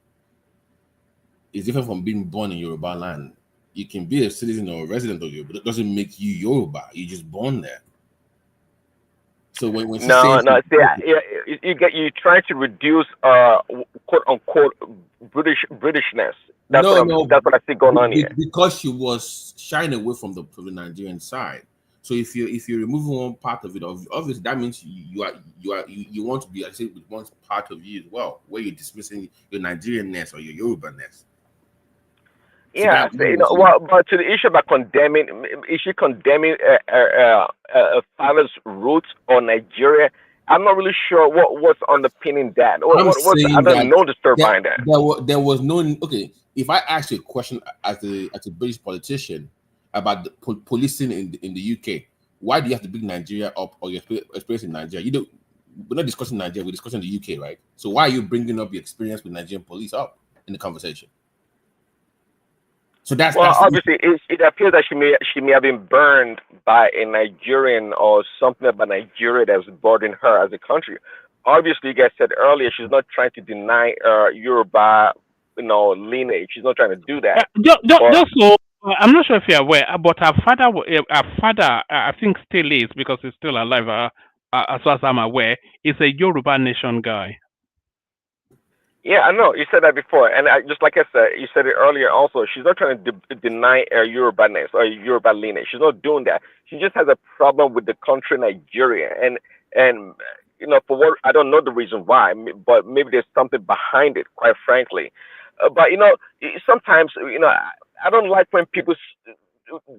it's different from being born in Yoruba land. You can be a citizen or a resident of Yoruba, but that doesn't make you Yoruba. You're just born there. So when she you trying to reduce
quote unquote Britishness. That's what I see going on here.
Because she was shying away from the Nigerian side. So if you're removing one part of it, obviously that means you want to be, I say, with one part of you as well, where you're dismissing your Nigerianness or your Yoruba-ness.
Yeah, but to the issue about condemning, is she condemning a father's roots or Nigeria? I'm not really sure what's underpinning that. I don't know the story behind that.
There was no If I ask you a question as a British politician about the policing in the UK, why do you have to bring Nigeria up or your experience in Nigeria? We're not discussing Nigeria, we're discussing the UK, right? So why are you bringing up your experience with Nigerian police up in the conversation? So that's
obviously it appears that she may have been burned by a Nigerian or something about Nigeria that's burdened her as a country. Obviously, you guys said earlier she's not trying to deny Yoruba, lineage. She's not trying to do that.
I'm not sure if you're aware, but her father, I think still is because he's still alive. As far as I'm aware, is a Yoruba nation guy.
Yeah, I know. You said that before. And just like I said, you said it earlier also. She's not trying to deny her Yoruba-ness or Yoruba lineage. She's not doing that. She just has a problem with the country Nigeria. And for what, I don't know the reason why, but maybe there's something behind it, quite frankly. But, sometimes, I don't like when people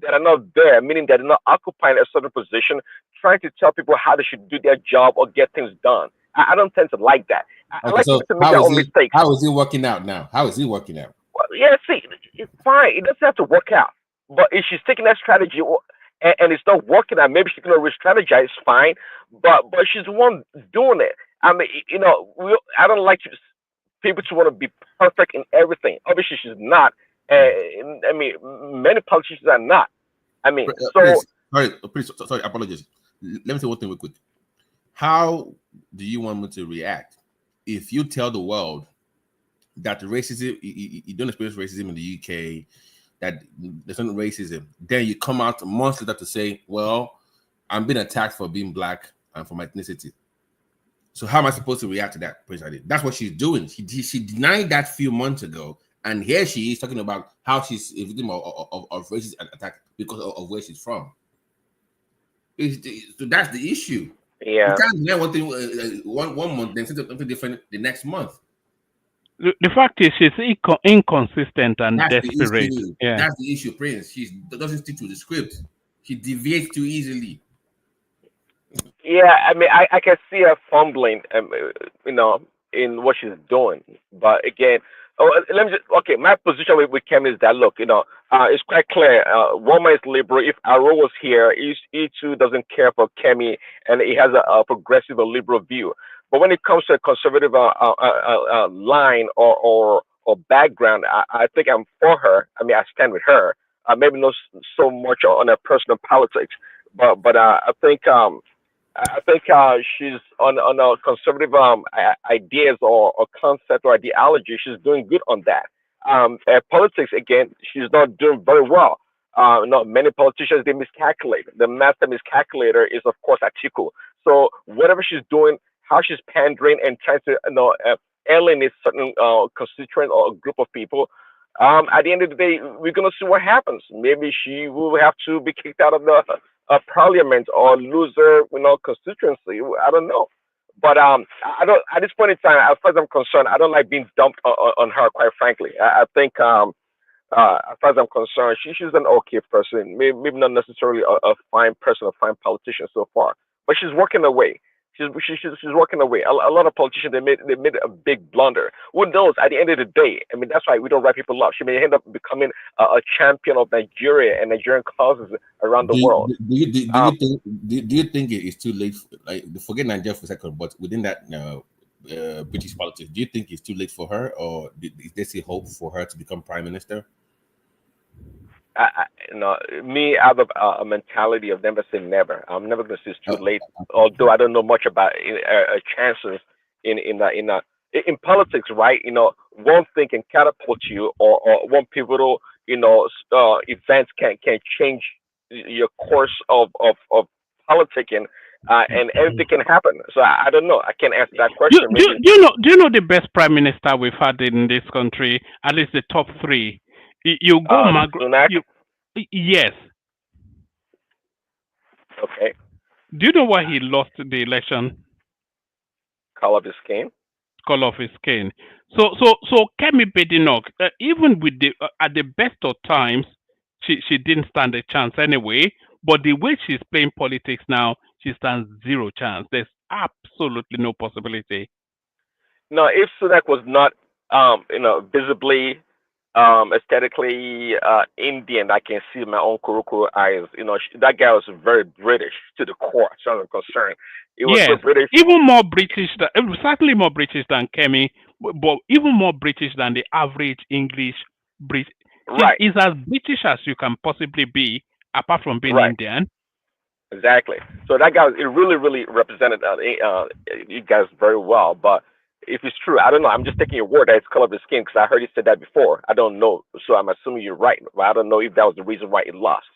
that are not there, meaning that they're not occupying a certain position, trying to tell people how they should do their job or get things done. I don't tend to like that. I like people to make their own mistakes.
How is it working out now? How is it working out?
Well, yeah, see, it's fine. It doesn't have to work out. But if she's taking that strategy and it's not working out, maybe she's going to re-strategize, fine. But she's the one doing it. I mean, I don't like people to want to be perfect in everything. Obviously, she's not. I mean, many politicians are not. I mean,
Please, sorry, apologies. Let me say one thing real quick. How do you want me to react if you tell the world that the racism, you don't experience racism in the UK, that there's no racism, then you come out months later to say, well, I'm being attacked for being black and for my ethnicity. So how am I supposed to react to that, Prince Adi? That's what she's doing. She denied that a few months ago, and here she is talking about how she's a victim of racist attack because of where she's from. So that's the issue.
Yeah.
You can't deny one thing one month, then say something different the next month.
The fact is, she's inconsistent and
That's
desperate.
the issue.
Yeah.
That's the issue, Prince. She doesn't stick to the script. She deviates too easily.
Yeah, I mean, I can see her fumbling, in what she's doing. But again, let me just, okay, my position with Kemi is that, look, it's quite clear. Roma is liberal. If Aro was here, he too doesn't care for Kemi, and he has a progressive or liberal view. But when it comes to a conservative line or background, I think I'm for her. I mean, I stand with her. Maybe not so much on her personal politics, but I think she's on conservative ideas or concept or ideology. She's doing good on that. Politics again, she's not doing very well. Not many politicians, they miscalculate. The master miscalculator is of course Atiku. So whatever she's doing, how she's pandering and trying to alienate certain constituent or group of people. At the end of the day, we're gonna see what happens. Maybe she will have to be kicked out of the parliament or lose her, constituency. I don't know. But I don't. At this point in time, as far as I'm concerned, I don't like being dumped on her. Quite frankly, I think as far as I'm concerned, she's an okay person. Maybe not necessarily a fine person, a fine politician so far, but she's working her way. She's working away. A lot of politicians they made a big blunder. Who knows? At the end of the day, I mean that's why we don't write people up. She may end up becoming a champion of Nigeria and Nigerian causes around the world.
Do you think it's too late? Forget Nigeria for a second, but within that British politics, do you think it's too late for her, or is there still hope for her to become prime minister?
Me, I have a mentality of never say never. I'm never going to say it's too late. Although I don't know much about chances in politics, right? One thing can catapult you, or one pivotal, events can change your course of politicking, and anything can happen. So I don't know. I can't answer that question.
Do you know the best prime minister we've had in this country? At least the top three. You go, yes.
Okay.
Do you know why he lost the election?
Color of his skin.
Color of his skin. So Kemi Badenoch, even with at the best of times, she didn't stand a chance anyway. But the way she's playing politics now, she stands zero chance. There's absolutely no possibility.
No, if Sunak was not, visibly, aesthetically Indian, I can see my own Kurukuru eyes. That guy was very British to the core, as far as I'm concerned. He was so British.
Even more British, certainly more British than Kemi, but even more British than the average English Brit.
Right.
He's as British as you can possibly be, apart from being Indian.
Exactly. So that guy, it really, really represented you guys very well. But if it's true, I don't know. I'm just taking your word that it's color of the skin because I heard you said that before. I don't know, so I'm assuming you're right. But I don't know if that was the reason why it lost.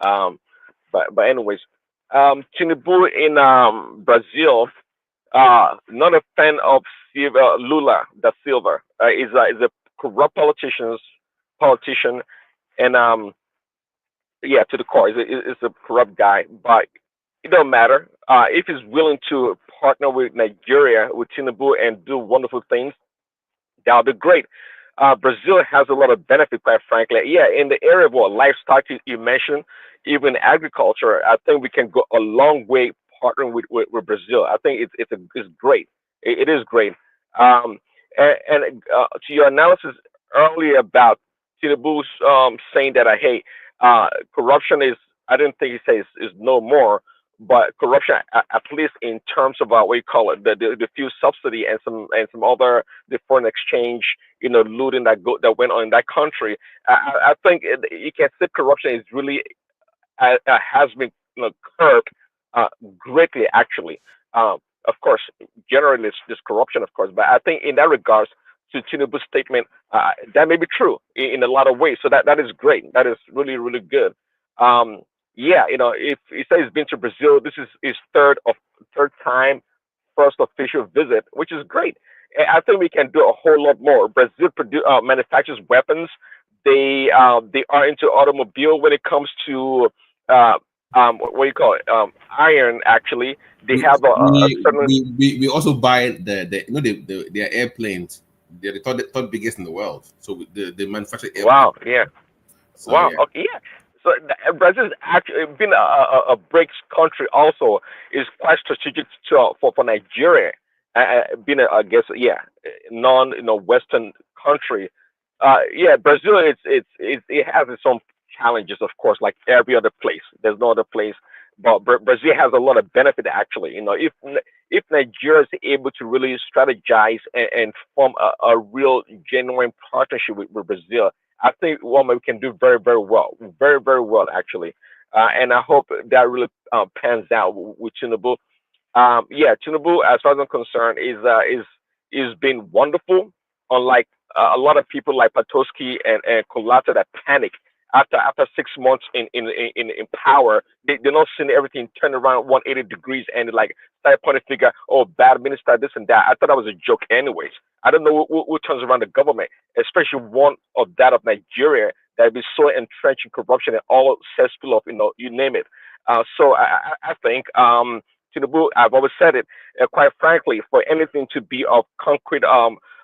But anyways, Tinubu in Brazil, not a fan of Lula da Silva. Is a corrupt politician, and to the core, is a corrupt guy. But it don't matter. If he's willing to partner with Nigeria, with Tinubu, and do wonderful things, that'll be great. Brazil has a lot of benefit, quite frankly. Yeah, in the area of livestock you mentioned, even agriculture, I think we can go a long way partnering with Brazil. I think it's great. It is great. And to your analysis earlier about Tinubu saying that hey, corruption is, I didn't think he says is no more. but corruption, at least in terms of what you call it, the fuel subsidy and some other the foreign exchange, looting that went on in that country. I think you can say corruption is really has been curbed greatly, actually. Of course, generally it's corruption, of course, but I think in that regards to Tinubu's statement, that may be true in a lot of ways. So that is great. That is really really good. Um, yeah, if he says he's been to Brazil, this is his third time, first official visit, which is great. And I think we can do a whole lot more. Brazil manufactures weapons. They are into automobile when it comes to uh, what do you call it? Iron. Actually, they
We
have a
we,
certain.
we also buy their airplanes. They're the third biggest in the world. So they manufacture airplanes.
Wow. Yeah.
So
Wow.
yeah.
Okay. Yeah. So Brazil has actually been a BRICS country. Also, is quite strategic for Nigeria, being I guess non Western country. Yeah, Brazil it has its own challenges, of course, like every other place. There's no other place, but Brazil has a lot of benefit actually. If Nigeria is able to really strategize and form a real genuine partnership with Brazil, I think one we can do very, very well, very, very well actually. And I hope that really pans out with Tinubu. Yeah, Tinubu, as far as I'm concerned, is been wonderful. Unlike a lot of people like Patoski and Kolata that panic after 6 months in power, they're not seeing everything turn around 180 degrees and like start pointing finger, oh, bad minister, this and that. I thought that was a joke, anyways. I don't know who turns around the government, especially one of that of Nigeria that be so entrenched in corruption and all cesspool of you name it. So I think Tinubu, I've always said it, quite frankly, for anything to be of concrete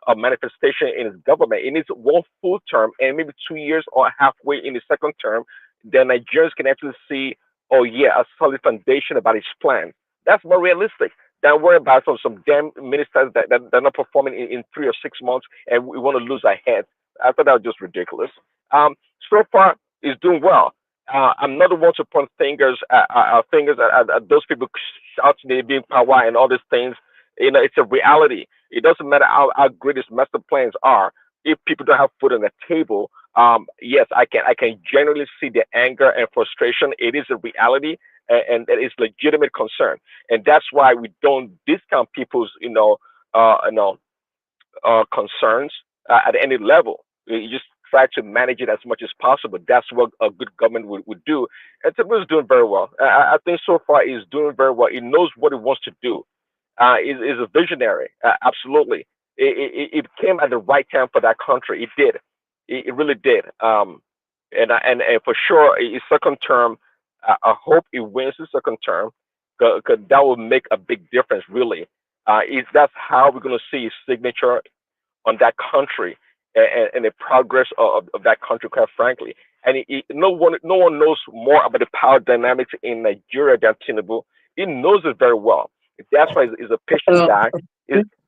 a manifestation in his government, it needs one full term and maybe 2 years or halfway in the second term. Then Nigerians can actually see, oh yeah, a solid foundation about his plan. That's more realistic than worry about some damn ministers that are not performing in 3 or 6 months and we want to lose our heads. I thought that was just ridiculous. So far, he's doing well. I'm not the one to point fingers at those people shouting they being power and all these things. It's a reality. It doesn't matter how great his master plans are. If people don't have food on the table, yes, I can generally see the anger and frustration. It is a reality, and it is legitimate concern, and that's why we don't discount people's concerns at any level. You just try to manage it as much as possible. That's what a good government would do. And Tinubu is doing very well. I think so far he's doing very well. He knows what he wants to do. Is a visionary. Absolutely. It came at the right time for that country. It did. It really did. And for sure, his second term, I hope he wins his second term because that will make a big difference, really. That's how we're going to see his signature on that country and the progress of that country, quite frankly. And no one knows more about the power dynamics in Nigeria than Tinubu. He knows it very well. That's why he's a patient guy.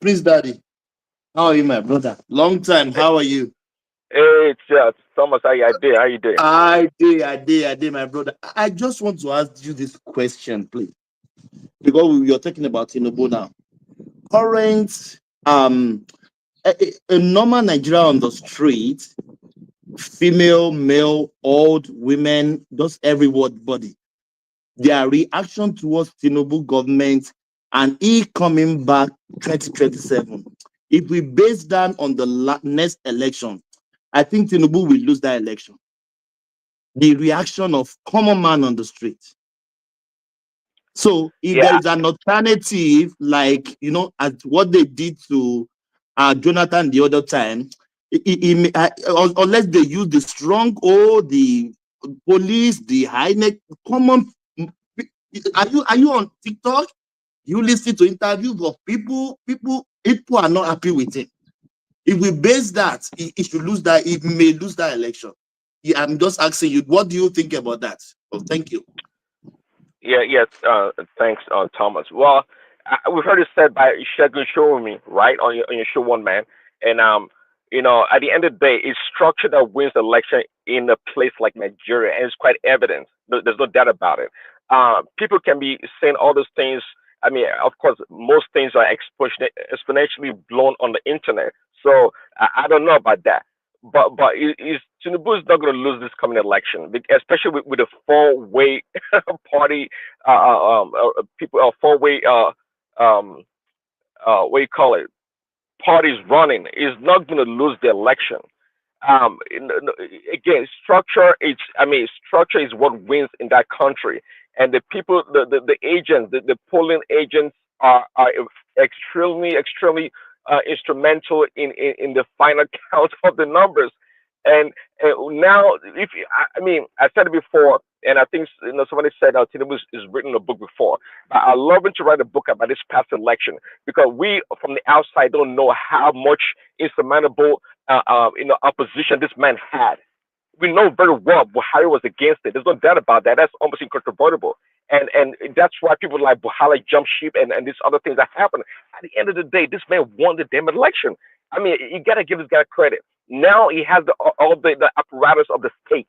Please, Daddy. How are you, my brother? Long time. How are you?
Hey, it's Thomas. How you doing? How you doing?
I did, my brother. I just want to ask you this question, please, because you're talking about Tinubu now. Current, a normal Nigeria on the street, female, male, old, women, just everybody, their reaction towards Tinubu government and he coming back 2027. If we base that on the next election, I think Tinubu will lose that election. The reaction of common man on the street. So if there is an alternative, like, at what they did to Jonathan the other time, unless they use the strong or the police, the high neck, common. Are you on TikTok? You listen to interviews of people are not happy with it. If we base that, it should lose that, it may lose that election. Yeah, I'm just asking you, what do you think about that? Oh, thank you.
Yes. Thanks, Thomas. Well, we've heard it said by Shegun Showumi, right, on your show, One Man, and at the end of the day, it's structure that wins the election in a place like Nigeria, and it's quite evident. There's no doubt about it. people can be saying all those things. I mean, of course, most things are exponentially blown on the internet. So I don't know about that. But is Tinubu is not going to lose this coming election, especially with a four-way party, people, four-way, what you call it, parties running. Is not going to lose the election. Again, structure is what wins in that country, and the people, the agents, the polling agents are extremely instrumental in the final count of the numbers. And now, I said it before, and I think somebody said Tinubu is written a book before. But I love him to write a book about this past election, because we from the outside don't know how much insurmountable opposition this man had. We know very well Buhari was against it. There's no doubt about that. That's almost incontrovertible. And that's why people like Buhari jump ship and these other things that happen. At the end of the day, this man won the damn election. I mean, you gotta give this guy credit. Now he has all the apparatus of the state.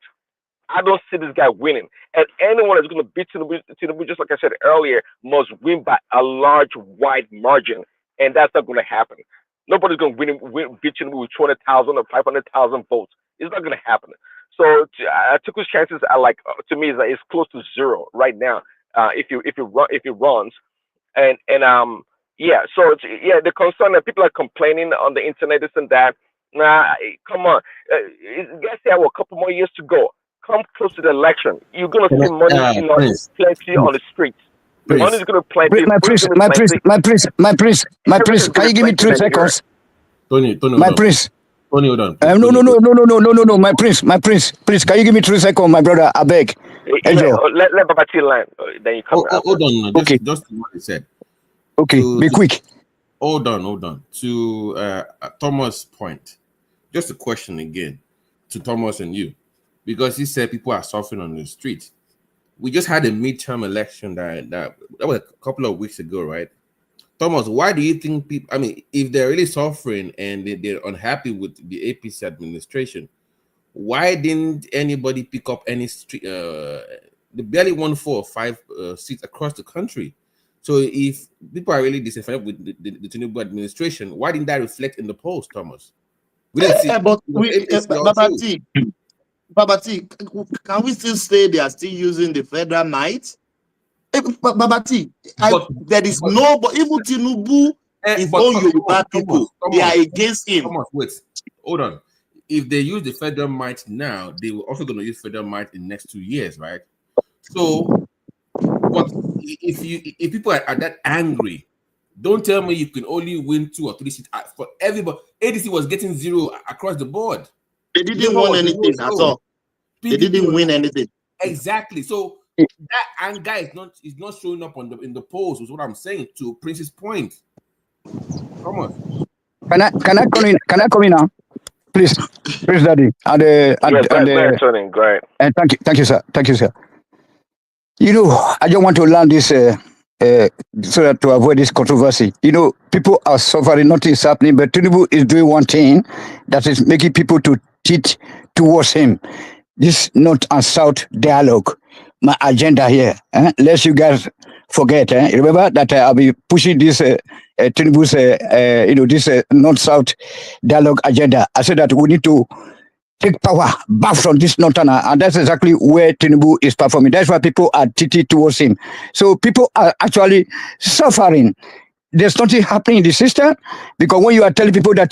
I don't see this guy winning. And anyone that's going to beat Tinubu, just like I said earlier, must win by a large, wide margin. And that's not going to happen. Nobody's going to beat Tinubu with 200,000 or 500,000 votes. It's not going to happen. So Atiku's chances are to me, is close to zero right now. If he runs, and yeah. So the concern that people are complaining on the internet, this and that. Nah, come on. Guys, have a couple more years to go. Come close to the election, you're gonna see money, plenty on the streets. Money is gonna plenty.
My prince. Can you give me 3 seconds?
Tony,
my prince.
Tony, hold on.
No, my prince. Please, can you give me 3 seconds, my brother? I beg.
Let Babati land. Then you come.
Hold on.
Okay.
Just what he said.
Okay, be quick.
Hold on. To Thomas' point, just a question again to Thomas and you, because he said people are suffering on the street. We just had a midterm election that was a couple of weeks ago, right? Thomas, why do you think people? I mean, if they're really suffering and they're unhappy with the APC administration, why didn't anybody pick up any street? They barely won 4 or 5 seats across the country. So if people are really dissatisfied with the Tinubu administration, why didn't that reflect in the polls, Thomas? We didn't see.
Babati, can we still say they are still using the federal might? Babati, there is no, but even Tinubu, his own Yoruba people, they are against him.
Thomas, wait, hold on. If they use the federal might now, they were also going to use federal might in the next 2 years, right? So, but if people are that angry, don't tell me you can only win 2 or 3 seats for everybody. ADC was getting 0 across the board.
They didn't win anything at all. They didn't win anything.
Exactly. So that anger is not showing up in the polls, is what I'm saying, to Prince's point. Come on.
Can I come in now? Please, Daddy.
Great.
And thank you, sir. You know, I just want to learn this so that to avoid this controversy. You know, people are suffering, nothing is happening, but Tinubu is doing one thing that is making people to cheat towards him. This North and South dialogue, my agenda here. Lest you guys forget. Remember that I'll be pushing this Tinubu's, this North-South dialogue agenda. I said that we need to take power back from this Northerner, and that's exactly where Tinubu is performing. That's why people are tilted towards him. So people are actually suffering. There's nothing happening in the system, because when you are telling people that,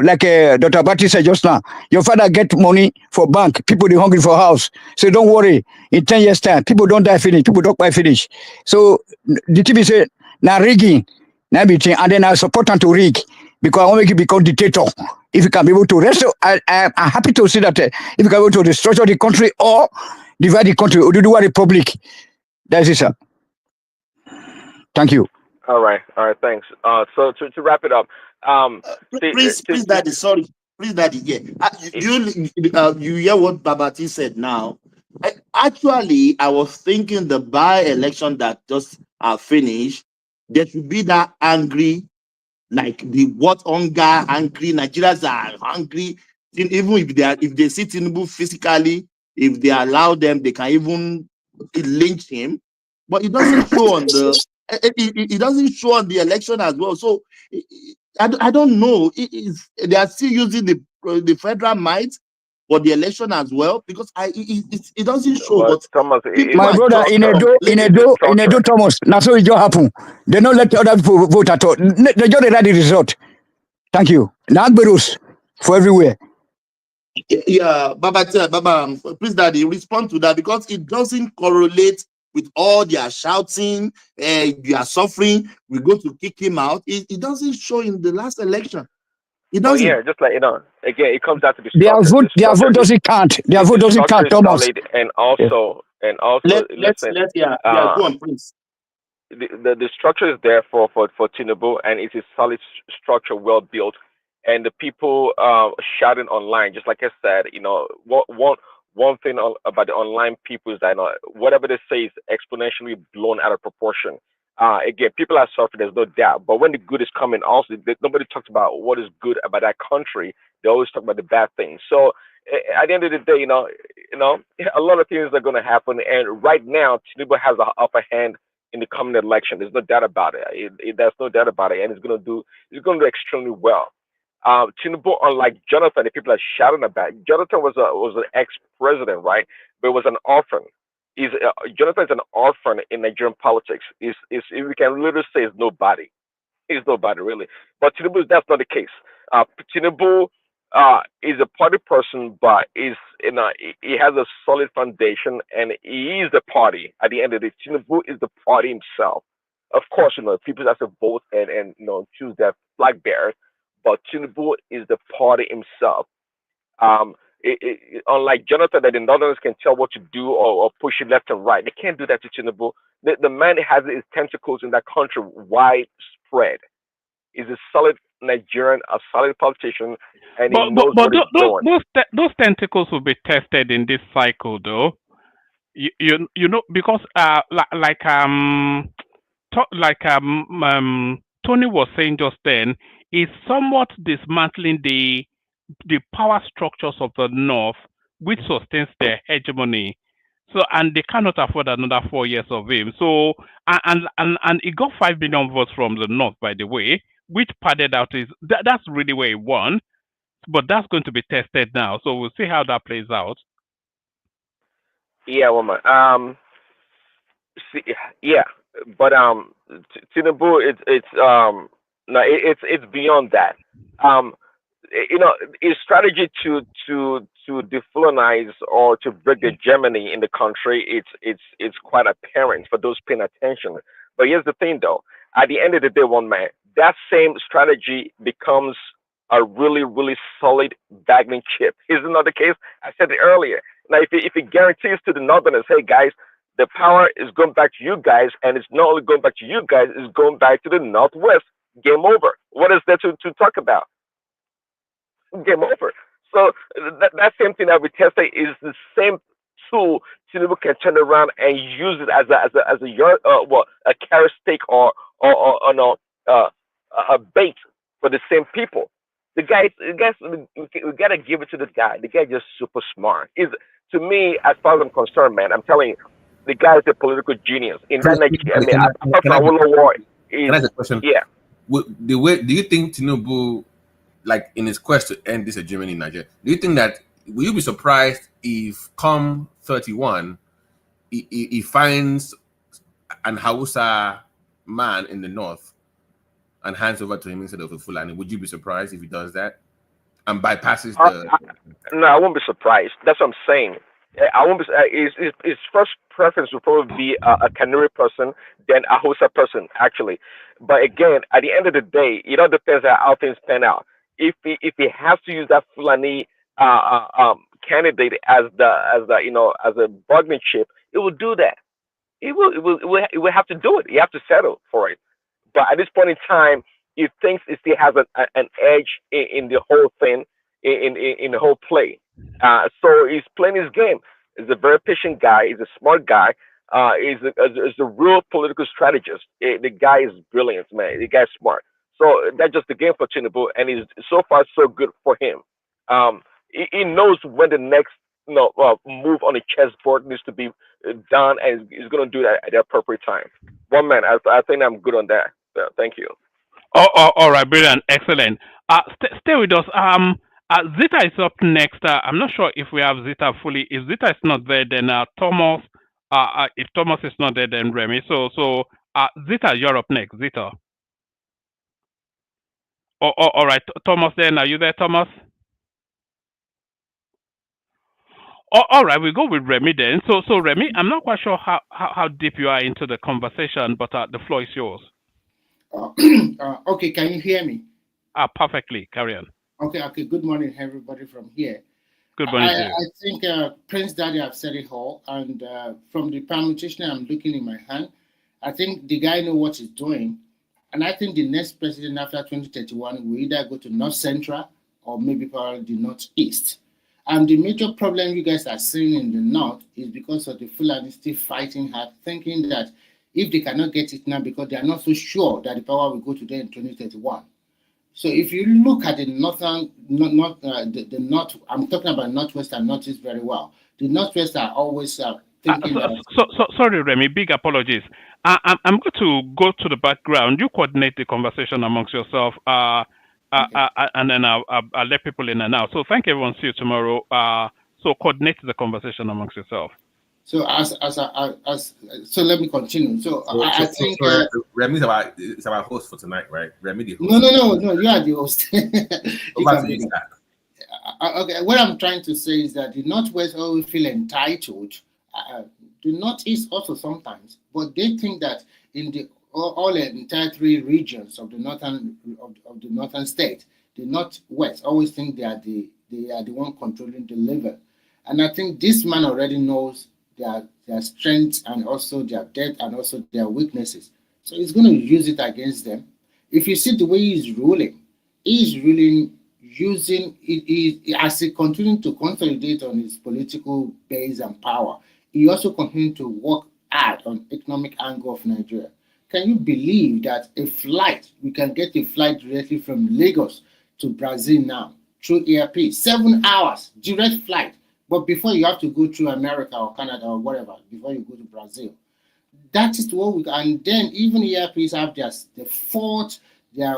like Dr. Bati said just now, your father get money for bank, people they hungry for house. So don't worry, in 10 years time, people don't die finish, people don't buy finish. So the TV said, now rigging, now everything, and then I support them to rig, because I want to make you become dictator. If you can be able to restore, I'm happy to see that if you can be able to restructure the country or divide the country, or do a republic. That's it, sir. Thank you.
All right, thanks. So to wrap it up,
please, Daddy, sorry. Please, Daddy, yeah. You hear what Babati said now? I was thinking the by-election that just finished, there should be that angry, like angry Nigerians are hungry. Even if they see Tinubu physically, if they allow them, they can even lynch him, but it doesn't show on the it doesn't show on the election as well. So I don't know. They are still using the federal might for the election as well, because it doesn't show. But
Thomas,
My brother, in Edo, Thomas, now so it just happen. They don't let other people vote at all. They just write the result. Thank you. Now Berus for everywhere.
Yeah, Baba, please, Daddy, respond to that, because it doesn't correlate with all their shouting, you are suffering, we go to kick him out. It doesn't show in the last election. It doesn't.
Yeah, just like again, it comes down to the
Their
structure.
vote doesn't count. Their vote doesn't
Structure
count,
is
Thomas.
solid, and also
let's
listen.
go on, please.
The structure is there for Tinubu, and it's a solid structure, well built, and the people shouting online, just like I said, one thing about the online people is that whatever they say is exponentially blown out of proportion. Again, people are suffering, there's no doubt, but when the good is coming, also nobody talks about what is good about that country. They always talk about the bad things. So at the end of the day, a lot of things are going to happen, and right now Tinubu has the upper hand in the coming election. There's no doubt about it. There's no doubt about it, and it's going to do extremely well. Tinubu, unlike Jonathan, the people are shouting about. Jonathan was an ex-president, right? But was an orphan. Jonathan is an orphan in Nigerian politics. Is we can literally say is nobody. He's nobody really. But Tinubu, that's not the case. Tinubu is a party person, but he has a solid foundation, and he is the party. At the end of the day, Tinubu is the party himself. Of course, people have to vote and choose their flag bearers, but Tinubu is the party himself. Unlike Jonathan, that the Northerners can tell what to do or push it left and right, they can't do that to Tinubu. The man has his tentacles in that country widespread. He's a solid Nigerian, a solid politician, and he knows what he's doing.
Those tentacles will be tested in this cycle, though. You know, because Tony was saying just then, is somewhat dismantling the power structures of the North, which sustains their hegemony. So, and they cannot afford another 4 years of him. So, and he got 5 million votes from the North, by the way, which padded out that's really where he won. But that's going to be tested now. So we'll see how that plays out.
Yeah, woman. Yeah, but Tinubu, it's beyond that. His strategy to decolonize or to break the hegemony in the country, it's quite apparent for those paying attention. But here's the thing, though. At the end of the day, one man, that same strategy becomes a really, really solid bargaining chip. Is it not the case? I said it earlier. Now, if it guarantees to the Northerners, hey guys, the power is going back to you guys, and it's not only going back to you guys, it's going back to the Northwest. Game over. What is there to talk about? Game over. So that same thing that we tested is the same tool Tinubu can turn around and use it as a carrot stick or a bait for the same people. The guy, we gotta give it to this guy. The guy is just super smart. To me, as far as I'm concerned, man, I'm telling you, the guy is a political genius. In that Nigeria, apart from War,
can I ask a question?
Yeah.
Do you think Tinubu, like in his quest to end this hegemony in Nigeria, do you think that, will you be surprised if come 31 he finds an Hausa man in the north and hands over to him instead of a Fulani? Would you be surprised if he does that and bypasses the?
No, I won't be surprised. That's what I'm saying. I won't be. His first preference would probably be a Canary person, then a Hausa person, actually. But again, at the end of the day, it all depends on how things pan out. If he has to use that Fulani candidate as a bargaining chip, it will do that. It will have to do it. You have to settle for it. But at this point in time, he thinks he still has an edge in the whole thing, in the whole play. So he's playing his game. He's a very patient guy. He's a smart guy. He's a real political strategist. The guy is brilliant, man. The guy's smart. So that's just the game for Tinubu, and he's so far so good for him. He knows when the next move on the chessboard needs to be done, and is going to do that at the appropriate time. One man, I think I'm good on that. Thank you.
All right, brilliant, excellent. Stay with us. Zita is up next. I'm not sure if we have Zita fully. If Zita is not there, then Thomas. If Thomas is not there, then Remy. So Zita, you're up next. Zita. All right, Thomas. Then are you there, Thomas? All right, we go with Remy then. So Remy, I'm not quite sure how deep you are into the conversation, but the floor is yours.
Okay, can you hear me?
Perfectly. Carry on.
Okay. Good morning, everybody from here.
Good morning to you.
I think Prince Daddy have said it all, and from the permutation I'm looking in my hand, I think the guy know what he's doing, and I think the next president after 2031 will either go to North Central or maybe probably the Northeast. And the major problem you guys are seeing in the North is because of the Fulani still fighting hard, thinking that if they cannot get it now because they are not so sure that the power will go to them in 2031. So if you look at the northern, the north, I'm talking about Northwest and Northeast very well. The Northwest are always thinking
sorry, Remy, big apologies. I'm going to go to the background. You coordinate the conversation amongst yourself, and then I'll let people in and out. So thank everyone. See you tomorrow. So coordinate the conversation amongst yourself.
So so let me continue. So I think
Remy's it's about host for tonight, right? Remy the host.
No, you are the host. Okay, what I'm trying to say is that the Northwest always feel entitled. The Northeast also sometimes, but they think that in the all the entire three regions of the northern state, the Northwest always think they are the one controlling the level, and I think this man already knows their strengths and also their depth and also their weaknesses. So he's going to use it against them. If you see the way he's ruling using it as he continues to consolidate on his political base and power. He also continues to work hard on economic angle of Nigeria. Can you believe that we can get a flight directly from Lagos to Brazil now through AirP, 7 hours direct flight. But before you have to go through America or Canada or whatever, before you go to Brazil. That is what we and then even ERPs have the fourth, their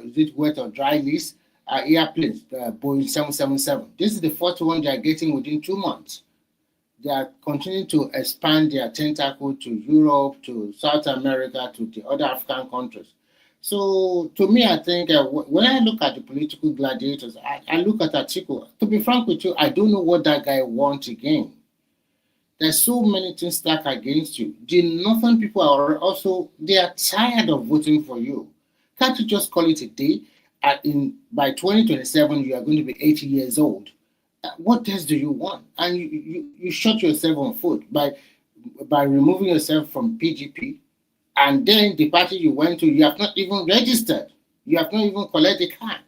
is it wet or dry list airplanes, Boeing 777. This is the fourth one they are getting within 2 months. They are continuing to expand their tentacle to Europe, to South America, to the other African countries. So to me, I think when I look at the political gladiators, I look at Atiku. To be frank with you, I don't know what that guy wants again. There's so many things stacked against you. The northern people are also, they are tired of voting for you. Can't you just call it a day? By 2027, you are going to be 80 years old. What else do you want? And you shot yourself on foot by removing yourself from PGP. And then the party you went to, you have not even registered. You have not even collected a card.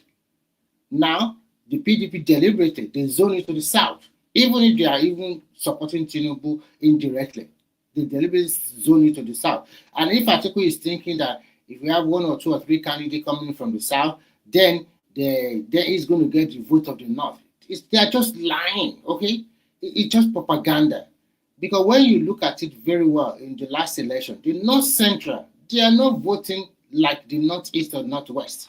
Now, the PDP deliberated, they zone it to the south. Even if they are even supporting Tinubu indirectly, they deliberately zone it to the south. And if Atiku is thinking that if we have 1 or 2 or 3 candidates coming from the south, then there is going to get the vote of the north. They are just lying, okay? It's just propaganda. Because when you look at it very well in the last election, the North Central, they are not voting like the Northeast or Northwest.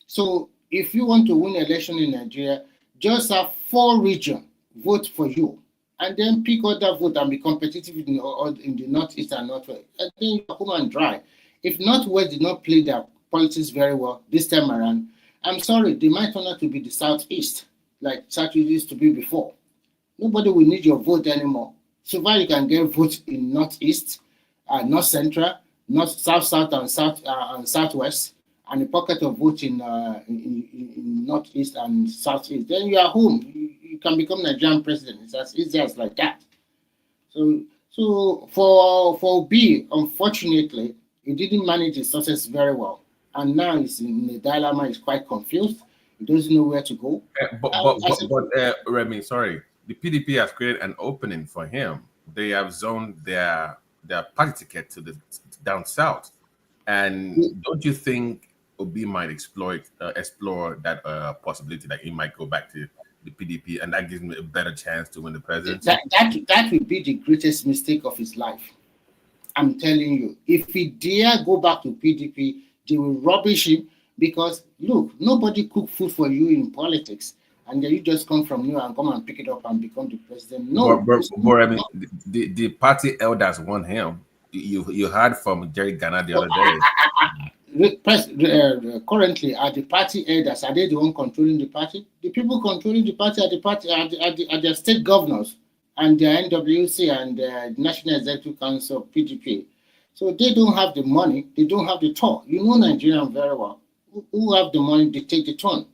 So if you want to win an election in Nigeria, just have 4 regions vote for you, and then pick other vote and be competitive in the Northeast and Northwest. And then you come and dry. If Northwest did not play their politics very well this time around, I'm sorry, they might turn out to be the Southeast, like Southeast used to be before. Nobody will need your vote anymore. So far, you can get votes in Northeast, North Central, South, and Southwest, and a pocket of vote in Northeast and Southeast. Then you are home. You can become Nigerian president. It's as easy as like that. So for B, unfortunately, he didn't manage his success very well, and now he's in a dilemma. He's quite confused. He doesn't know where to go.
But Remy, sorry. The PDP has created an opening for him. They have zoned their party ticket to the down south, and don't you think Obi might explore that possibility that he might go back to the PDP, and that gives him a better chance to win the presidency?
That will be the greatest mistake of his life. I'm telling you, if he dare go back to PDP, they will rubbish him because look, nobody cook food for you in politics, and then you just come from nowhere and come and pick it up and become the president. No,
but I mean, the party elders want him. You heard from Jerry Ghana the other day.
Currently, are the party elders, are they the one controlling the party? The people controlling the party are their state governors and their NWC and the National Executive Council PDP. So they don't have the money, they don't have the talk. You know Nigerians very well. Who have the money to take the turn?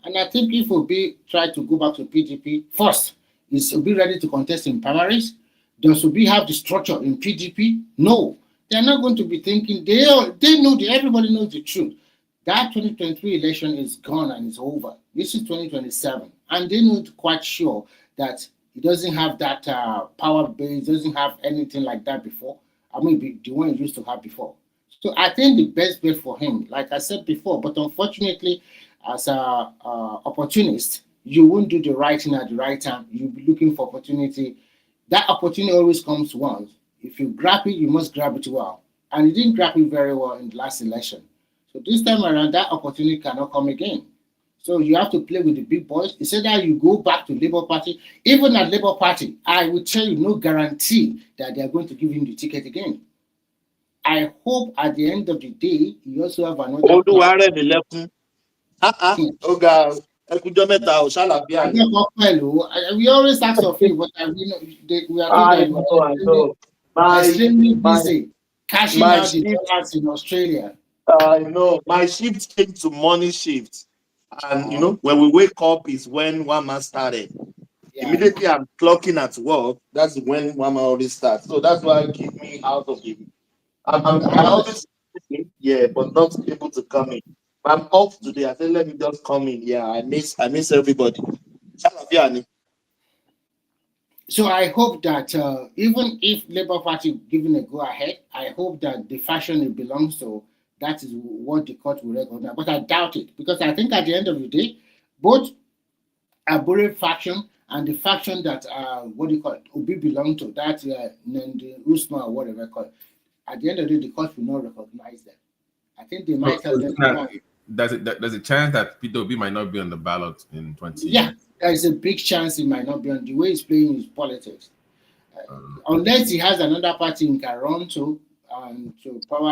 And I think if Obi try to go back to PDP, first, is Obi ready to contest in primaries? Does Obi have the structure in PDP? No. They're not going to be thinking, they know, everybody knows the truth. That 2023 election is gone and it's over. This is 2027. And they know quite sure that he doesn't have that power base, doesn't have anything like that before. I mean, the one he used to have before. So I think the best bet for him, like I said before, but unfortunately, as an opportunist, you won't do the right thing at the right time. You'll be looking for opportunity. That opportunity always comes once. If you grab it, you must grab it well. And he didn't grab it very well in the last election. So this time around, that opportunity cannot come again. So you have to play with the big boys. Instead that you go back to Labour Party. Even at Labour Party, I will tell you no guarantee that they are going to give him the ticket again. I hope at the end of the day, you also have another. We always ask of you, but we are told that you are extremely busy cashing out the dollars in Australia.
I know. My shift came to morning shift. And you know, when we wake up is when one man started. Yeah. Immediately I'm clocking at work. That's when one man already starts. So that's why keep me out of it. I always but not able to come in. I'm off today. I said let me just come in. Yeah, I miss everybody.
So I hope that even if Labour Party given a go ahead, I hope that the faction it belongs to, that is what the court will recognize. But I doubt it, because I think at the end of the day, both Abure faction and the faction that Obi belong to, that the Usman or whatever called, at the end of the day, the court will not recognize them. I think they might tell them.
There's a chance that Peter Obi might not be on the ballot in 20
Yeah, there is a big chance he might not be on the way he's playing his politics. Unless he has another party in Toronto, to probably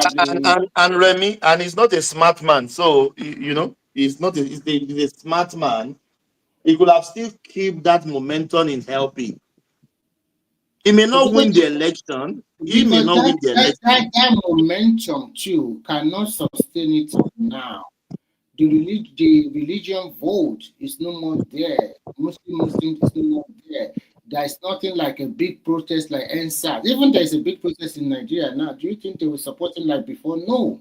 and Remy, and he's not a smart man, so you know he's a smart man. He could have still keep that momentum in helping. He may not win the election. He may not win the election.
That momentum too cannot sustain it now. The religion vote is no more there. Muslims is no more there. There's nothing like a big protest like NSAS. Even there's a big protest in Nigeria now. Do you think they were supporting like before? No.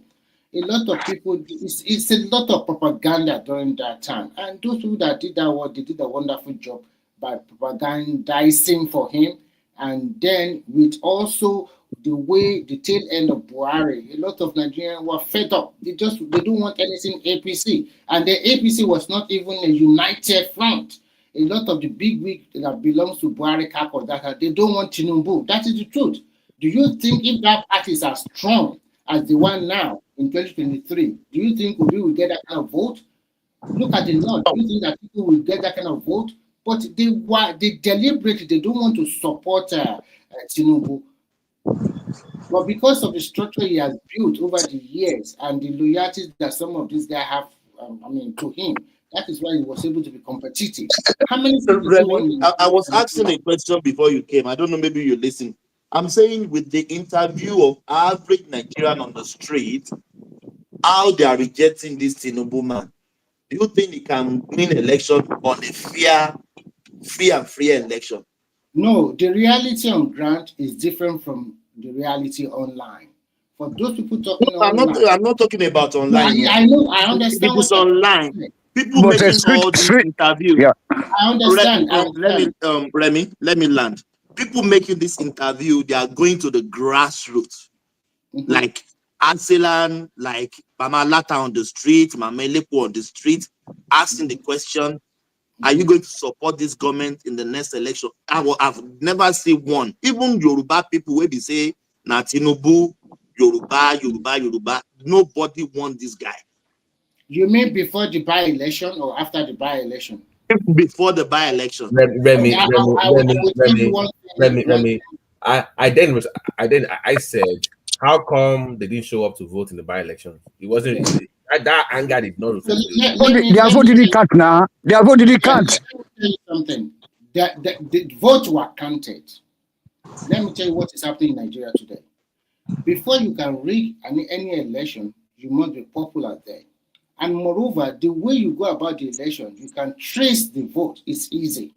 A lot of people, it's a lot of propaganda during that time. And those people that did that work, they did a wonderful job by propagandizing for him. And then with also the way the tail end of Buhari, a lot of Nigerians were fed up. They don't want anything APC. And the APC was not even a united front. A lot of the big wigs that belongs to Buhari camp or that, they don't want Tinubu. That is the truth. Do you think if that party is as strong as the one now in 2023, do you think Obi will get that kind of vote? Look at the North. Do you think that people will get that kind of vote? But they deliberately, they don't want to support Tinubu. But because of the structure he has built over the years and the loyalties that some of these guys have, to him, that is why he was able to be competitive. How many people
I was asking a question before you came. I don't know, maybe you listened. I'm saying with the interview of average Nigerian on the street, how they are rejecting this Tinubu man. Do you think he can win election on a free and fair election?
No, the reality on ground is different from the reality online. For those people talking online,
I'm not talking about online.
No, I know, I understand.
It is online. People making all these interviews.
Yeah. I understand.
Let me land. People making this interview, they are going to the grassroots, like Anselan, like Mama Lata on the street, Mama Lepo on the street, asking the question, Are you going to support this government in the next election? I've never seen one. Even Yoruba people will be say, "Na Tinubu, Yoruba, Yoruba, Yoruba." Nobody want this guy.
You mean before the by-election or after the by-election?
Before the by-election.
Let me. I said, how come they didn't show up to vote in the by-election? It wasn't that anger did not reflect.
They are voting the count now. They are voting the count.
Let me tell you something. The votes were counted. Let me tell you what is happening in Nigeria today. Before you can rig any election, you must be popular there. And moreover, the way you go about the election, you can trace the vote. It's easy.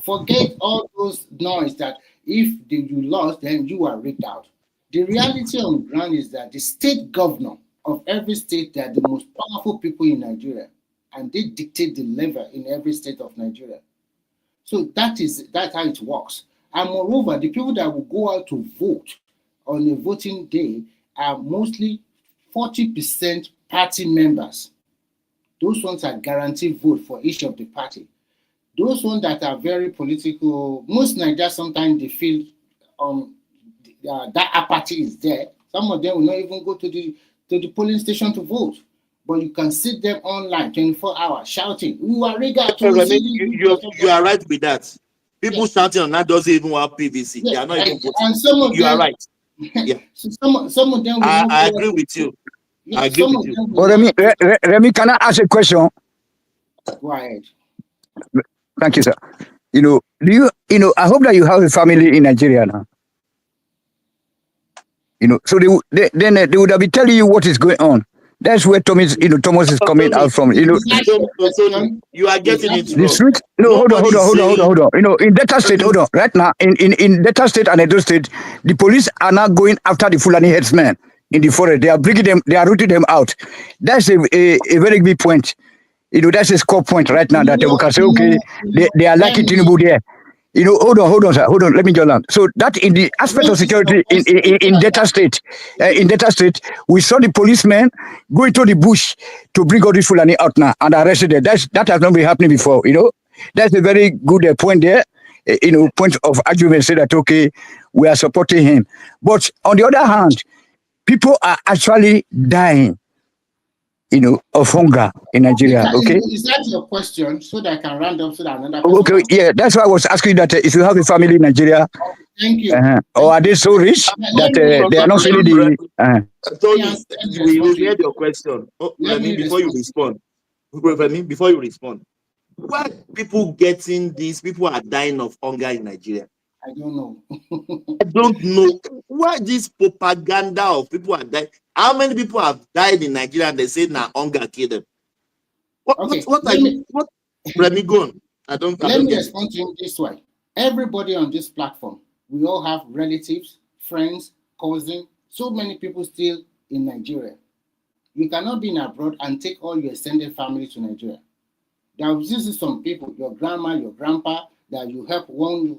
Forget all those noise that if you lost, then you are rigged out. The reality on the ground is that the state governor of every state, they are the most powerful people in Nigeria, and they dictate the level in every state of Nigeria. So that's how it works. And moreover, the people that will go out to vote on a voting day are mostly 40% party members. Those ones are guaranteed vote for each of the party. Those ones that are very political, most Nigerians sometimes they feel that apathy is there. Some of them will not even go to the polling station to vote. But you can sit them online 24 hours shouting, "We are rigged."
You are right with that. People shouting on that doesn't even have PVC. They are not even voting.
And some of
you
them,
are right. Yeah.
So some of them will
I agree with you.
Yeah,
I agree with you.
Remy, can I ask a question?
Go ahead.
Thank you, sir. I hope that you have a family in Nigeria now. So they would have been telling you what is going on. That's where Thomas is coming out from.
You are getting it
The
wrong.
street. No, hold on. In Delta State, hold on. Right now, in Delta State and Edo State, the police are now going after the Fulani headsmen in the forest. They are bringing them. They are rooting them out. That's a very big point. That's a score point right now that we can say, okay, they are lucky Tinubu there. Hold on, sir. Hold on. Let me just learn. So that in the aspect of security in Delta State, we saw the policemen go into the bush to bring all these Fulani out now and arrested them. That has not been happening before. That's a very good point there. Point of argument say that okay, we are supporting him, but on the other hand, people are actually dying. Of hunger in Nigeria. Okay.
Is that your question? So that I can round up so that another person.
Okay, yeah, that's why I was asking that if you have a family in Nigeria.
Thank you.
Or are they so rich that they are not feeling the?
We will hear your question. Before you respond, why people getting this? People are dying of hunger in Nigeria.
I don't know.
I don't know why this propaganda of people are dying. How many people have died in Nigeria and they say now hunger killed them? What Remy, go on.
Let me respond to you this way. Everybody on this platform, we all have relatives, friends, cousins, so many people still in Nigeria. You cannot be in abroad and take all your extended family to Nigeria. There will be some people, your grandma, your grandpa, that you help one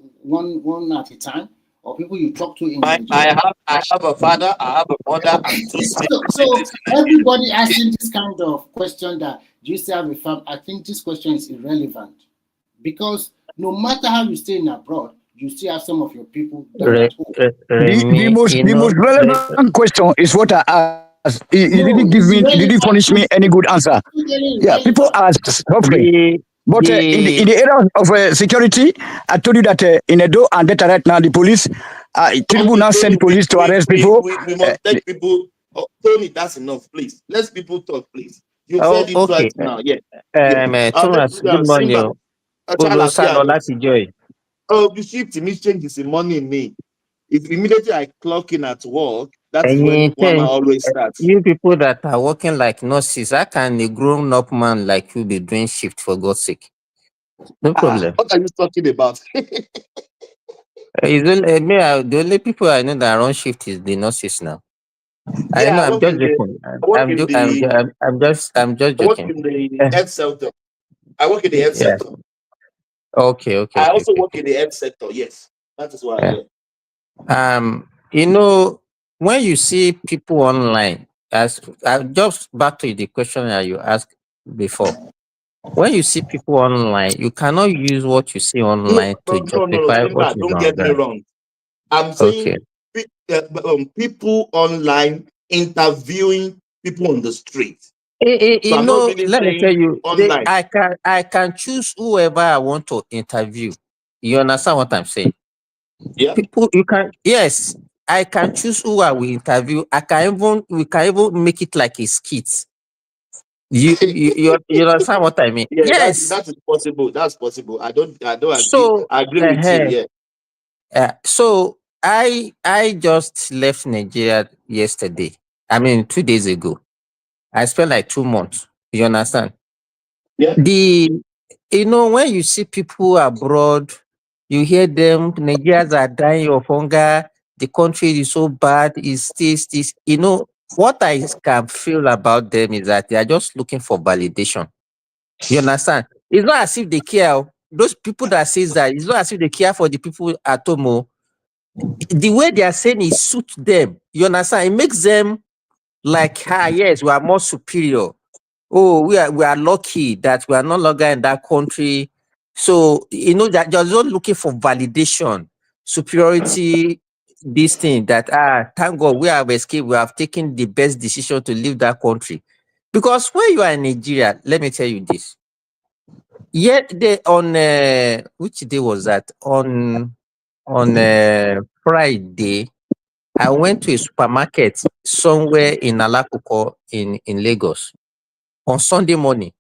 at a time, or people you talk to in Nigeria.
I have a father, I have a mother, and two sisters.
So everybody asking this kind of question that do you still have a family? I think this question is irrelevant because no matter how you stay in abroad, you still have some of your people that are at home.
The most relevant question is what I asked. You didn't give me, you didn't furnish me any good answer. Yeah, people are suffering. But in the area of security, I told you that in Edo and Delta right now, the police, Tinubu now send police to arrest people.
We must take people. Tony, that's enough, please. Let people talk, please. You said it right now. Yeah.
Thomas, good morning.
The shift me changes the money in me. If immediately I clock in at work, that's when one always starts.
You people that are working like nurses, how can a grown-up man like you be doing shift for God's sake? No problem.
What are you talking about?
The only people I know that run shift is the nurses now. I know. I'm just joking. I'm just joking.
I work in the health sector. I work in the health sector.
Okay.
I also work in the health sector. Yes, that is why I
work. When you see people online, just back to the question that you asked before. When you see people online, you cannot use what you see online to
No,
justify what
Simba,
is
don't
on
get me
ground.
wrong. I'm
Okay.
saying people online interviewing people on the street. So I'm not really
Let me tell
saying
you,
online.
I can choose whoever I want to interview. You understand what I'm saying?
Yeah.
People, you can, yes, I can choose who I will interview. We can even make it like a skit. You understand what I mean?
Yeah,
Yes.
that is possible. That's possible. I don't agree.
So,
I agree with you. Yeah.
so I just left Nigeria yesterday. I mean, 2 days ago. I spent like 2 months. You understand?
Yeah.
When you see people abroad, you hear them, Nigerians are dying of hunger, the country is so bad, is this. What I can feel about them is that they are just looking for validation. You understand? It's not as if they care. Those people that says that, it's not as if they care for the people at home. The way they are saying it suits them. You understand? It makes them like, yes, we are more superior. Oh, we are lucky that we are no longer in that country. So that you're just looking for validation, superiority, this thing that thank God we have escaped, we have taken the best decision to leave that country. Because when you are in Nigeria, let me tell you this. Yet on which day was that? On Friday, I went to a supermarket somewhere in Alakuko in Lagos on Sunday morning.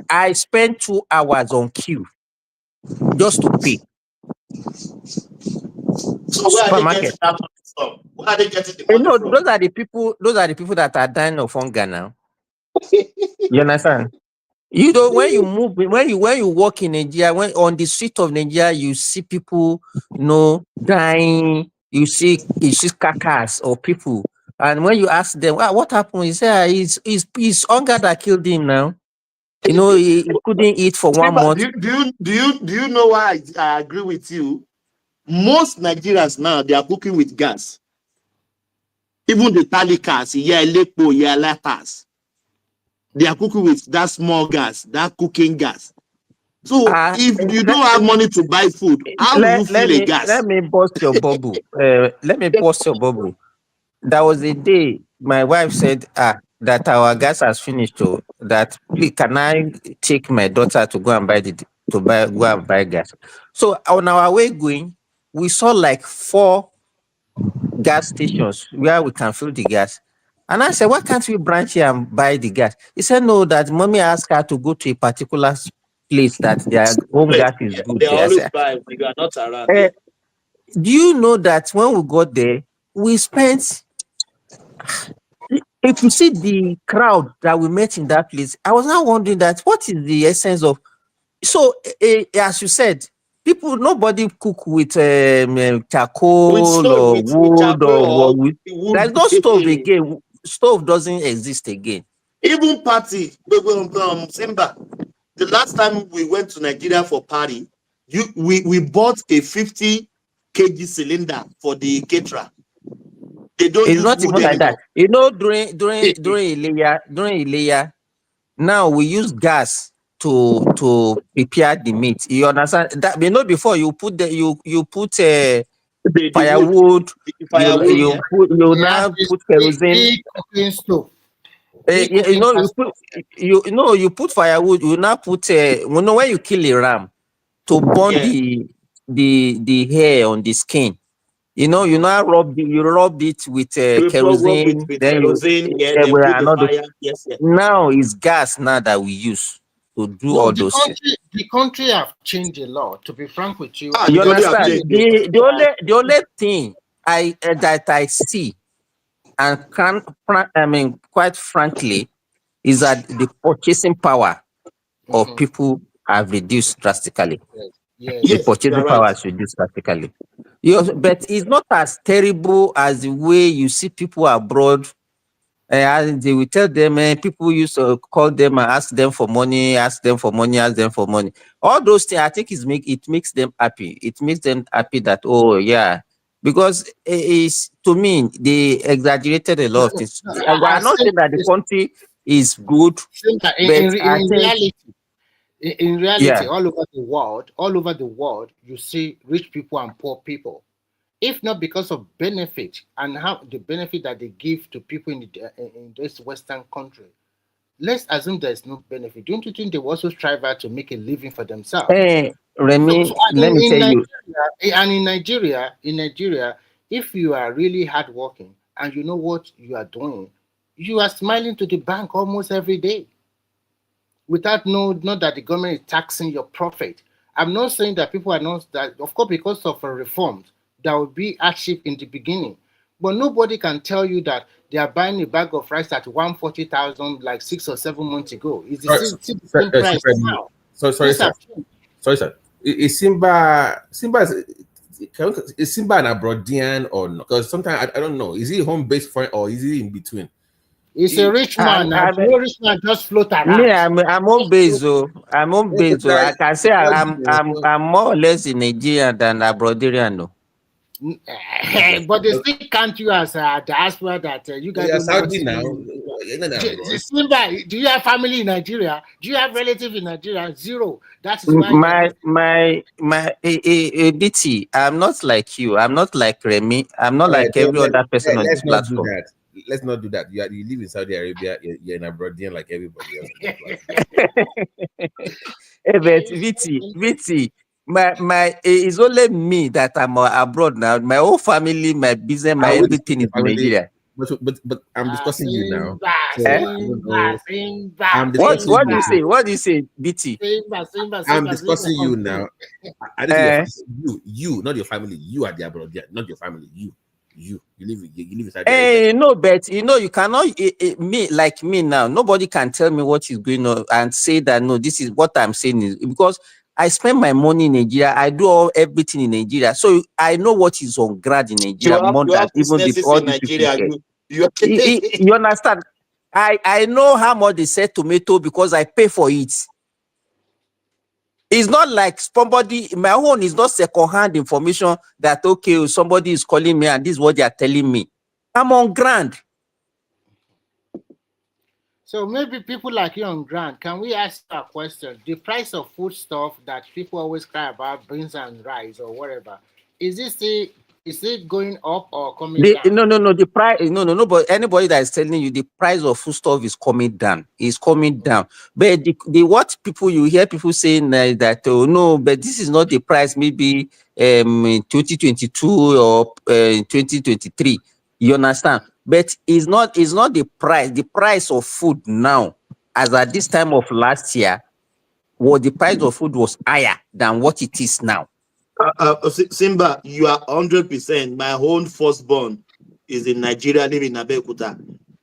I spent 2 hours on queue just to pay.
So where are they getting that money from? Where are they getting the money from?
Those are the people that are dying of hunger now. You understand? When you move, when you walk in Nigeria, when on the street of Nigeria, you see people, dying. You see carcass or people, and when you ask them, what happened? He say, it's hunger that killed him now. He couldn't eat for 1 month.
Do you know why I agree with you? Most Nigerians now, they are cooking with gas. Even the talikas, lepo, latas, they are cooking with that small gas, that cooking gas. So if you don't have money to buy food, how will you fill a gas?
Let me burst your bubble. Let me burst your bubble. There was a day my wife said that our gas has finished. That please, can I take my daughter to go and buy gas? So on our way going, we saw like 4 gas stations where we can fill the gas. And I said, why can't we branch here and buy the gas? He said, no, that mommy asked her to go to a particular place that their own gas is good.
They always buy when you are not around.
Do you know that when we got there, we spent, if you see the crowd that we met in that place, I was now wondering that what is the essence of, so as you said, nobody cook with charcoal or wood or wood. There's no stove again. Stove doesn't exist again.
Even party, Simba, the last time we went to Nigeria for party, we bought a 50 kg cylinder for the caterer. They don't
It's
use
not
wood
even like
anymore.
that. During Ileya, now we use gas to prepare the meat. You understand that? Before you put you put firewood. You now put kerosene. You put firewood. You now put when you kill a ram to burn the hair on the skin. You now rub it with kerosene. Then
kerosene, then put the fire. Yes.
Now it's gas now that we use to do all those things.
The country have changed a lot. To be frank with you,
You understand? The only thing that I see, and quite frankly, is that the purchasing power of people have reduced drastically. The purchasing power has reduced drastically. But it's not as terrible as the way you see people abroad. And they will tell them, people used to call them and ask them for money. All those things, I think, it makes them happy. It makes them happy that, oh yeah, because to me, they exaggerated a lot of things. I'm not saying that the country is good,
Simba,
but I
in
think
reality, in reality,
yeah.
all over the world, you see rich people and poor people. If not because of benefit and how the benefit that they give to people in this Western country, let's assume there's no benefit. Don't you think they will also strive out to make a living for themselves?
Remy, let me tell you.
In Nigeria, if you are really hardworking and you know what you are doing, you are smiling to the bank almost every day without not that the government is taxing your profit. I'm not saying that people are not that, of course, because of a reforms, there will be hardship in the beginning. But nobody can tell you that they are buying a bag of rice at 140,000 like 6 or 7 months ago. It's still the same price now.
Sorry,
Things
sir.
have changed.
Sorry, sir. Is Simba an Abroadian or not? Because sometimes I don't know. Is he home based foreign or is he in between?
He's a rich man, and
I'm,
no rich man just float
Me,
around.
I'm home based. Oh, I'm home based. Oh. I can say I'm more or less in Nigerian than Abroaderian. No.
But they still count you as a diaspora that you guys
You're
don't know what
Saudi
is
now.
going
You're not abroad.
Simba, do you have family in Nigeria? Do you have relatives in Nigeria? Zero. That is why you are not.
BT, I'm not like you. I'm not like Remy. I'm not
All right,
like every other person on this
let's not do
platform.
that. Let's not do that. You live in Saudi Arabia. You're an Abroadian like everybody else on this platform.
Hey, but VT, it's only me that I'm abroad now. My whole family, my business, my
I will discuss
everything
your
is in
family,
Nigeria.
but I'm discussing you now. So
Eh?
I don't know. I'm
What
discussing
do you
you.
say? What do you say, BT?
I'm discussing you now. I don't
Eh?
you, not your family. You are the Abroadian, not your family. You live in Saudi Arabia.
Hey, no, but you cannot me like me now. Nobody can tell me what is going on and say that no, this is what I'm saying is because I spend my money in Nigeria. I do everything in Nigeria, so I know what is on ground in Nigeria more
You
than
have
even
businesses
all
in
these people
Nigeria.
here.
You
You understand? I know how much they sell tomato because I pay for it. It's not like somebody, my own is not second-hand information that, okay, somebody is calling me and this is what they are telling me. I'm on ground.
So maybe people like you on ground, can we ask a question? The price of food stuff that people always cry about, beans and rice or whatever, is it going up or coming down?
No. The price, no. But anybody that is telling you the price of foodstuff is coming down, is coming down. But the what people you hear people saying that oh no, but this is not the price. Maybe in 2022 or 2023. You understand? But it's not the price. The price of food now, as at this time of last year, the price of food was higher than what it is now.
Simba, you are 100%. My own firstborn is in Nigeria, living in Abeokuta.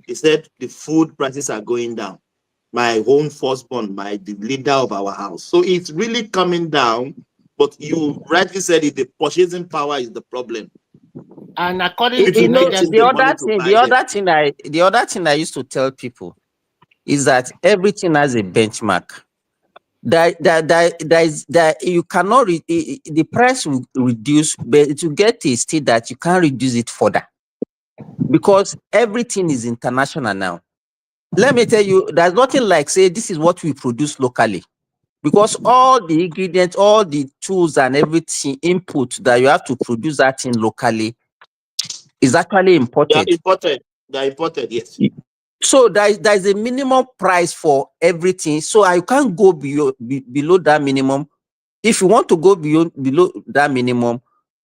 He said the food prices are going down. My own firstborn, the leader of our house. So it's really coming down. But you rightly said it, the purchasing power is the problem.
And according to
the other thing I used to tell people is that everything has a benchmark. That you cannot the price will reduce, but to get a state that you can't reduce it further because everything is international now. Let me tell you, there's nothing like say this is what we produce locally, because all the ingredients, all the tools and everything input that you have to produce that thing locally is actually imported.
They're imported, yes.
So there's a minimum price for everything. So I can't go below that minimum. If you want to go below that minimum,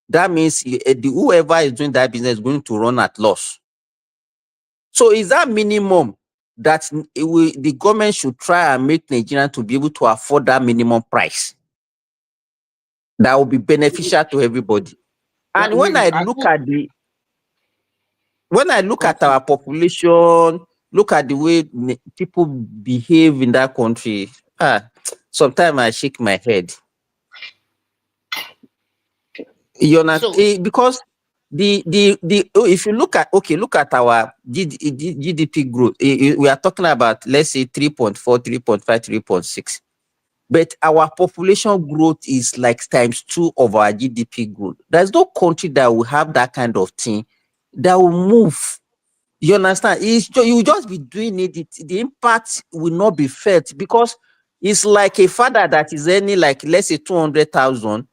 that means whoever is doing that business is going to run at loss. So is that minimum that the government should try and make Nigerians to be able to afford that minimum price? That will be beneficial to everybody. And when I look at our population, look at the way people behave in that country, sometimes I shake my head. You know, because if you look at our GDP growth, we are talking about, let's say 3.4, 3.5, 3.6. But our population growth is like ×2 of our GDP growth. There's no country that will have that kind of thing that will move. You understand? You will just be doing it. The impact will not be felt because it's like a father that is earning like let's say 200,000.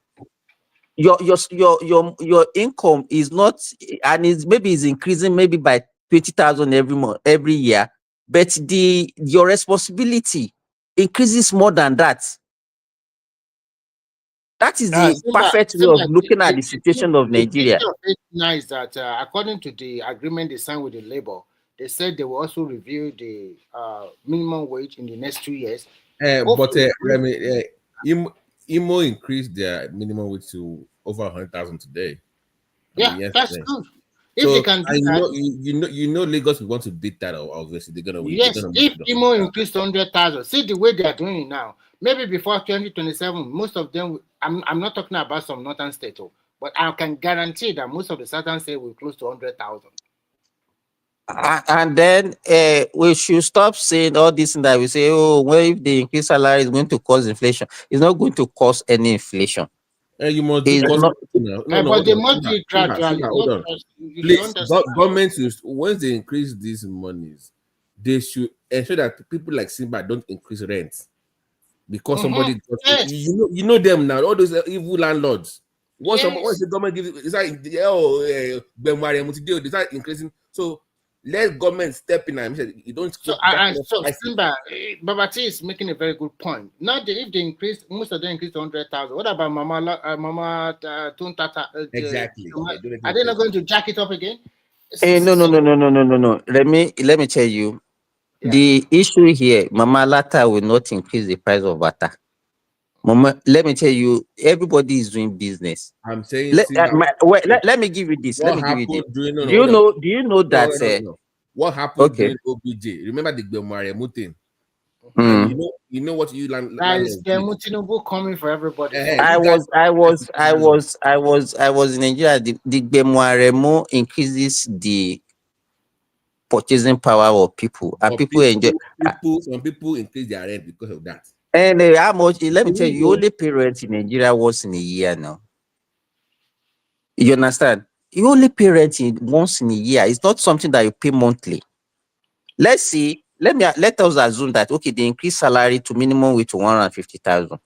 Your income is not, and is maybe is increasing maybe by 20,000 every month, every year, but your responsibility increases more than that. That is the perfect way of looking at the situation of Nigeria.
The beauty of it now is that according to the agreement they signed with the labor, they said they will also review the minimum wage in the next 2 years.
But Remy, Imo increased their minimum wage to over 100,000 today.
Yeah, that's good. If
So
they can do that,
you know Lagos will want to beat that. Obviously, they're gonna.
yes.
They're gonna
If Imo increased to 100,000, see the way they are doing it now. Maybe before 2027, most of them. I'm not talking about some northern state, but I can guarantee that most of the southern state will close to 100,000.
And then we should stop saying all this and that we say, oh, well, if the increase salary is going to cause inflation, it's not going to cause any inflation.
You must do cost
But they must do it gradually.
Hold on. Please, government once they increase these monies, they should ensure that people like Simba don't increase rent because somebody you know them now, all those evil landlords. Once the government gives it's like they start increasing. So let government step in and you don't.
So Simba, Babati is making a very good point. Now, if they increase, most of them increase to 100,000. What about Mama Tuntata?
Exactly.
Are they not going to jack it up again?
No. Let me tell you, the issue here, Mama Lata will not increase the price of butter. Mama, let me tell you, everybody is doing business.
I'm saying,
let me give you this. Let me give you this. Do you know that?
No. What happened during OBJ? Remember the Gbemware thing? And you know what you land.
That is Gef Tinubu coming for everybody.
I was in Nigeria. The Gbemware increases the purchasing power of people, and people enjoy.
Some people increase their rent because of that.
And how much? Let me tell you, only pay rent in Nigeria once in a year now. You understand? You only pay rent once in a year. It's not something that you pay monthly. Let's see. Let us assume that okay, they increase salary to minimum wage to 150,000,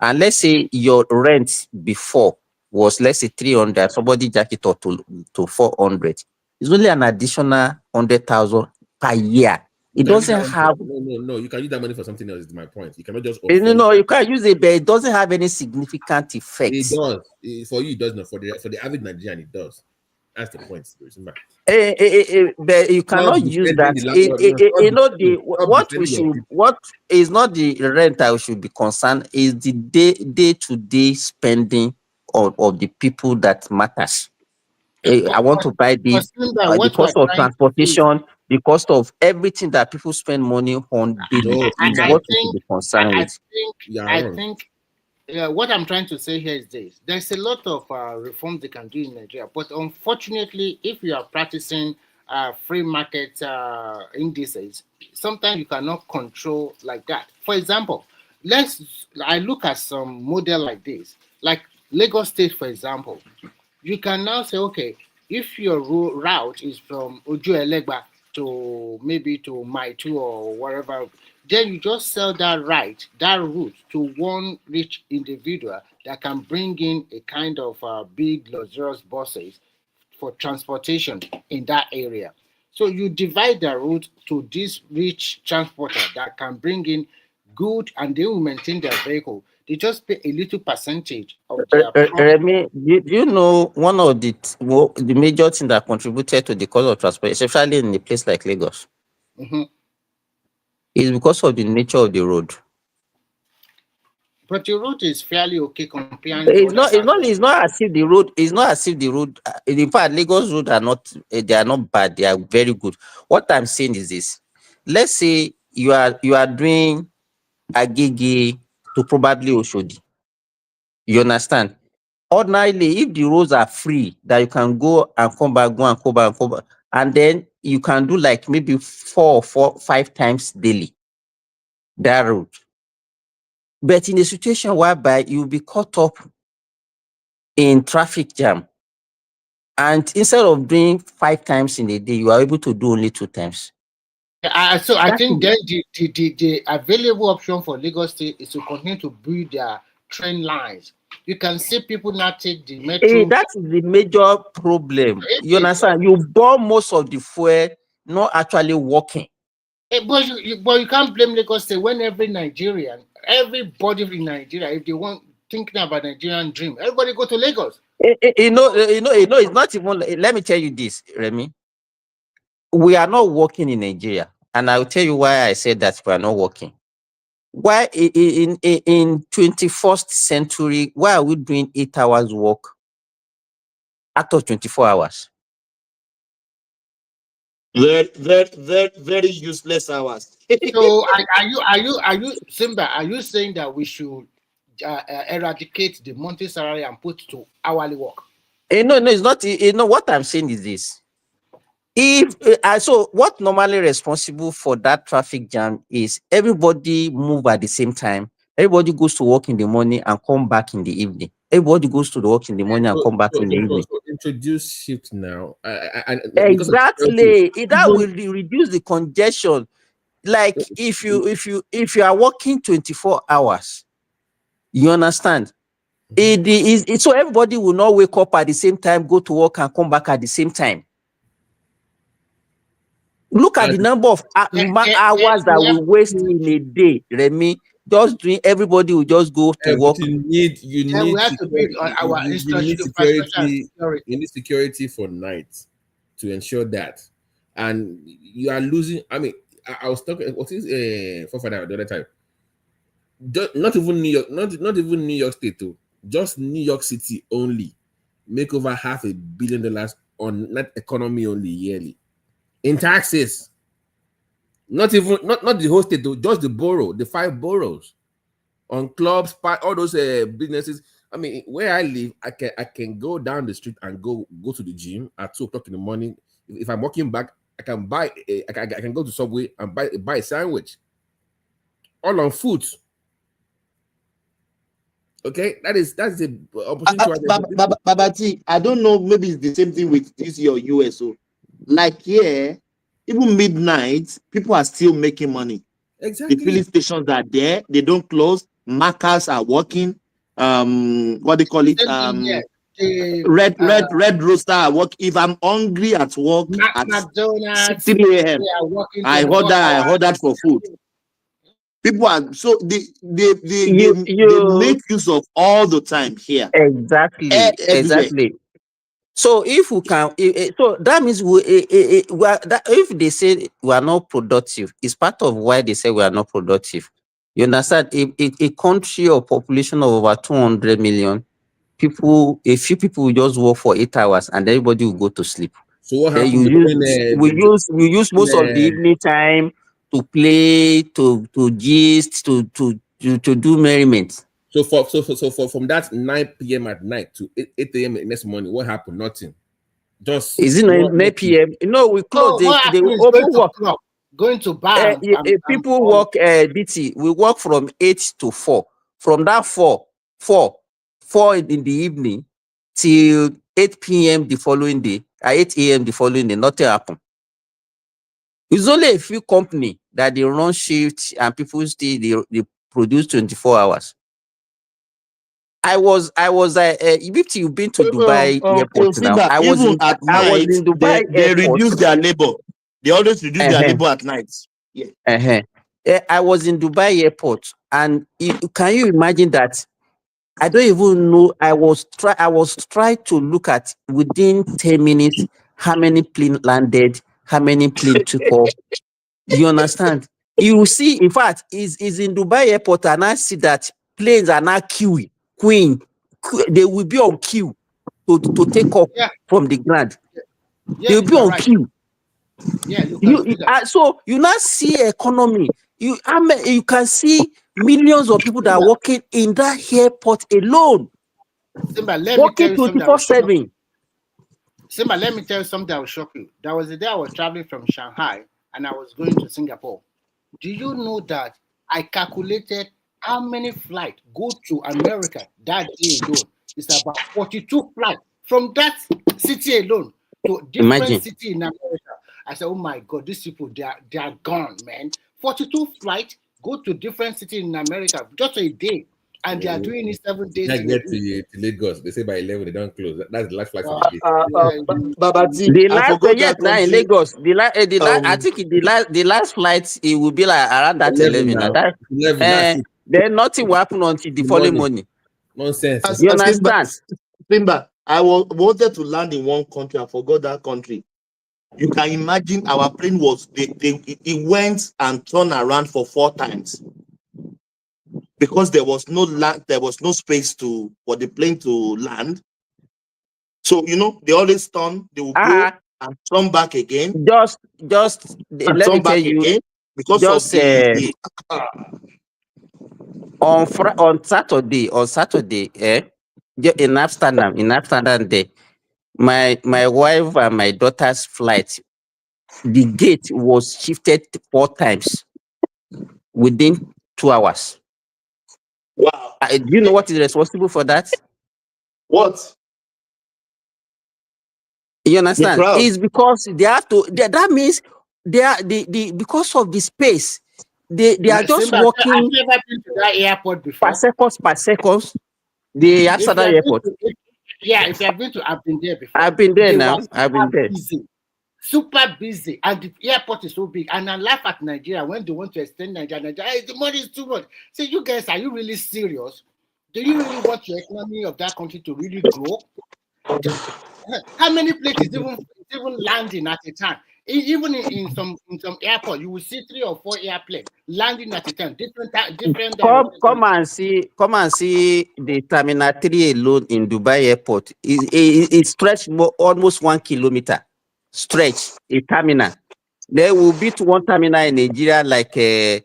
and let's say your rent before was let's say 300. Somebody jack it up to 400. It's only an additional 100,000 per year. It doesn't have.
No. You can use that money for something else. Is my point. You cannot just.
No, you can't use it, but it doesn't have any significant effect.
It does. For you, it does not. For the average Nigerian, it does. That's the point.
But you cannot use that. What is not the rent that should be concerned is the day-to-day spending of the people that matters. I want to buy this. The cost of transportation, the cost of everything that people spend money on daily is what we should be concerned with.
I think what I'm trying to say here is this. There's a lot of reforms they can do in Nigeria, but unfortunately, if you are practicing free market indices, sometimes you cannot control like that. For example, I look at some model like this, like Lagos State, for example. You can now say, okay, if your route is from Ojuelegba to maybe to Maitu or wherever, then you just sell that route to one rich individual that can bring in a kind of big luxurious buses for transportation in that area. So you divide the route to this rich transporter that can bring in good, and they will maintain their vehicle. They just pay a little percentage of their
Remy, do you know one of the major things that contributed to the cost of transport, especially in a place like Lagos, is because of the nature of the road.
But the road is fairly okay compared.
It's not as if the road. It's not as if the road. In fact, Lagos road are not. They are not bad. They are very good. What I'm saying is this: let's say you are doing Agege to probably Oshodi. You understand? Ordinarily, if the roads are free, that you can go and come back, and then you can do like maybe 5 times daily that route. But in a situation whereby you'll be caught up in traffic jam, And instead of doing 5 times in a day, you are able to do only 2 times.
So I
That
think
is,
then the available option for Lagos State is to continue to build their train lines. You can see people now take the metro.
that is the major problem. You understand? You burn most of the fuel, not actually working.
But you can't blame Lagos State when every Nigerian, everybody in Nigeria, if they want thinking about Nigerian dream, everybody go to Lagos.
You know, it's not even. Let me tell you this, Remy. We are not working in Nigeria, and I'll tell you why I said that we are not working. Why in 21st century? Why are we doing 8 hours work out of 24 hours?
Very useless hours.
So are you Simba? Are you saying that we should eradicate the monthly salary and put to hourly work?
No, it's not. What I'm saying is this. If so, what normally responsible for that traffic jam is everybody move at the same time. Everybody goes to work in the morning and come back in the evening. Everybody goes to the work in the morning and come back in the evening.
So introduce shift now.
Exactly. That will reduce the congestion. Like if you are working 24 hours, you understand? So everybody will not wake up at the same time, go to work and come back at the same time. Look at the number of hours that we waste in a day, Remy. Just doing, everybody will just go to work.
You need security for night to ensure that, and you are losing. I mean, I was talking. What is for the other time? Not even New York, not even New York State, too. Just New York City only make over $500 million on net economy only yearly in taxes. Not even not the whole state though, just the borough, the 5 boroughs, on clubs, all those businesses. I mean, where I live, I can go down the street and go to the gym at 2:00 in the morning. If I'm walking back, I can buy. I can go to Subway and buy a sandwich. All on foot. Okay, that's the opportunity.
Babati, I don't know. Maybe it's the same thing with this your USO. Like here, even midnight, people are still making money.
Exactly.
The filling stations are there; they don't close. Markers are working. What they call it? Red roaster at work. If I'm hungry at work at
McDonald's,
3 a.m., I
order
ordered for food. People are so they make use of all the time here.
Exactly. So if we can, so that means if they say we are not productive, it's part of why they say we are not productive. You understand? A country of population of over 200 million people, a few people will just work for 8 hours and everybody will go to sleep.
So what
then
happens?
we use most of the evening time to play, to gist, to do merriment.
So from that 9 p.m. at night to 8 a.m. next morning, what happened? Nothing. Just
is it 9 p.m.? No, we close. They open work.
Going to bar.
People work BT. We work from 8 to 4. From that 4 in the evening till 8 p.m. the following day, at 8 a.m. the following day, nothing happened. It's only a few companies that they run shifts and people still they produce 24 hours. I was you've been to Dubai airport now. I was in Dubai
they
airport.
reduce their labor. They always reduce their labor at night. Yeah.
I was in Dubai airport, and can you imagine that? I don't even know. I was trying to look at within 10 minutes how many planes landed, how many planes took off. You understand? You see, in fact, is in Dubai airport, and I see that planes are now queuing. They will be on queue to take off from the ground. They will be on queue.
Yeah,
so you now see economy. You can see millions of people that are working in that airport alone.
Simba, let
working
me tell you
24/7.
Simba, let me tell you something that will shock you. There was a day I was traveling from Shanghai and I was going to Singapore. Do you know that I calculated how many flights go to America that day alone? It's about 42 flights From that city alone to different city in America. I said, oh my God, these people, they are gone, man. 42 flights go to different city in America just a day. And they are doing it 7 days
I
in a
get
week.
to Lagos. They say by 11 they don't close. That's the last flight for the day.
Babati,
The
I
last
forgot
yes,
that
now in
country.
Lagos. I think the last flight it will be like around that
11
11.
now.
That,
11. That's it.
then nothing will happen until the following morning.
Nonsense.
You understand?
Simba, I wanted to land in one country. I forgot that country. You can imagine our plane was it went and turned around for 4 times because there was no land, there was no space for the plane to land. So they always turn, they will go and turn back again.
Just
and
let me
turn
tell
back
you,
again because of
just on Saturday, in Amsterdam day, my wife and my daughter's flight, the gate was shifted 4 times within 2 hours.
Wow.
Do you know what is responsible for that?
What?
You understand? It's because they have to. That means they are because of the space. They are just
Simba, have
walking
you ever been to that airport before?
per seconds. The Amsterdam airport.
If you have been to, I've been there before.
I've been there
They
now.
were
I've been there.
busy, super busy, and the airport is so big. And I laugh at Nigeria when they want to extend Nigeria. Hey, the money is too much. Say, you guys, are you really serious? Do you really want your economy of that country to really grow? How many places even landing at a time? Even in some airport, you will see 3 or 4 airplanes landing at a time. Different.
Come and see the Terminal 3 alone in Dubai airport. It stretched almost 1 kilometer. Stretch a terminal. There will be to one terminal in Nigeria like a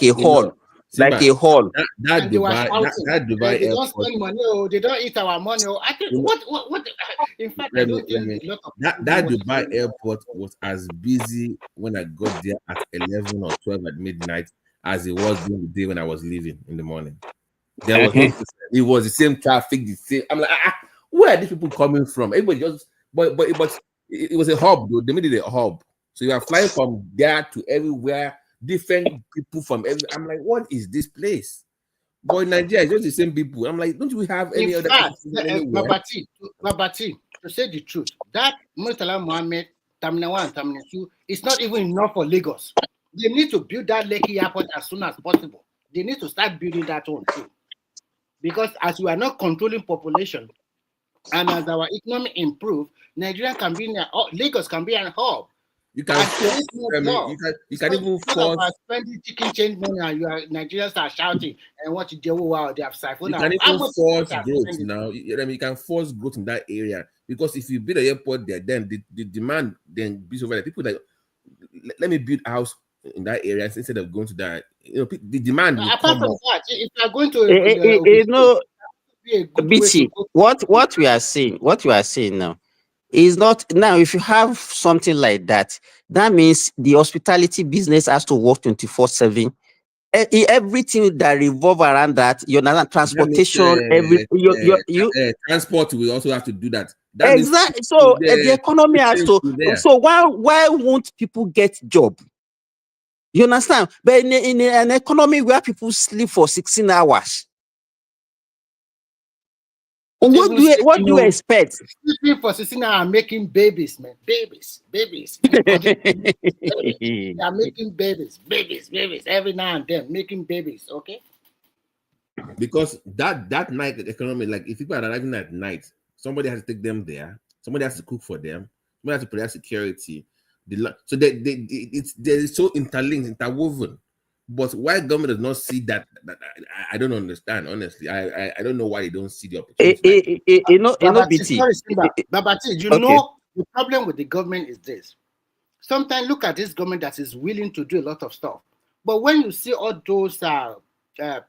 hall. Like a hall.
That Dubai
they
airport.
don't spend money. Oh, they don't eat our money. Oh, I think what? In fact, I don't think a lot of
that Dubai airport was as busy when I got there at 11 or 12 at midnight as it was during the day when I was leaving in the morning. There was no difference. It was the same traffic, the same. I'm like, where are these people coming from? Everybody just, but it was a hub, though. They made it a hub, so you are flying from there to everywhere. Different people from every. I'm like, what is this place? But in Nigeria, it's just the same people. I'm like, don't we have any other people anywhere?
Babati, to say the truth, that Murtala Mohammed, Terminal 1, Terminal 2, it's not even enough for Lagos. They need to build that Lekki airport as soon as possible. They need to start building that one too. Because as we are not controlling population, and as our economy improve, Nigeria can be Lagos can be an hub.
You can you can even force
spending chicken change money, and Nigerians are shouting and what you do, wow, they have siphoned.
You can even force growth now. You can force growth in that area because if you build an airport there, then the demand then be over there. People like, let me build a house in that area instead of going to that. The demand.
Apart from that, if you are going to,
BT, what we are saying now is not now. If you have something like that, that means the hospitality business has to work 24/7. Everything that revolve around that, transportation,
transport. We also have to do that.
Exactly. So the economy has to. So why won't people get job? You understand? But in an economy where people sleep for 16 hours. What do you expect?
Sleeping for 16 hours and making babies, man. Babies. They are making babies every now and then, making babies, okay?
Because that night economy, like if people are arriving at night, somebody has to take them there, somebody has to cook for them, somebody has to provide security. So they're so interlinked, interwoven. But why government does not see that I don't understand, honestly. I don't know why they don't see the opportunity.
Babati, you know the problem with the government is this. Sometimes look at this government that is willing to do a lot of stuff. But when you see all those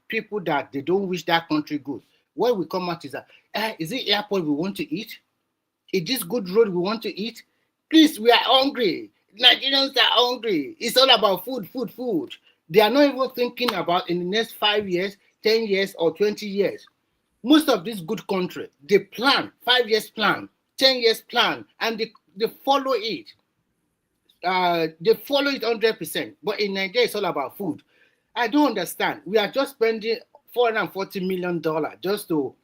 people that they don't wish that country good, what will come out is that, is it airport we want to eat? Is this good road we want to eat? Please, we are hungry. Nigerians are hungry. It's all about food. They are not even thinking about in the next 5 years, 10 years, or 20 years. Most of this good country, they plan 5 years plan 10 years plan, and they follow it. They follow it 100%. But in Nigeria, it's all about food. I don't understand. We are just spending $440 million just to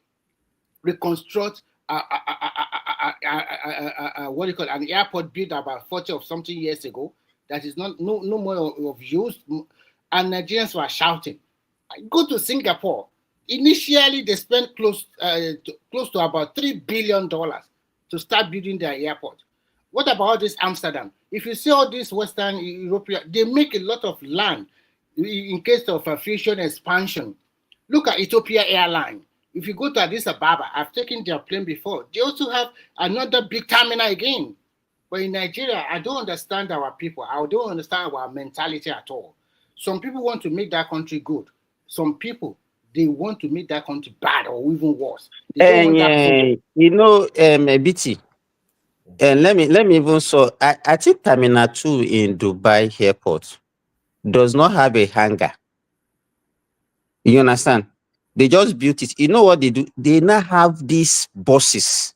reconstruct what do you call it, an airport built about 40 or something years ago that is no more of use, and Nigerians were shouting. Go to Singapore. Initially, they spent close to about $3 billion to start building their airport. What about all this Amsterdam? If you see all these Western European, they make a lot of land in case of a fusion expansion. Look at Ethiopia Airline. If you go to Addis Ababa, I've taken their plane before. They also have another big terminal again. But in Nigeria, I don't understand our people. I don't understand our mentality at all. Some people want to make that country good. Some people, they want to make that country bad or even worse. They don't want that
you know, BT. And let me even I think Terminal 2 in Dubai Airport does not have a hangar. You understand? They just built it. You know what they do? They now have these buses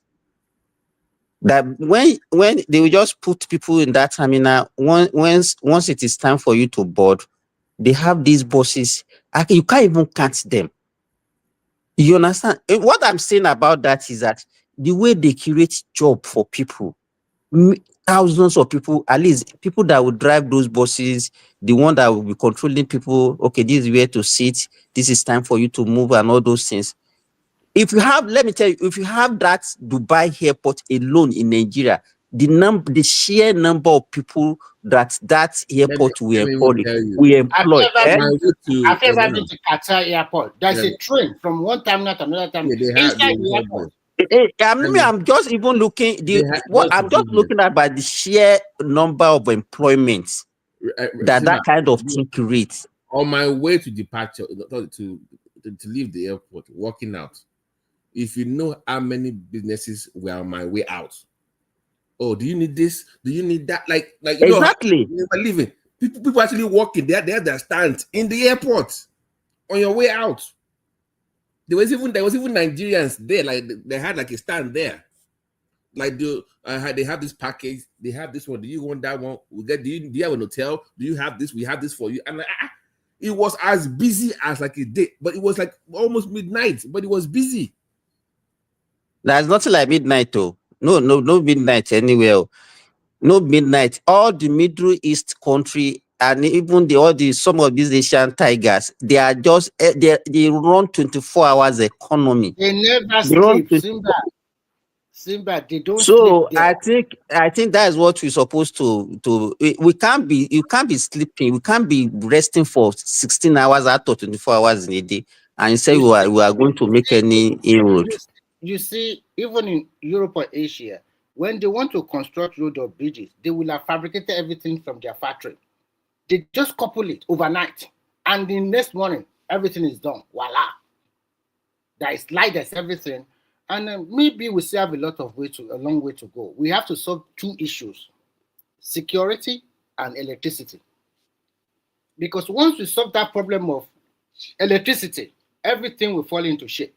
that when they will just put people in that terminal, once it is time for you to board, they have these buses. You can't even count them. You understand? What I'm saying about that is that the way they create job for people, thousands of people, at least people that will drive those buses, the one that will be controlling people. Okay, this is where to sit. This is time for you to move and all those things. If you have, let me tell you, if you have that Dubai airport alone in Nigeria, the sheer number of people that airport will employ.
I've ever been to Qatar airport. There's a train from one terminal to another terminal inside the airport.
I'm just even looking. I'm just looking at by the sheer number of employments that kind of thing creates.
On my way to departure, to leave the airport, walking out, if you know how many businesses were on my way out. Oh, do you need this? Do you need that? Like you
exactly.
Know, leaving. People actually walking. They have their stands in the airport on your way out. There was even Nigerians there. Like they had like a stand there. Like they have this package. They have this one. Do you want that one? Do you have an hotel? Do you have this? We have this for you. And it was as busy as like a day, but it was like almost midnight. But it was busy.
There's nothing like midnight, though. No midnight anywhere. No midnight. All the Middle East country and even some of these Asian tigers, they are just they run 24 hours economy.
They never sleep. Simba, they don't
so
sleep there.
I think that is what we're supposed to you can't be sleeping, we can't be resting for 16 hours out of 24 hours in a day and say we are going to make any inroad.
You see, even in Europe or Asia, when they want to construct road or bridges, they will have fabricated everything from their factory. They just couple it overnight, and the next morning, everything is done. Voila. There is light, there's everything. And maybe we still have a long way to go. We have to solve two issues: security and electricity. Because once we solve that problem of electricity, everything will fall into shape.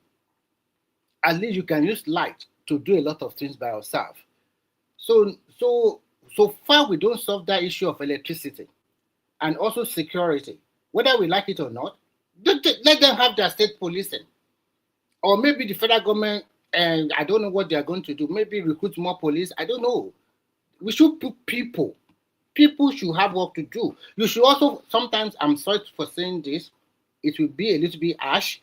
At least you can use light to do a lot of things by yourself. So far we don't solve that issue of electricity and also security. Whether we like it or not, let them have their state policing. Or maybe the federal government, and I don't know what they are going to do, maybe recruit more police. I don't know. We should put people. People should have work to do. You should also, sometimes, I'm sorry for saying this, it will be a little bit harsh.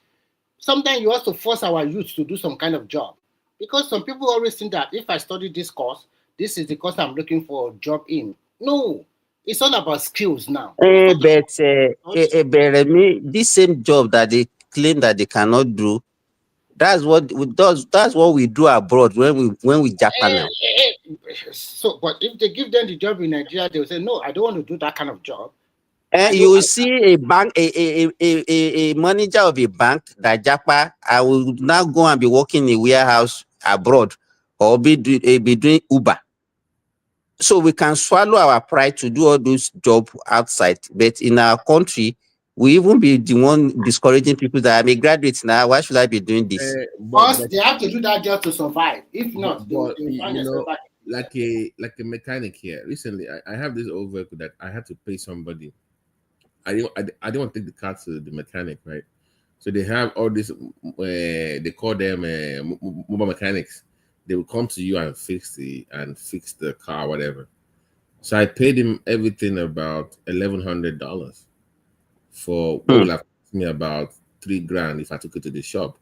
Sometimes you also force our youth to do some kind of job. Because some people always think that if I study this course, this is the course I'm looking for a job in. No, it's all about skills now.
But this same job that they claim that they cannot do, that's what we do abroad when we Japan.
So, but if they give them the job in Nigeria, they will say, no, I don't want to do that kind of job.
You will see a bank, a manager of a bank that Japa, I will now go and be working in a warehouse abroad or be doing Uber. So we can swallow our pride to do all those jobs outside. But in our country, We even be the one discouraging people that I'm a graduate now. Why should I be doing this?
Because they have to do that just to survive. If not, they will find
you
themselves
know,
back.
like a mechanic here. Recently, I have this old vehicle that I had to pay somebody. I didn't want to take the car to the mechanic, right? So they have all this. They call them mobile mechanics. They will come to you and fix the car, whatever. So I paid him everything about $1,100 for what will have cost me about $3,000 if I took it to the shop.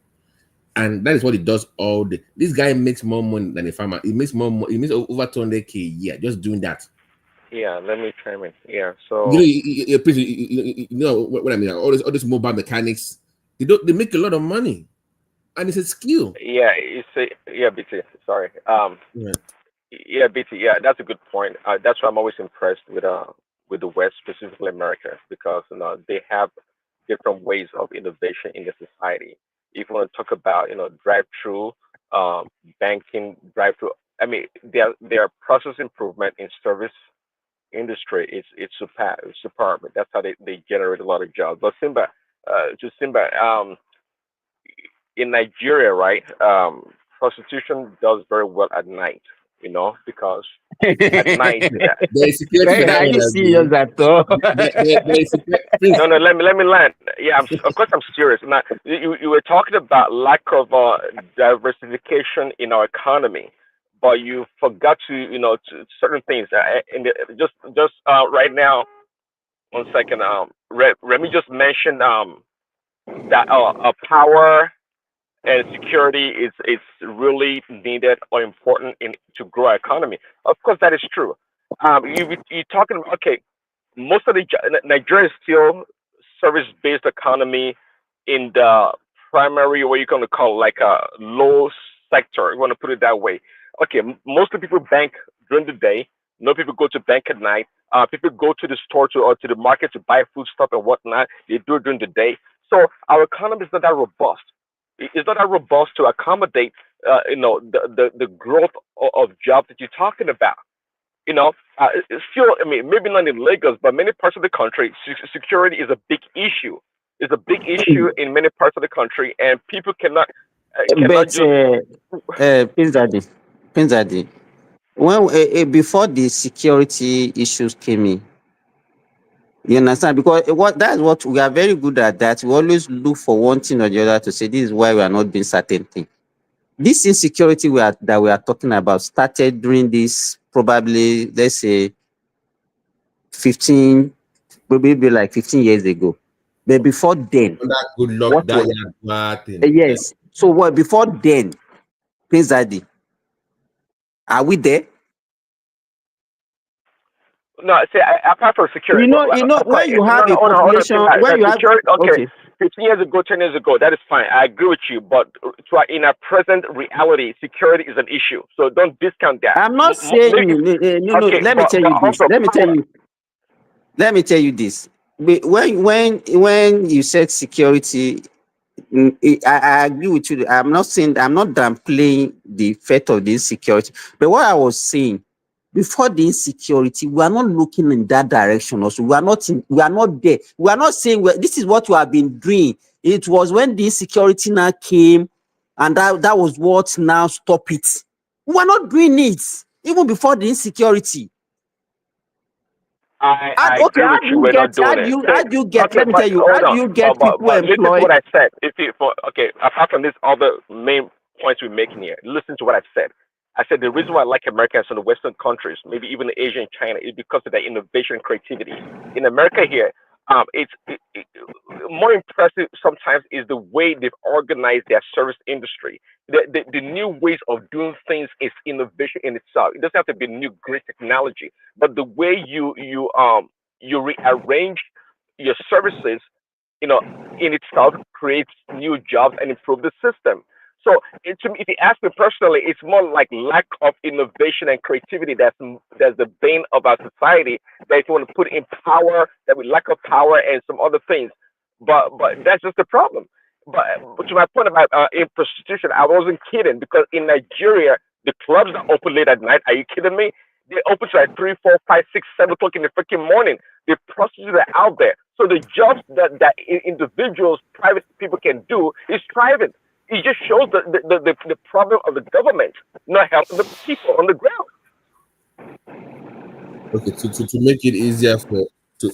And that is what he does all day. This guy makes more money than a farmer. He makes more money. He makes over 200K a year just doing that.
Yeah, let me chime in. Yeah, so
You know what I mean? All these mobile mechanics, they make a lot of money, and it's a skill.
yeah, BT. Sorry. Yeah, BT. Yeah, that's a good point. That's why I'm always impressed with the West, specifically America, because they have different ways of innovation in the society. If you want to talk about drive-through, banking, drive-through. I mean, their process improvement in service industry it's superb. That's how they generate a lot of jobs. But Simba, in Nigeria, right? Prostitution does very well at night, because at night.
There's security for that
Are
one
you
as well.
serious at all?
No, let me land. Yeah, of course I'm serious. Now, you were talking about lack of diversification in our economy, but you forgot to certain things. Just right now, 1 second. Remy just mentioned that power and security is really needed or important to grow our economy. Of course, that is true. You're talking about, okay, most of Nigeria is still service-based economy in the primary, what you're going to call like a low sector. You want to put it that way. Okay, most of the people bank during the day. No people go to bank at night. People go to the store or to the market to buy food stuff and whatnot. They do it during the day. So our economy is not that robust. It's not that robust to accommodate, the growth of jobs that you're talking about. It's still, I mean, maybe not in Lagos, but many parts of the country, security is a big issue. It's a big issue in many parts of the country, and people cannot
But
just.
Pinzadi, when before the security issues came in, you understand? Because that's what we are very good at. That we always look for one thing or the other to say this is why we are not doing certain things. This insecurity that we are talking about started during this, probably, let's say 15, maybe like 15 years ago. But before then,
That good luck,
what
that
was
bad thing.
yes. So what before then, Pinzadi, are we there?
No, say apart from security,
When you
no,
have
no,
a
hold on,
population, when you have
security. Okay,
okay.
15 years ago, 10 years ago, that is fine. I agree with you, but in our present reality, security is an issue. So don't discount that.
I'm not saying no.
Okay,
Let me tell
but
you this.
also
Let me tell you this. When you said security, I agree with you. I'm not downplaying the effect of the insecurity. But what I was saying, before the insecurity, we are not looking in that direction. Also, we are not there. We are not saying this is what we have been doing. It was when the insecurity now came, and that was what now stop it. We are not doing it even before the insecurity.
I
Okay,
agree with you. We're not doing it.
how do you get?
Okay,
Let me
but
tell you,
hold
how do
on.
you get people
But listen to
employed?
what I said. Apart from this, all the main points we're making here, listen to what I've said. I said the reason why I like Americans and the Western countries, maybe even Asia and China, is because of their innovation and creativity. In America here, more impressive sometimes is the way they've organized their service industry. The new ways of doing things is innovation in itself. It doesn't have to be new great technology, but the way you rearrange your services, in itself creates new jobs and improve the system. So, to me, if you ask me personally, it's more like lack of innovation and creativity that's the bane of our society. That if you want to put in power, that we lack of power and some other things. But that's just the problem. But to my point about in prostitution, I wasn't kidding, because in Nigeria, the clubs are open late at night. Are you kidding me? They open to like 3, 4, 5, 6, 7 o'clock in the freaking morning. The prostitutes are out there. So the jobs that individuals, private people can do is private. It just shows the problem of the government not helping the people on the ground.
Okay, to make it easier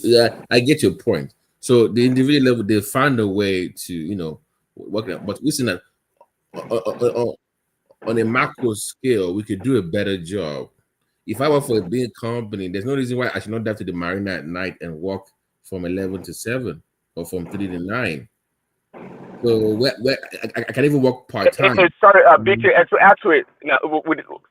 yeah, I get your point. So the individual level, they found a way to work it out. But listen, that on a macro scale, we could do a better job. If I work for a big company, there's no reason why I should not drive to the marina at night and work from 11 to 7 or from 3 to 9. So I can even work part time.
Sorry, BK, and to add to it,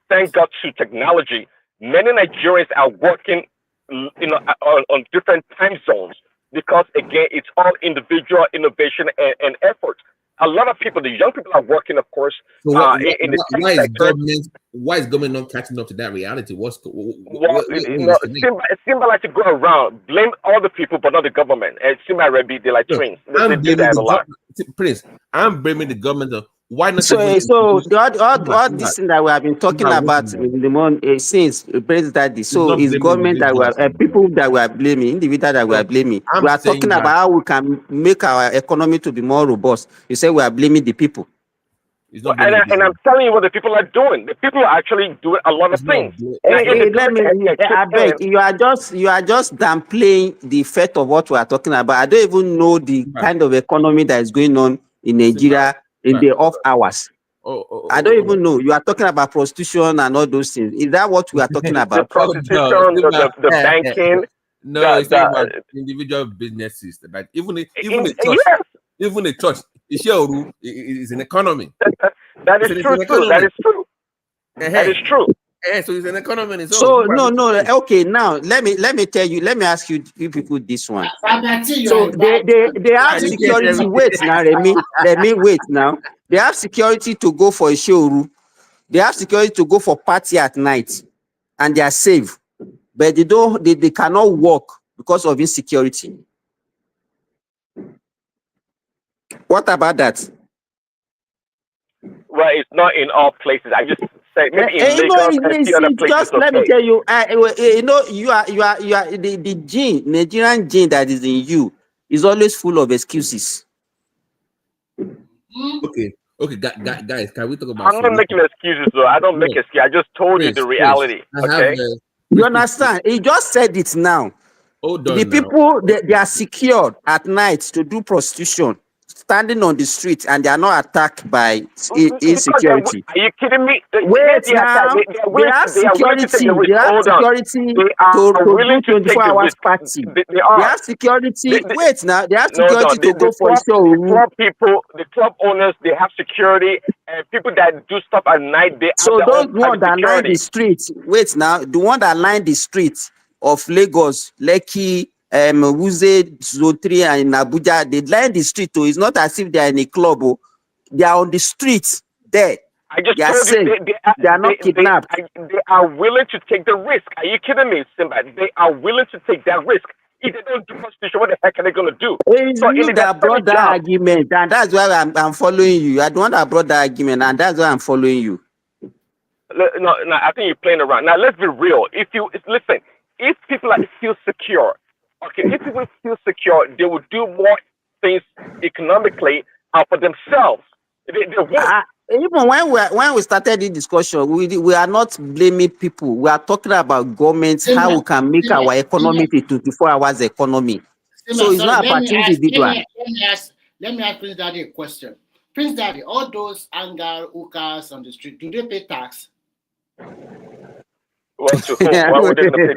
thank God to technology, many Nigerians are working, on different time zones because again, it's all individual innovation and effort. A lot of people, the young people, are working, of course.
So
in the
why
tech sector.
why is government not catching up to that reality?
Simba like to go around, blame all the people, but not the government. And Simba Rebi, they like twins. They do that a lot.
Prince, I'm blaming the government. Why not?
So all this thing that we have been talking about in the morning since President, so it's government that we are people that we are blaming, individuals that we are blaming. We are talking about how we can make our economy to be more robust. You say we are blaming the people.
And I'm telling you what the people are doing. The people are actually doing a lot of things.
Let me, I beg, you are just downplaying the effect of what we are talking about. I don't even know the kind of economy that is going on in Nigeria in the off hours. I don't even know. You are talking about prostitution and all those things. Is that what we are talking about?
The prostitution, the banking.
No, it's not about individual businesses. Like even a church, is an economy.
That is true too. That is true. That is true.
So it's an economy.
So no. Okay, now let me tell you. Let me ask you people this one. So they have security. Wait now, let me wait now. They have security to go for a show. They have security to go for party at night, and they are safe. But they cannot walk because of insecurity. What about that?
Well, it's not in all places. I just say maybe in Lagos and a few other places.
Just let me tell you, you are the gene, Nigerian gene that is in you is always full of excuses.
Okay, guys, can we talk about?
I'm not making excuses though. I don't make excuses. I just told you the reality. Okay.
You understand? He just said it now. The people they are secured at night to do prostitution, standing on the street, and they are not attacked by insecurity.
Are you kidding me?
Wait now, they have security. They have security to do 24 hours party. They have security. Wait now, they have security to go for a show.
The club owners, they have security, and people that do stuff at night, they.
So those ones that line the streets. Wait now, the one that line the streets of Lagos, Lekki, Wuse, Zone 3, and in Abuja, they line the street too. It's not as if they are in a club. They are on the streets there.
I just
they are
told
safe.
You
they are not kidnapped.
They are willing to take the risk. Are you kidding me, Simba? They are willing to take that risk. If they don't do prostitution, what the heck are they going to do?
It's you that brought that argument, and that's why I'm following you. I don't that brought that argument, and that's why I'm following you.
No, I think you're playing around. Now, let's be real. If people feel secure, okay, if people feel secure, they will do more things economically for themselves. They will.
Even when we started the discussion, we are not blaming people. We are talking about governments, how we can make our economy a 24 hours economy. So it's not about individual.
Let me ask Prince Daddy a question. Prince Daddy, all those anger hookers on the street, do they pay tax?
Well, to whom? Why would they pay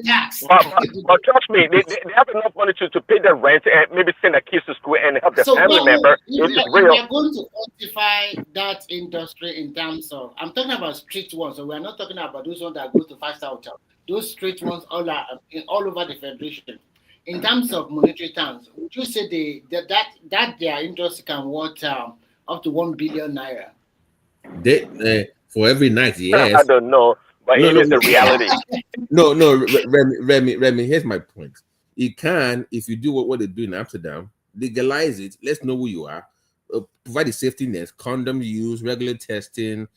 tax? But trust me, they have enough money to pay their rent and maybe send their kids to school and help their family member.
If we are going to quantify that industry in terms of, I'm talking about street ones, so we are not talking about those ones that go to 5-star hotel. Those street ones all over the federation. In terms of monetary terms, would you say that their industry can worth up to 1 billion naira?
For every night, yes.
I don't know, but it is the reality.
No, Remy, here's my point. You can, if you do what they do in Amsterdam, legalize it, let's know who you are, provide the safety nets, condom use, regular testing,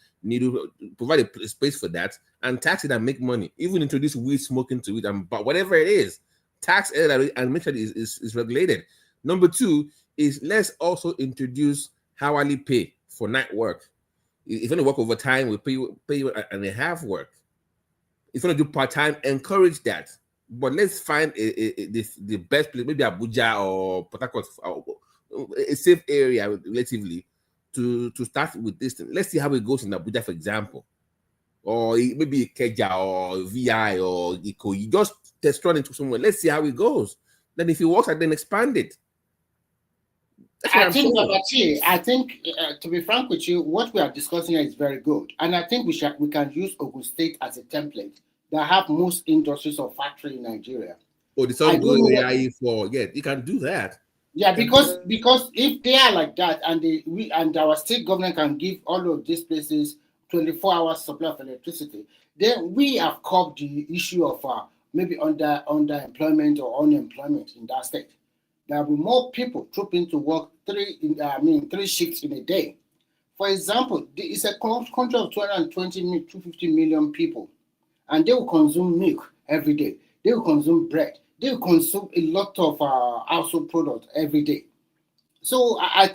provide a space for that, and tax it and make money. Even introduce weed smoking to it, but whatever it is,
tax and make sure it is regulated. Number two is let's also introduce hourly pay for night work. If you want to work overtime, we pay you and a half work. If you want to do part-time, encourage that. But let's find the best place, maybe Abuja or Port Harcourt, a safe area relatively to start with this thing. Let's see how it goes in Abuja, for example. Or maybe Keja or VI or Iko. You just test run into somewhere. Let's see how it goes. Then if it works, then expand it.
I think, to be frank with you, what we are discussing here is very good, and I think we can use Ogun State as a template that have most industries or factory in Nigeria.
Oh, the sun go AI for you can do that.
Yeah, because if they are like that, and our state government can give all of these places 24 hours supply of electricity, then we have curbed the issue of maybe underemployment or unemployment in that state. There will be more people trooping to work 3 shifts in a day. For example, it's a country of 250 million people, and they will consume milk every day. They will consume bread. They will consume a lot of household products every day. So I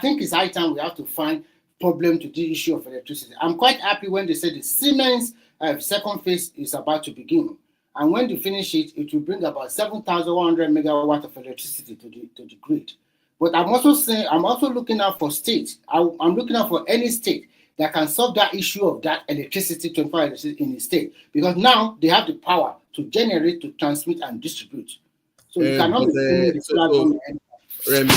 think it's high time we have to find problem to the issue of electricity. I'm quite happy when they said the Siemens second phase is about to begin. And when they finish it, it will bring about 7,100 megawatt of electricity to the grid. But I'm also looking out for states. I'm looking out for any state that can solve that issue of that electricity, 24 electricity in the state. Because now they have the power to generate, to transmit, and distribute. So you cannot
Remy,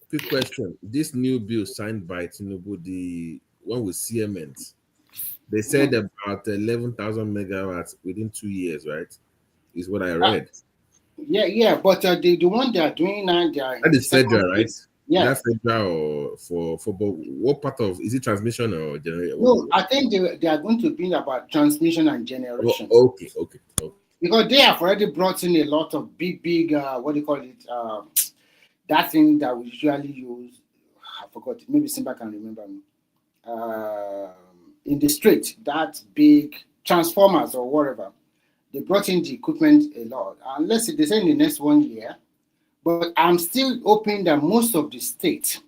quick question. This new bill signed by Tinubu, the one with Siemens, they said about 11,000 megawatts within 2 years, right? Is what I read.
Yeah, but the one they are doing now,
that is federal, right?
Yeah,
that's federal for what part of is it transmission or generation?
No, I think they are going to be about transmission and generation.
Okay.
Because they have already brought in a lot of big what do you call it? That thing that we usually use. I forgot. Maybe Simba can remember me. In the street, that big transformers or whatever. They brought in the equipment a lot. And let's say they say in the next 1 year, but I'm still hoping that most of the states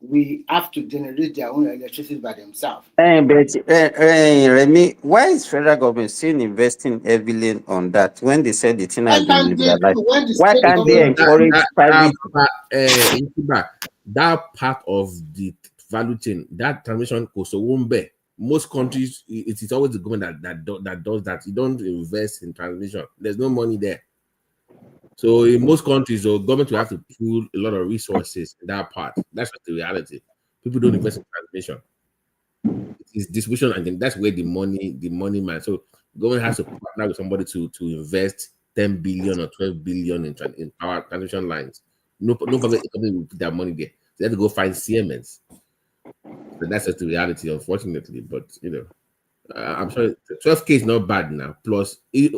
will have to generate their own electricity by themselves.
Remy, why is federal government still investing heavily on that when they said the thing has been liberalized? Why can't they encourage private?
That part of the value chain, that transmission Kosowombe, most countries, it is always the government that does that. You don't invest in transmission. There's no money there. So in most countries, the government will have to pool a lot of resources in that part. That's the reality. People don't invest in transmission. It's distribution, and then that's where the money man. So government has to partner with somebody to invest 10 billion or 12 billion in power transmission lines. No public company will put that money there. They have to go find Siemens. So that's just the reality, unfortunately. But I'm sorry, 12K is not bad now. Plus, wait,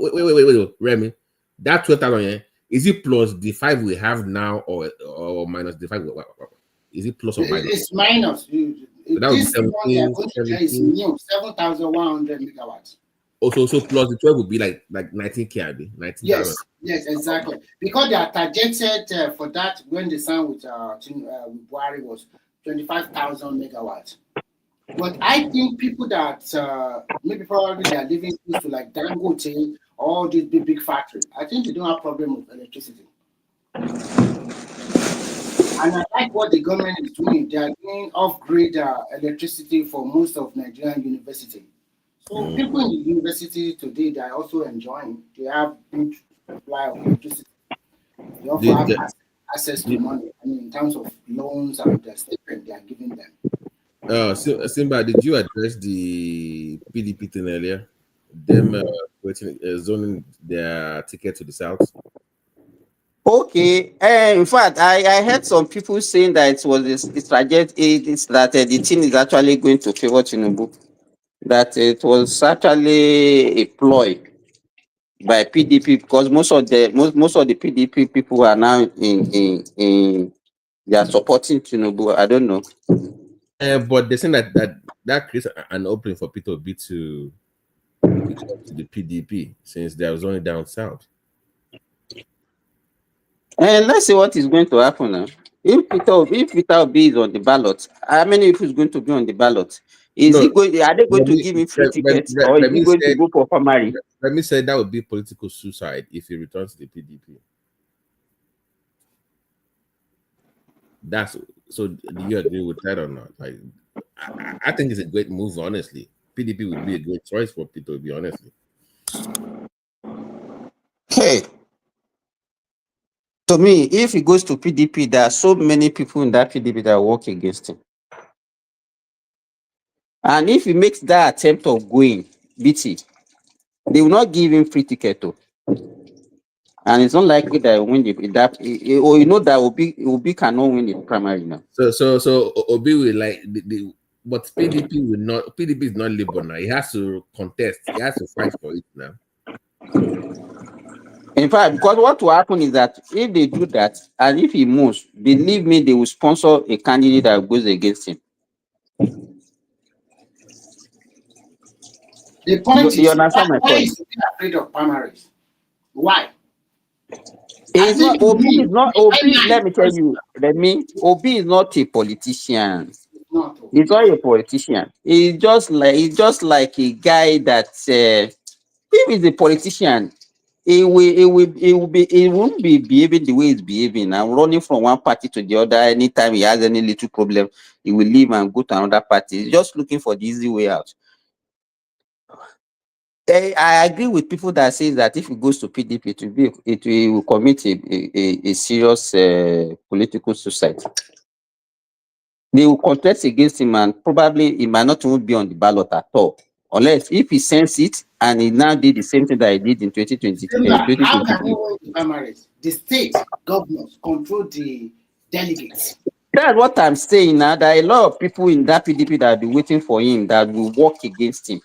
Remy, that 12,000, is it plus the 5 we have now, or minus the 5? Is it plus or minus?
It's minus.
So that would be
7,100 megawatts.
Also, so plus the 12 would be like 19K, 19,000.
Yes, exactly. Because they are targeted for that when they signed with Buhari was 25,000 megawatts. But I think people that maybe probably they are living close to like Dangote, all these big factories, I think they don't have problem with electricity. And I like what the government is doing. They are doing off-grid electricity for most of Nigerian university. So people in the university today, they are also enjoying. They have good supply of electricity. They also have access to money. I mean, in terms of loans and the stipend they are giving them.
Simba, did you address the PDP thing earlier? Them zoning their ticket to the south?
Okay. In fact, I heard some people saying that it was this tragedy, that the thing is actually going to favor Tinubu. That it was actually a ploy by PDP because most of the PDP people are now in they are supporting Tinubu. I don't know.
But they're saying that creates an opening for Peter Obi to the PDP since there was only down south.
And let's see what is going to happen now. If Peter Obi is on the ballot, how many people is going to be on the ballot? Is he going? Are they going to give him free tickets, or is he going to go for primary?
Let me say that would be political suicide if he returns to the PDP. That's so. Do you agree with that or not? Like, I think it's a great move. Honestly, PDP would be a great choice for Peter Obi. Honestly.
Hey, to me, if he goes to PDP, there are so many people in that PDP that work against him. And if he makes that attempt of going, BT, they will not give him free ticket too. And it's unlikely that he will win or you know that Obi cannot win the primary now.
So Obi will like but PDP will not. PDP is not Labour now. He has to contest. He has to fight for it now.
In fact, because what will happen is that if they do that, and if he moves, believe me, they will sponsor a candidate that goes against him.
The point
You understand my
why
point?
is he afraid of primaries? Why?
It's not Obi is not Obi. Let me tell you, Obi is not a politician. He's not a politician. He's just like a guy that if he's a politician, he won't be behaving the way he's behaving and running from one party to the other. Anytime he has any little problem, he will leave and go to another party. He's just looking for the easy way out. I agree with people that say that if he goes to PDP, it will commit a serious political suicide. They will contest against him, and probably he might not even be on the ballot at all, unless if he sends it and he now did the same thing that he did in 2020.
How can he win the primaries? The state governors control the delegates.
That's what I'm saying now. There are a lot of people in that PDP that will be waiting for him that will work against him.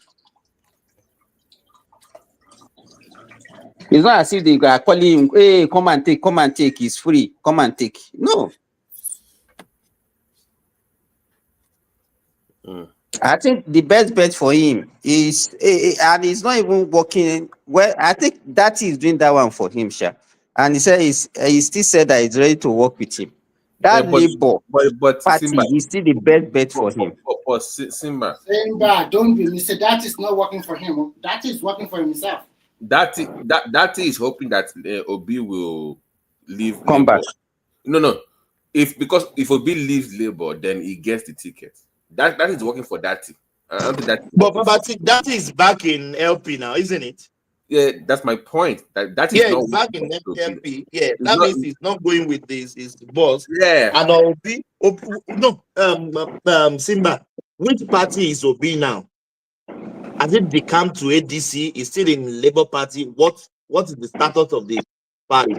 It's not as if they are calling him, hey, come and take, it's free, come and take. No. I think the best bet for him is, and he's not even working. Well, I think that is doing that one for him, Sha. And he still said that he's ready to work with him. That Labour party
Simba,
is still the best bet for him.
Simba,
don't be mistaken. That is not working for him. That is working for himself.
That is hoping that Obi will leave.
Come back.
No. If Obi leaves Labour, then he gets the ticket. That is working for that. I don't think that.
But that is back in LP now, isn't it?
Yeah, that's my point. That is not
back in LP. Yeah, that means he's not going with his boss.
Yeah,
and Obi Simba, which party is Obi now? Has it become to ADC? Is still in Labour Party? What is the status of the party?